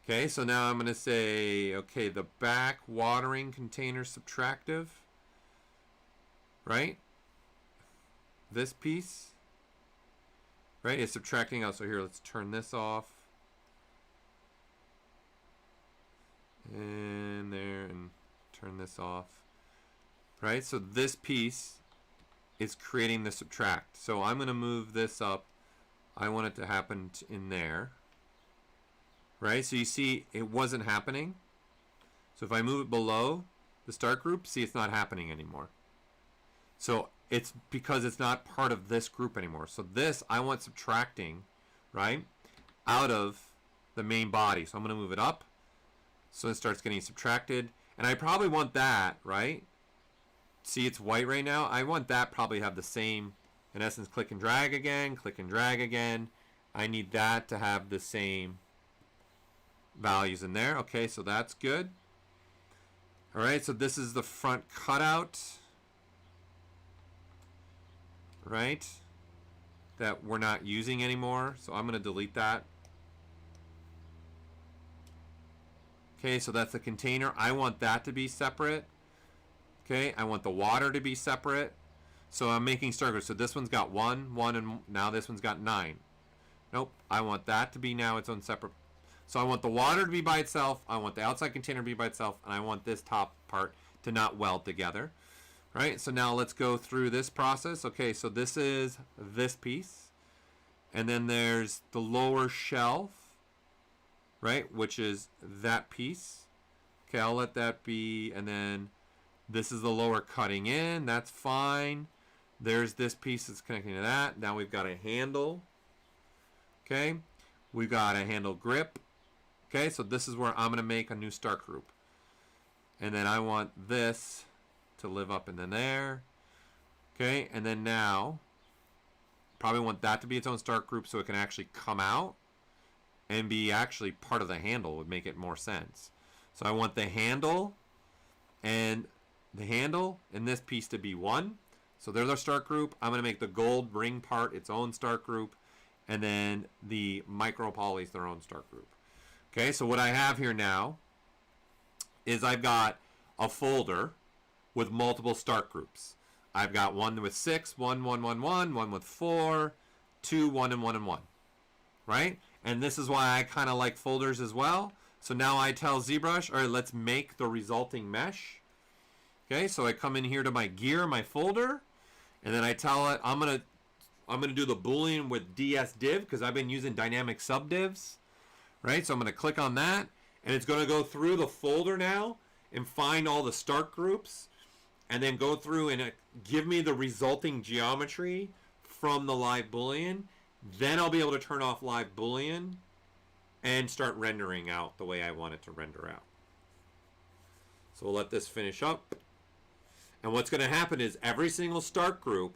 Okay, so now I'm going to say, okay, the back watering container subtractive, right? This piece, right, is subtracting out. So here, let's turn this off. And there, and turn this off. Right, so this piece is creating the subtract. So I'm going to move this up. I want it to happen in there. Right, so you see it wasn't happening. So if I move it below the start group, see it's not happening anymore. So it's because it's not part of this group anymore. So this I want subtracting, right, out of the main body. So I'm going to move it up. So it starts getting subtracted. And I probably want that, right? See, it's white right now. I want that probably have the same, in essence, click and drag again, click and drag again. I need that to have the same values in there. Okay, so that's good. All right, so this is the front cutout, right, that we're not using anymore. So I'm going to delete that. Okay, so that's the container. I want that to be separate. Okay, I want the water to be separate. So I'm making start groups. So this one's got 1, and now this one's got 9. Nope, I want that to be now its own separate. So I want the water to be by itself. I want the outside container to be by itself. And I want this top part to not weld together. Right, so now let's go through this process. Okay, so this is this piece. And then there's the lower shelf, right, which is that piece. Okay, I'll let that be. And then this is the lower cutting in. That's fine. There's this piece that's connecting to that. Now we've got a handle. Okay, we've got a handle grip. Okay, so this is where I'm going to make a new start group. And then I want this to live up in there. Okay, and then now probably want that to be its own start group so it can actually come out and be actually part of the handle. Would make it more sense. So I want the handle and this piece to be 1. So there's our start group. I'm going to make the gold ring part its own start group, and then the micro polys their own start group. Okay, so what I have here now is I've got a folder with multiple start groups. I've got one with 6, 1, 1, 1, 1, one with 4, 2, 1, and 1, and 1. Right? And this is why I kind of like folders as well. So now I tell ZBrush, all right, let's make the resulting mesh. Okay, so I come in here to my gear, my folder, and then I tell it I'm gonna do the boolean with dsdiv because I've been using dynamic subdivs. Right, so I'm going to click on that, and it's going to go through the folder now and find all the start groups, and then go through and give me the resulting geometry from the live boolean. Then I'll be able to turn off live boolean and start rendering out the way I want it to render out. So we'll let this finish up. And what's going to happen is every single start group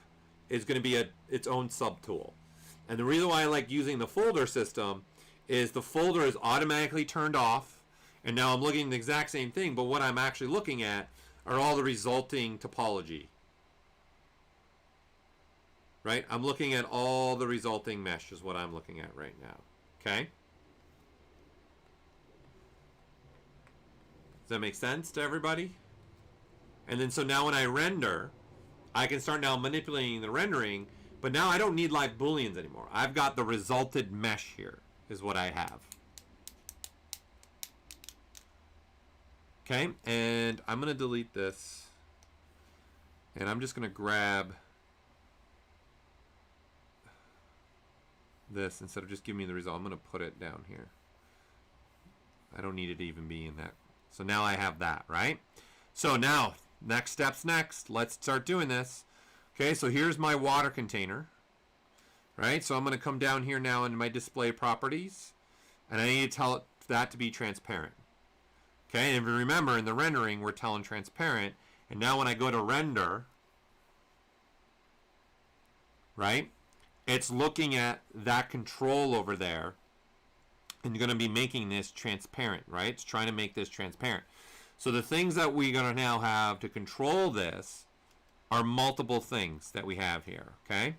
is going to be its own subtool. And the reason why I like using the folder system is the folder is automatically turned off, and now I'm looking at the exact same thing, but what I'm actually looking at are all the resulting topology. Right? I'm looking at all the resulting mesh is what I'm looking at right now. Okay? Does that make sense to everybody? And then so now when I render, I can start now manipulating the rendering, but now I don't need live booleans anymore. I've got the resulted mesh here. Is what I have. Okay, and I'm going to delete this, and I'm just going to grab this instead of just giving me the result. I'm going to put it down here. I don't need it to even be in that. So now I have that, right? So now, next steps next. Let's start doing this. Okay, so here's my water container. Right, so I'm going to come down here now in my display properties, and I need to tell it that to be transparent. Okay, and if you remember in the rendering we're telling transparent, and now when I go to render, right, it's looking at that control over there, and you're going to be making this transparent, right? It's trying to make this transparent. So the things that we're going to now have to control this are multiple things that we have here, okay?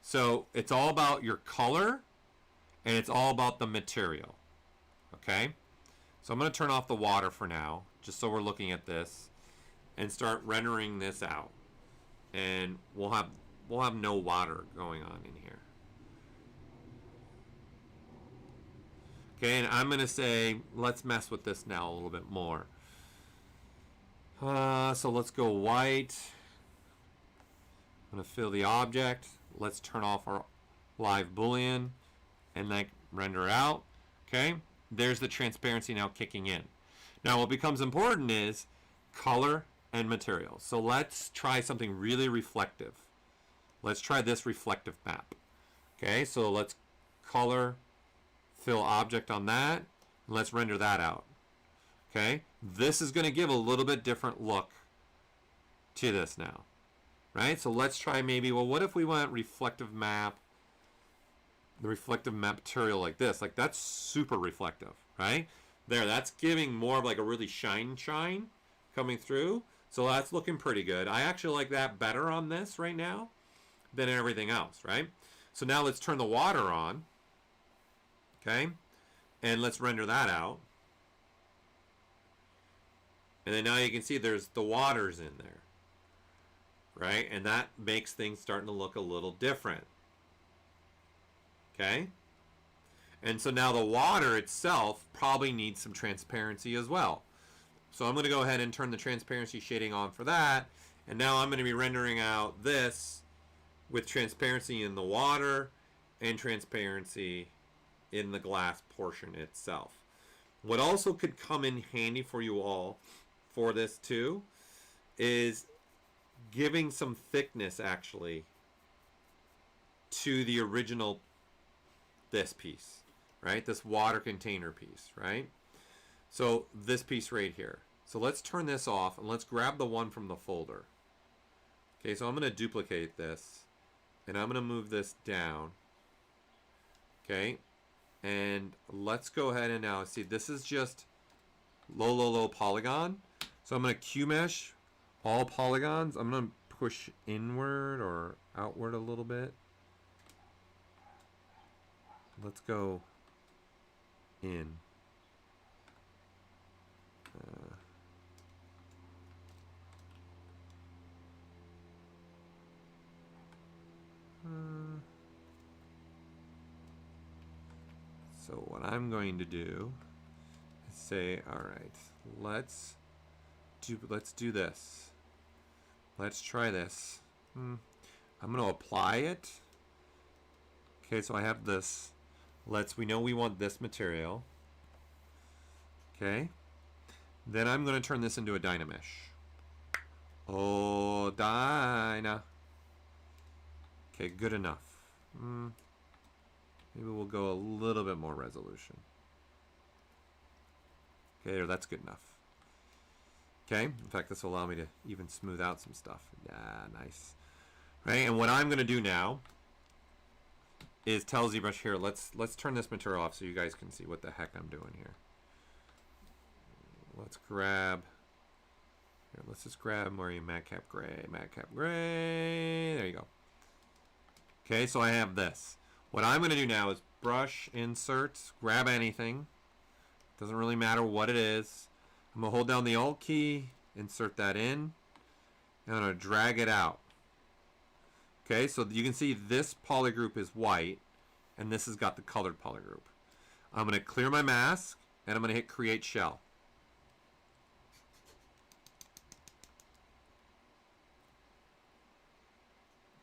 So it's all about your color, and it's all about the material. Okay? So I'm going to turn off the water for now, just so we're looking at this, and start rendering this out. and we'll have no water going on in here. Okay, and I'm gonna say let's mess with this now a little bit more. So let's go white. I'm gonna fill the object. Let's turn off our live boolean and like render out. Okay, there's the transparency now kicking in. Now what becomes important is color and material. So let's try something really reflective. Let's try this reflective map. Okay, so let's color fill object on that, and let's render that out. Okay, this is going to give a little bit different look to this now, right? So let's try maybe, well, what if we went reflective map, the reflective map material like this? Like that's super reflective, right? There, that's giving more of like a really shine coming through. So that's looking pretty good. I actually like that better on this right now than everything else, right? So now let's turn the water on, okay? And let's render that out. And then now you can see there's the waters in there, right? And that makes things starting to look a little different, okay? And so now the water itself probably needs some transparency as well. So I'm going to go ahead and turn the transparency shading on for that. And now I'm going to be rendering out this with transparency in the water and transparency in the glass portion itself. What also could come in handy for you all for this too is giving some thickness actually to the original this piece, right? This water container piece, right? So this piece right here. So let's turn this off and let's grab the one from the folder. Okay, so I'm going to duplicate this and I'm going to move this down. Okay, and let's go ahead and now see, this is just low polygon. So I'm going to Q mesh all polygons. I'm going to push inward or outward a little bit. Let's go in. So what I'm going to do is say, all right, let's do this. Let's try this. I'm going to apply it. Okay, so I have this. We know we want this material. Okay. Then I'm going to turn this into a Dynamesh. Oh, Dyna. Okay, good enough. Maybe we'll go a little bit more resolution. Okay, that's good enough. Okay, in fact, this will allow me to even smooth out some stuff. Yeah, nice. Right, and what I'm going to do now is tell ZBrush here, let's turn this material off so you guys can see what the heck I'm doing here. Let's grab, here, let's just grab where you madcap gray. There you go. Okay, so I have this. What I'm going to do now is brush, insert, grab anything. Doesn't really matter what it is. I'm going to hold down the Alt key, insert that in, and I'm going to drag it out. Okay, so you can see this polygroup is white, and this has got the colored polygroup. I'm going to clear my mask, and I'm going to hit Create Shell.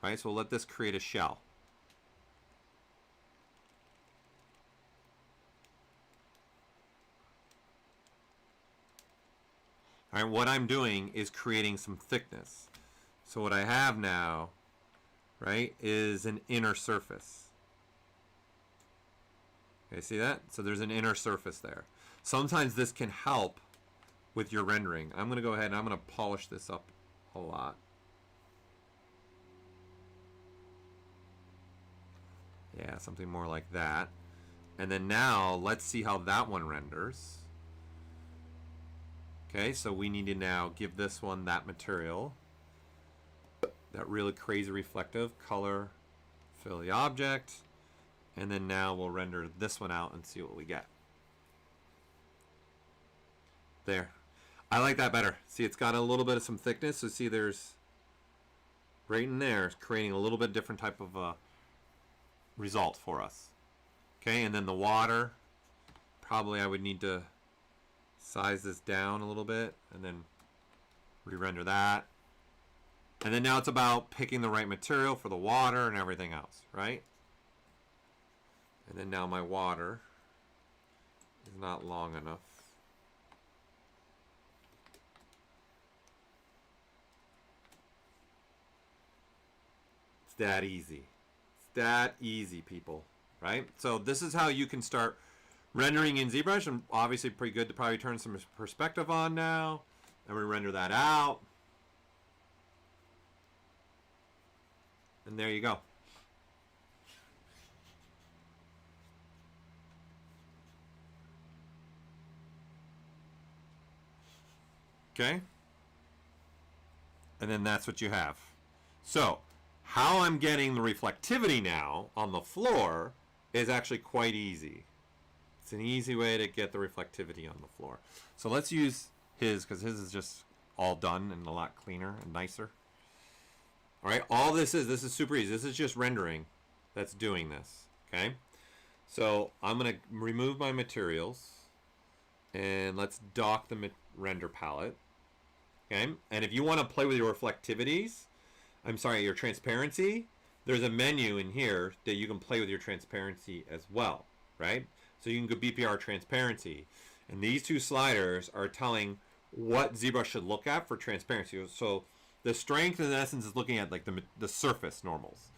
All right, so we'll let this create a shell. All right, what I'm doing is creating some thickness. So what I have now, right, is an inner surface. Okay, see that? So there's an inner surface there. Sometimes this can help with your rendering. I'm going to go ahead and I'm going to polish this up a lot. Yeah, something more like that. And then now let's see how that one renders. Okay, so we need to now give this one that material. That really crazy reflective color, fill the object, and then now we'll render this one out and see what we get. There. I like that better. See, it's got a little bit of some thickness, so see there's right in there, creating a little bit different type of result for us. Okay, and then the water, probably I would need to size this down a little bit and then re-render that. And then now it's about picking the right material for the water and everything else, right? And then now my water is not long enough. It's that easy. It's that easy, people, right? So this is how you can start rendering in ZBrush, and obviously pretty good to probably turn some perspective on now. And we render that out. And there you go. Okay? And then that's what you have. So, how I'm getting the reflectivity now on the floor is actually quite easy. It's an easy way to get the reflectivity on the floor. So let's use his, because his is just all done and a lot cleaner and nicer. All right, all this is super easy. This is just rendering that's doing this, okay? So I'm going to remove my materials, and let's dock the render palette, okay? And if you want to play with your reflectivities, your transparency, there's a menu in here that you can play with your transparency as well, right? So you can go BPR transparency, and these two sliders are telling what ZBrush should look at for transparency. So the strength, in essence, is looking at like the surface normals.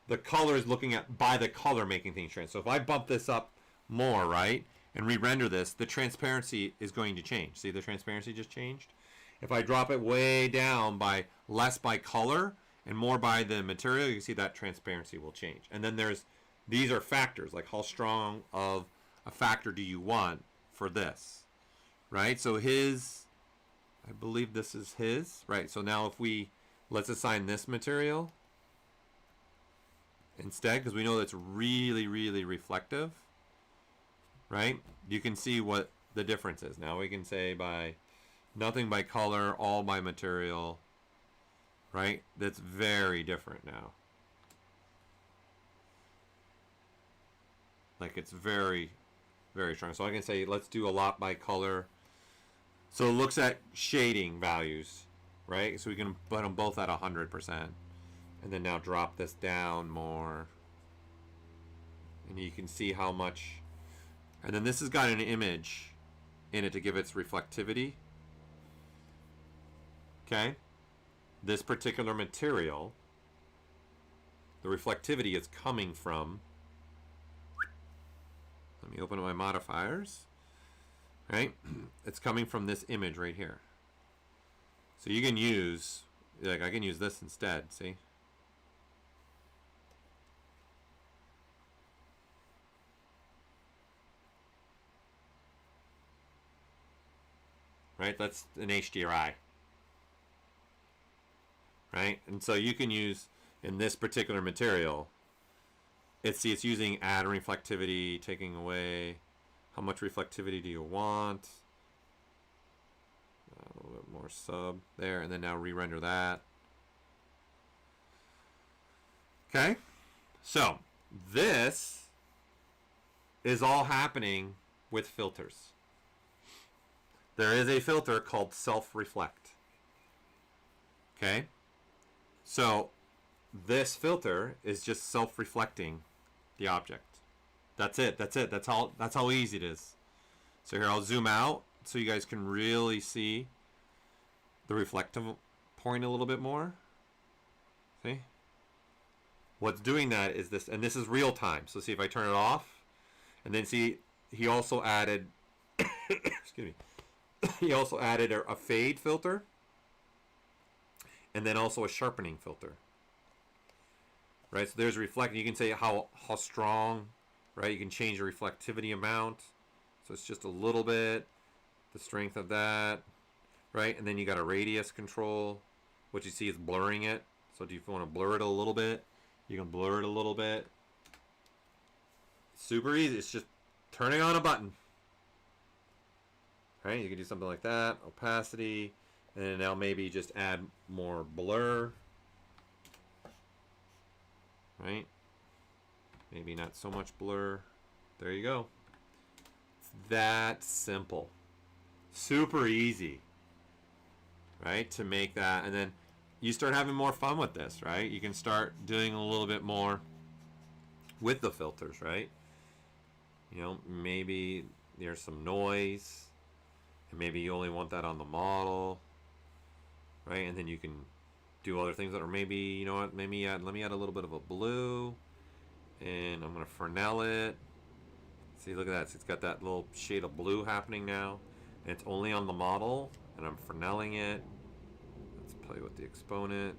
The color is looking at by the color making things transparent. So if I bump this up more, right, and re-render this, the transparency is going to change. See, the transparency just changed. If I drop it way down by less by color and more by the material, you can see that transparency will change. And then these are factors, like how strong of a factor do you want for this, right? So I believe this is his, right? So now if let's assign this material instead, because we know that's really, really reflective, right? You can see what the difference is. Now we can say nothing by color, all by material, right? That's very different now. Like it's very, very strong. So I can say, let's do a lot by color. So it looks at shading values, right? So we can put them both at 100%. And then now drop this down more. And you can see how much. And then this has got an image in it to give its reflectivity. Okay? This particular material, the reflectivity is coming from, let me open up my modifiers. Right? It's coming from this image right here. So you can use, like I can use this instead, see? Right? That's an HDRI. Right? And so you can use, in this particular material, it's using add reflectivity, taking away. How much reflectivity do you want? A little bit more sub there, and then now re-render that. Okay, so this is all happening with filters. There is a filter called self-reflect. Okay, so this filter is just self-reflecting the object. That's it. That's it. That's how easy it is. So here I'll zoom out so you guys can really see the reflective point a little bit more. See? What's doing that is this, and this is real time. So see if I turn it off, and then see he also added excuse me. He also added a fade filter and then also a sharpening filter. Right? So there's reflecting. You can say how strong. Right, you can change the reflectivity amount, so it's just a little bit, the strength of that, right? And then you got a radius control. What you see is blurring it. So if you want to blur it a little bit, you can blur it a little bit. Super easy. It's just turning on a button. Right? You can do something like that. Opacity, and then now maybe just add more blur. right? Maybe not so much blur. There you go. It's that simple. Super easy, right? To make that, and then you start having more fun with this, right? You can start doing a little bit more with the filters, right? You know, maybe there's some noise, and maybe you only want that on the model, right? And then you can do other things that are maybe, you know what, maybe let me add a little bit of a blue, and I'm gonna Fresnel it. See, look at that. So it's got that little shade of blue happening now, and it's only on the model, and I'm Fresneling it. Let's play with the exponent,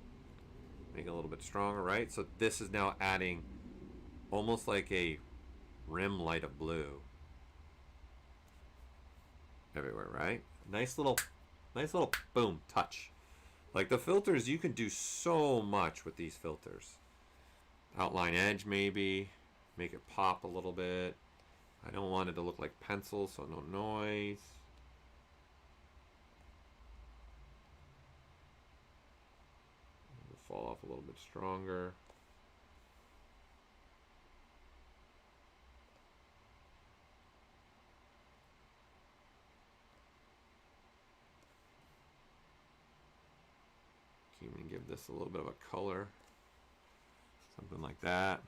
make it a little bit stronger, right? So this is now adding almost like a rim light of blue everywhere, right? Nice little boom touch. Like the filters, you can do so much with these filters. Outline edge maybe, make it pop a little bit. I don't want it to look like pencil, so no noise. It'll fall off a little bit stronger. Even give this a little bit of a color, something like that.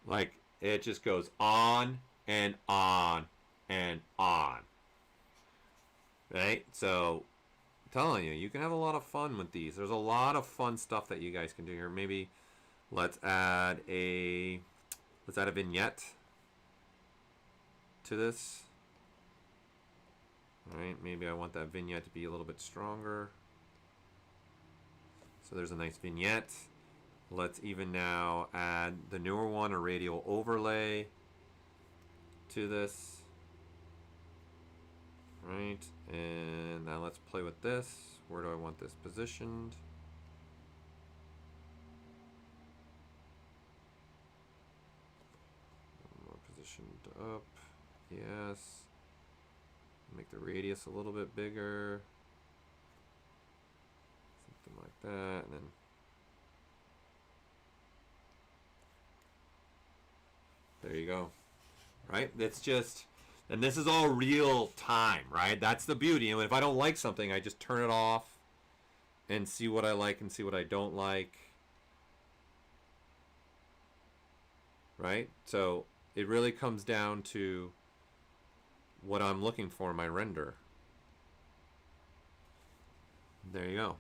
Like it just goes on and on and on, right? So I'm telling you, you can have a lot of fun with these. There's a lot of fun stuff that you guys can do here. Maybe let's add a vignette to this. All right, maybe I want that vignette to be a little bit stronger. So there's a nice vignette. Let's even now add the newer one, a radial overlay to this. Right, and now let's play with this. Where do I want this positioned? More positioned up, yes. Make the radius a little bit bigger. Like that, and then there you go, right? It's just, and this is all real time, right? That's the beauty. And if I don't like something, I just turn it off and see what I like and see what I don't like, right? So it really comes down to what I'm looking for in my render. There you go.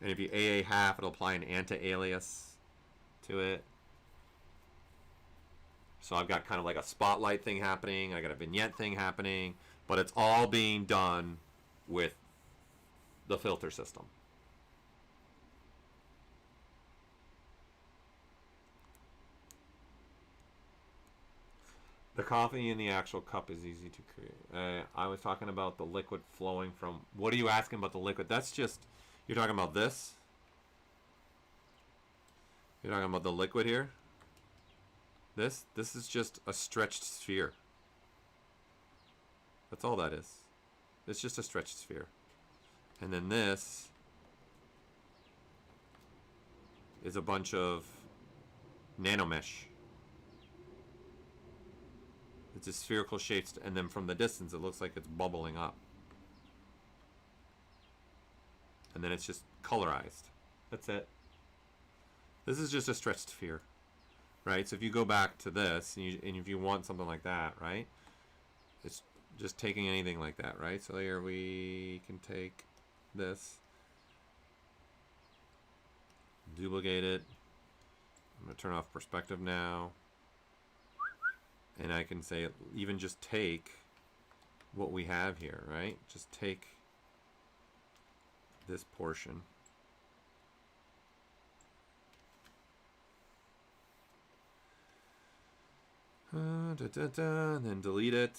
And if you AA half, it'll apply an anti-alias to it. So I've got kind of like a spotlight thing happening. I got a vignette thing happening. But it's all being done with the filter system. The coffee in the actual cup is easy to create. I was talking about the liquid flowing from... What are you asking about the liquid? That's just... You're talking about this? You're talking about the liquid here? This is just a stretched sphere. That's all that is. It's just a stretched sphere. And then this is a bunch of nanomesh. It's a spherical shape, and then from the distance it looks like it's bubbling up. And then it's just colorized. That's it. This is just a stretched sphere, right? So if you go back to this, and if you want something like that, right? It's just taking anything like that, right? So here we can take this, duplicate it. I'm going to turn off perspective now. And I can say, even just take what we have here, right? Just take this portion. And then delete it.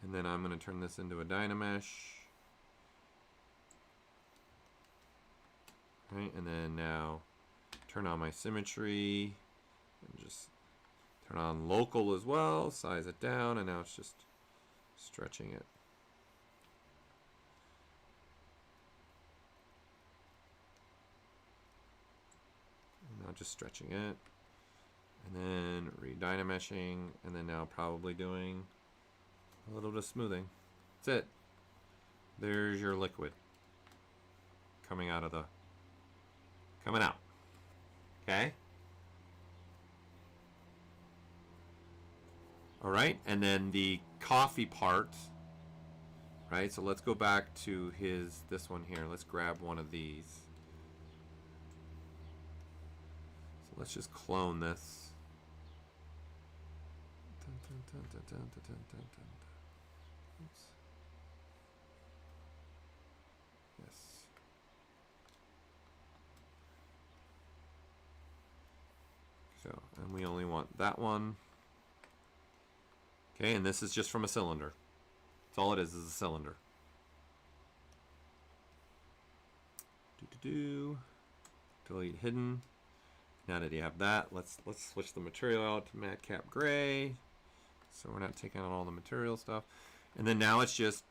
And then I'm going to turn this into a Dynamesh. Right, and then now turn on my symmetry and just turn on local as well, size it down, and now it's just stretching it. just stretching it. And then re-dynameshing, and then now probably doing a little bit of smoothing. That's it. There's your liquid coming out. Okay. All right, and then the coffee part, right? So let's go back to this one here. Let's grab one of these. So let's just clone this. Oops. Yes. So, and we only want that one. Okay, and this is just from a cylinder. That's all it is a cylinder. Delete hidden. Now that you have that, let's switch the material out to madcap gray. So we're not taking on all the material stuff. And then now it's just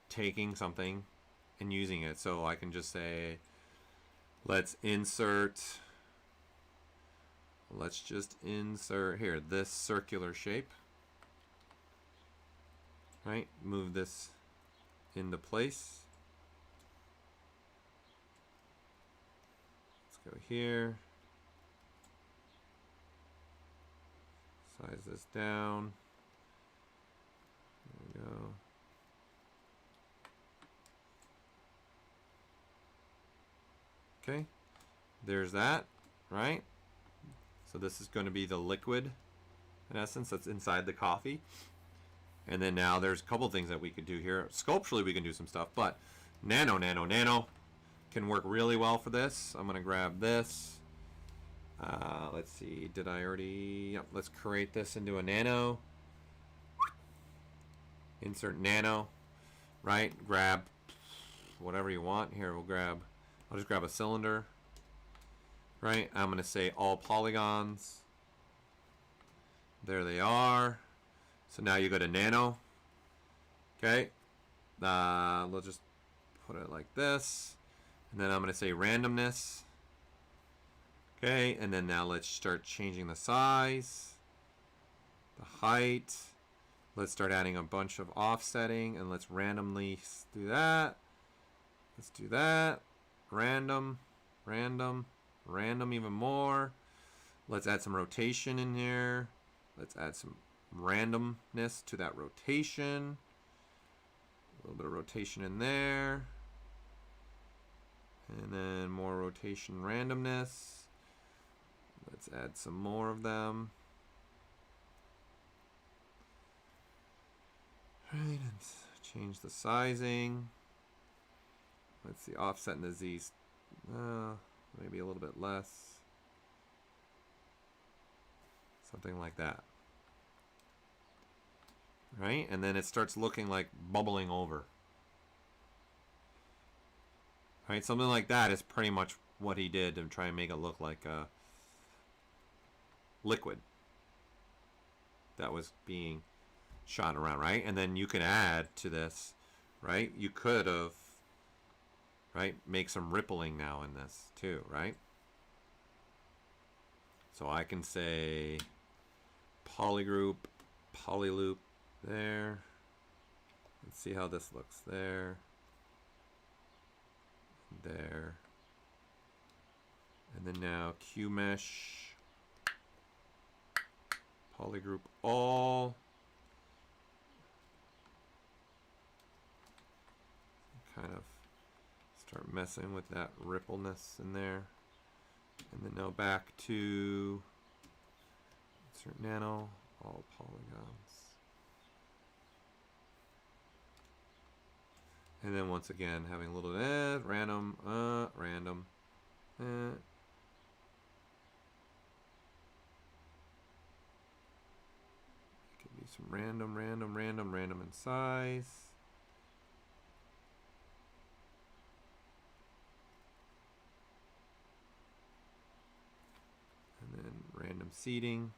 taking something and using it. So I can just say, let's just insert here this circular shape. Right, move this into place. Let's go here. Size this down. There we go. Okay, there's that, right? So this is going to be the liquid, in essence, that's inside the coffee. And then now there's a couple things that we could do here. Sculpturally, we can do some stuff, but nano can work really well for this. I'm going to grab this. Let's see, did I already? Yep, let's create this into a nano. Insert nano, right? Grab whatever you want. Here, I'll just grab a cylinder, right? I'm going to say all polygons. There they are. So now you go to nano. Okay. We'll just put it like this. And then I'm going to say randomness. Okay. And then now let's start changing the size, the height. Let's start adding a bunch of offsetting, and let's randomly do that. Let's do that. Random even more. Let's add some rotation in here. Let's add some randomness to that rotation. A little bit of rotation in there. And then more rotation randomness. Let's add some more of them. Right, and change the sizing. Let's see, offset in the Z's. Maybe a little bit less. Something like that. Right? And then it starts looking like bubbling over. Right? Something like that is pretty much what he did to try and make it look like a liquid that was being shot around, right? And then you can add to this, right? You could have, right, make some rippling now in this too, right? So I can say polygroup, polyloop there. Let's see how this looks there. There. And then now Q mesh, polygroup all. Kind of start messing with that rippleness in there. And then now back to insert nano, all polygons. And then once again, having a little random. Could be some random in size. And then random seeding.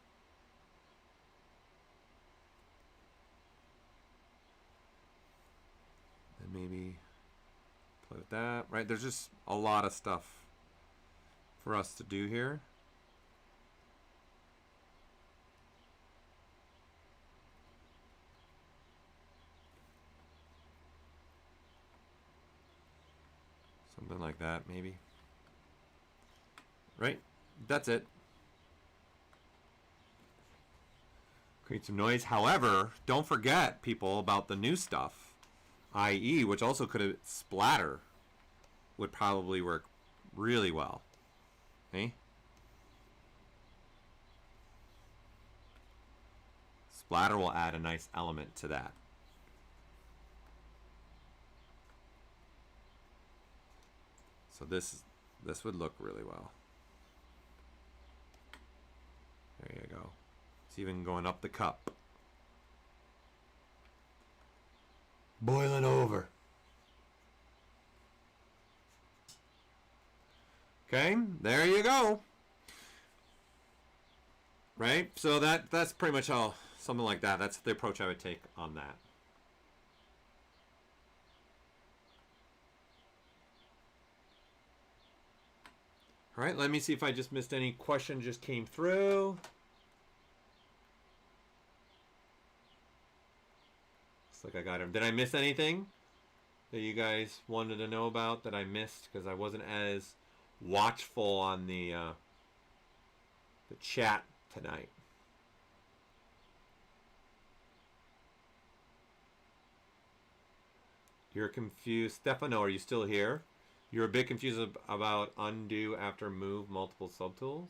And maybe play with that. Right, there's just a lot of stuff for us to do here. that, maybe. Right? That's it. Create some noise. However, don't forget, people, about the new stuff. I.e., which also could have splatter would probably work really well. Okay? Splatter will add a nice element to that. So this would look really well. There you go. It's even going up the cup. Boiling over. Okay, there you go. Right? So that's pretty much how, something like that. That's the approach I would take on that. All right, let me see if I just missed any question just came through. Looks like I got him. Did I miss anything that you guys wanted to know about that I missed? Because I wasn't as watchful on the chat tonight. You're confused. Stefano, are you still here? You're a bit confused about undo after move multiple subtools?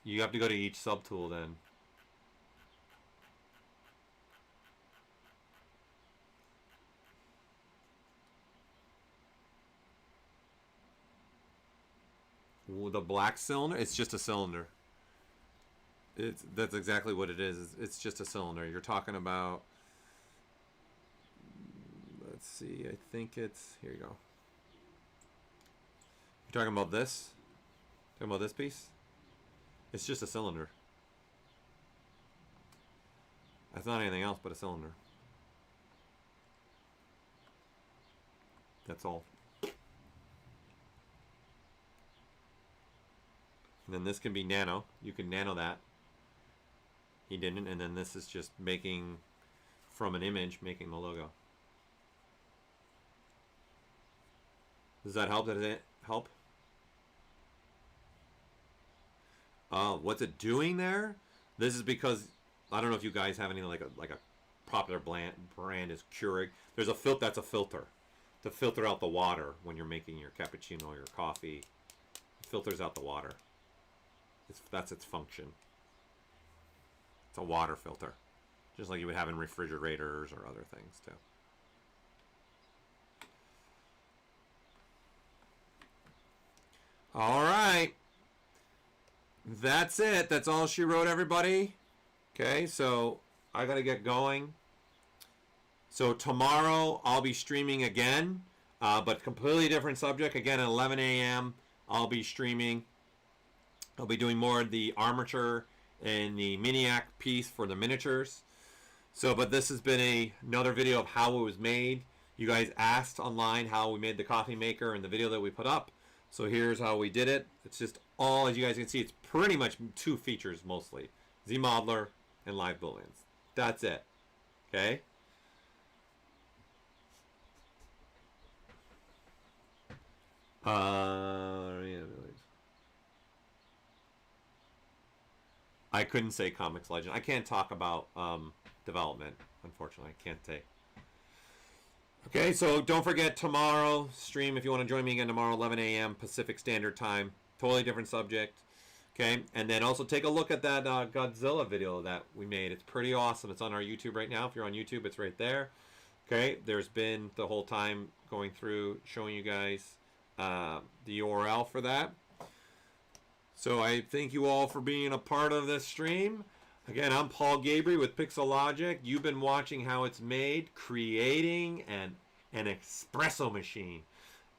You have to go to each subtool then. Ooh, the black cylinder? It's just a cylinder. That's exactly what it is. It's just a cylinder. You're talking about... Let's see, I think it's, here you go. You're talking about this? Talking about this piece? It's just a cylinder. That's not anything else but a cylinder. That's all. And then this can be nano. You can nano that. He didn't, and then this is just making, from an image, making the logo. Does that help? Does it help? What's it doing there? This is because I don't know if you guys have any like a popular brand is Keurig. There's a filter that's a filter to filter out the water when you're making your cappuccino or your coffee. It filters out the water. That's its function. It's a water filter, just like you would have in refrigerators or other things too. All right. That's it. That's all she wrote, everybody. Okay, so I got to get going. So tomorrow I'll be streaming again, but completely different subject. Again, at 11 a.m. I'll be streaming. I'll be doing more of the armature and the Miniac piece for the miniatures. So, but this has been another video of how it was made. You guys asked online how we made the coffee maker in the video that we put up. So here's how we did it. It's just all, as you guys can see, it's pretty much two features mostly. ZModeler and live booleans. That's it. Okay? I couldn't say Comics Legend. I can't talk about development, unfortunately. I can't say. Okay, so don't forget tomorrow stream if you want to join me again tomorrow, 11 a.m. Pacific Standard Time. Totally different subject. Okay, and then also take a look at that Godzilla video that we made. It's pretty awesome. It's on our YouTube right now. If you're on YouTube, it's right there. Okay, there's been the whole time going through showing you guys the URL for that. So I thank you all for being a part of this stream. Again, I'm Paul Gaboury with Pixologic. You've been watching how it's made, creating an espresso machine.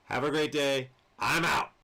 Have a great day. I'm out.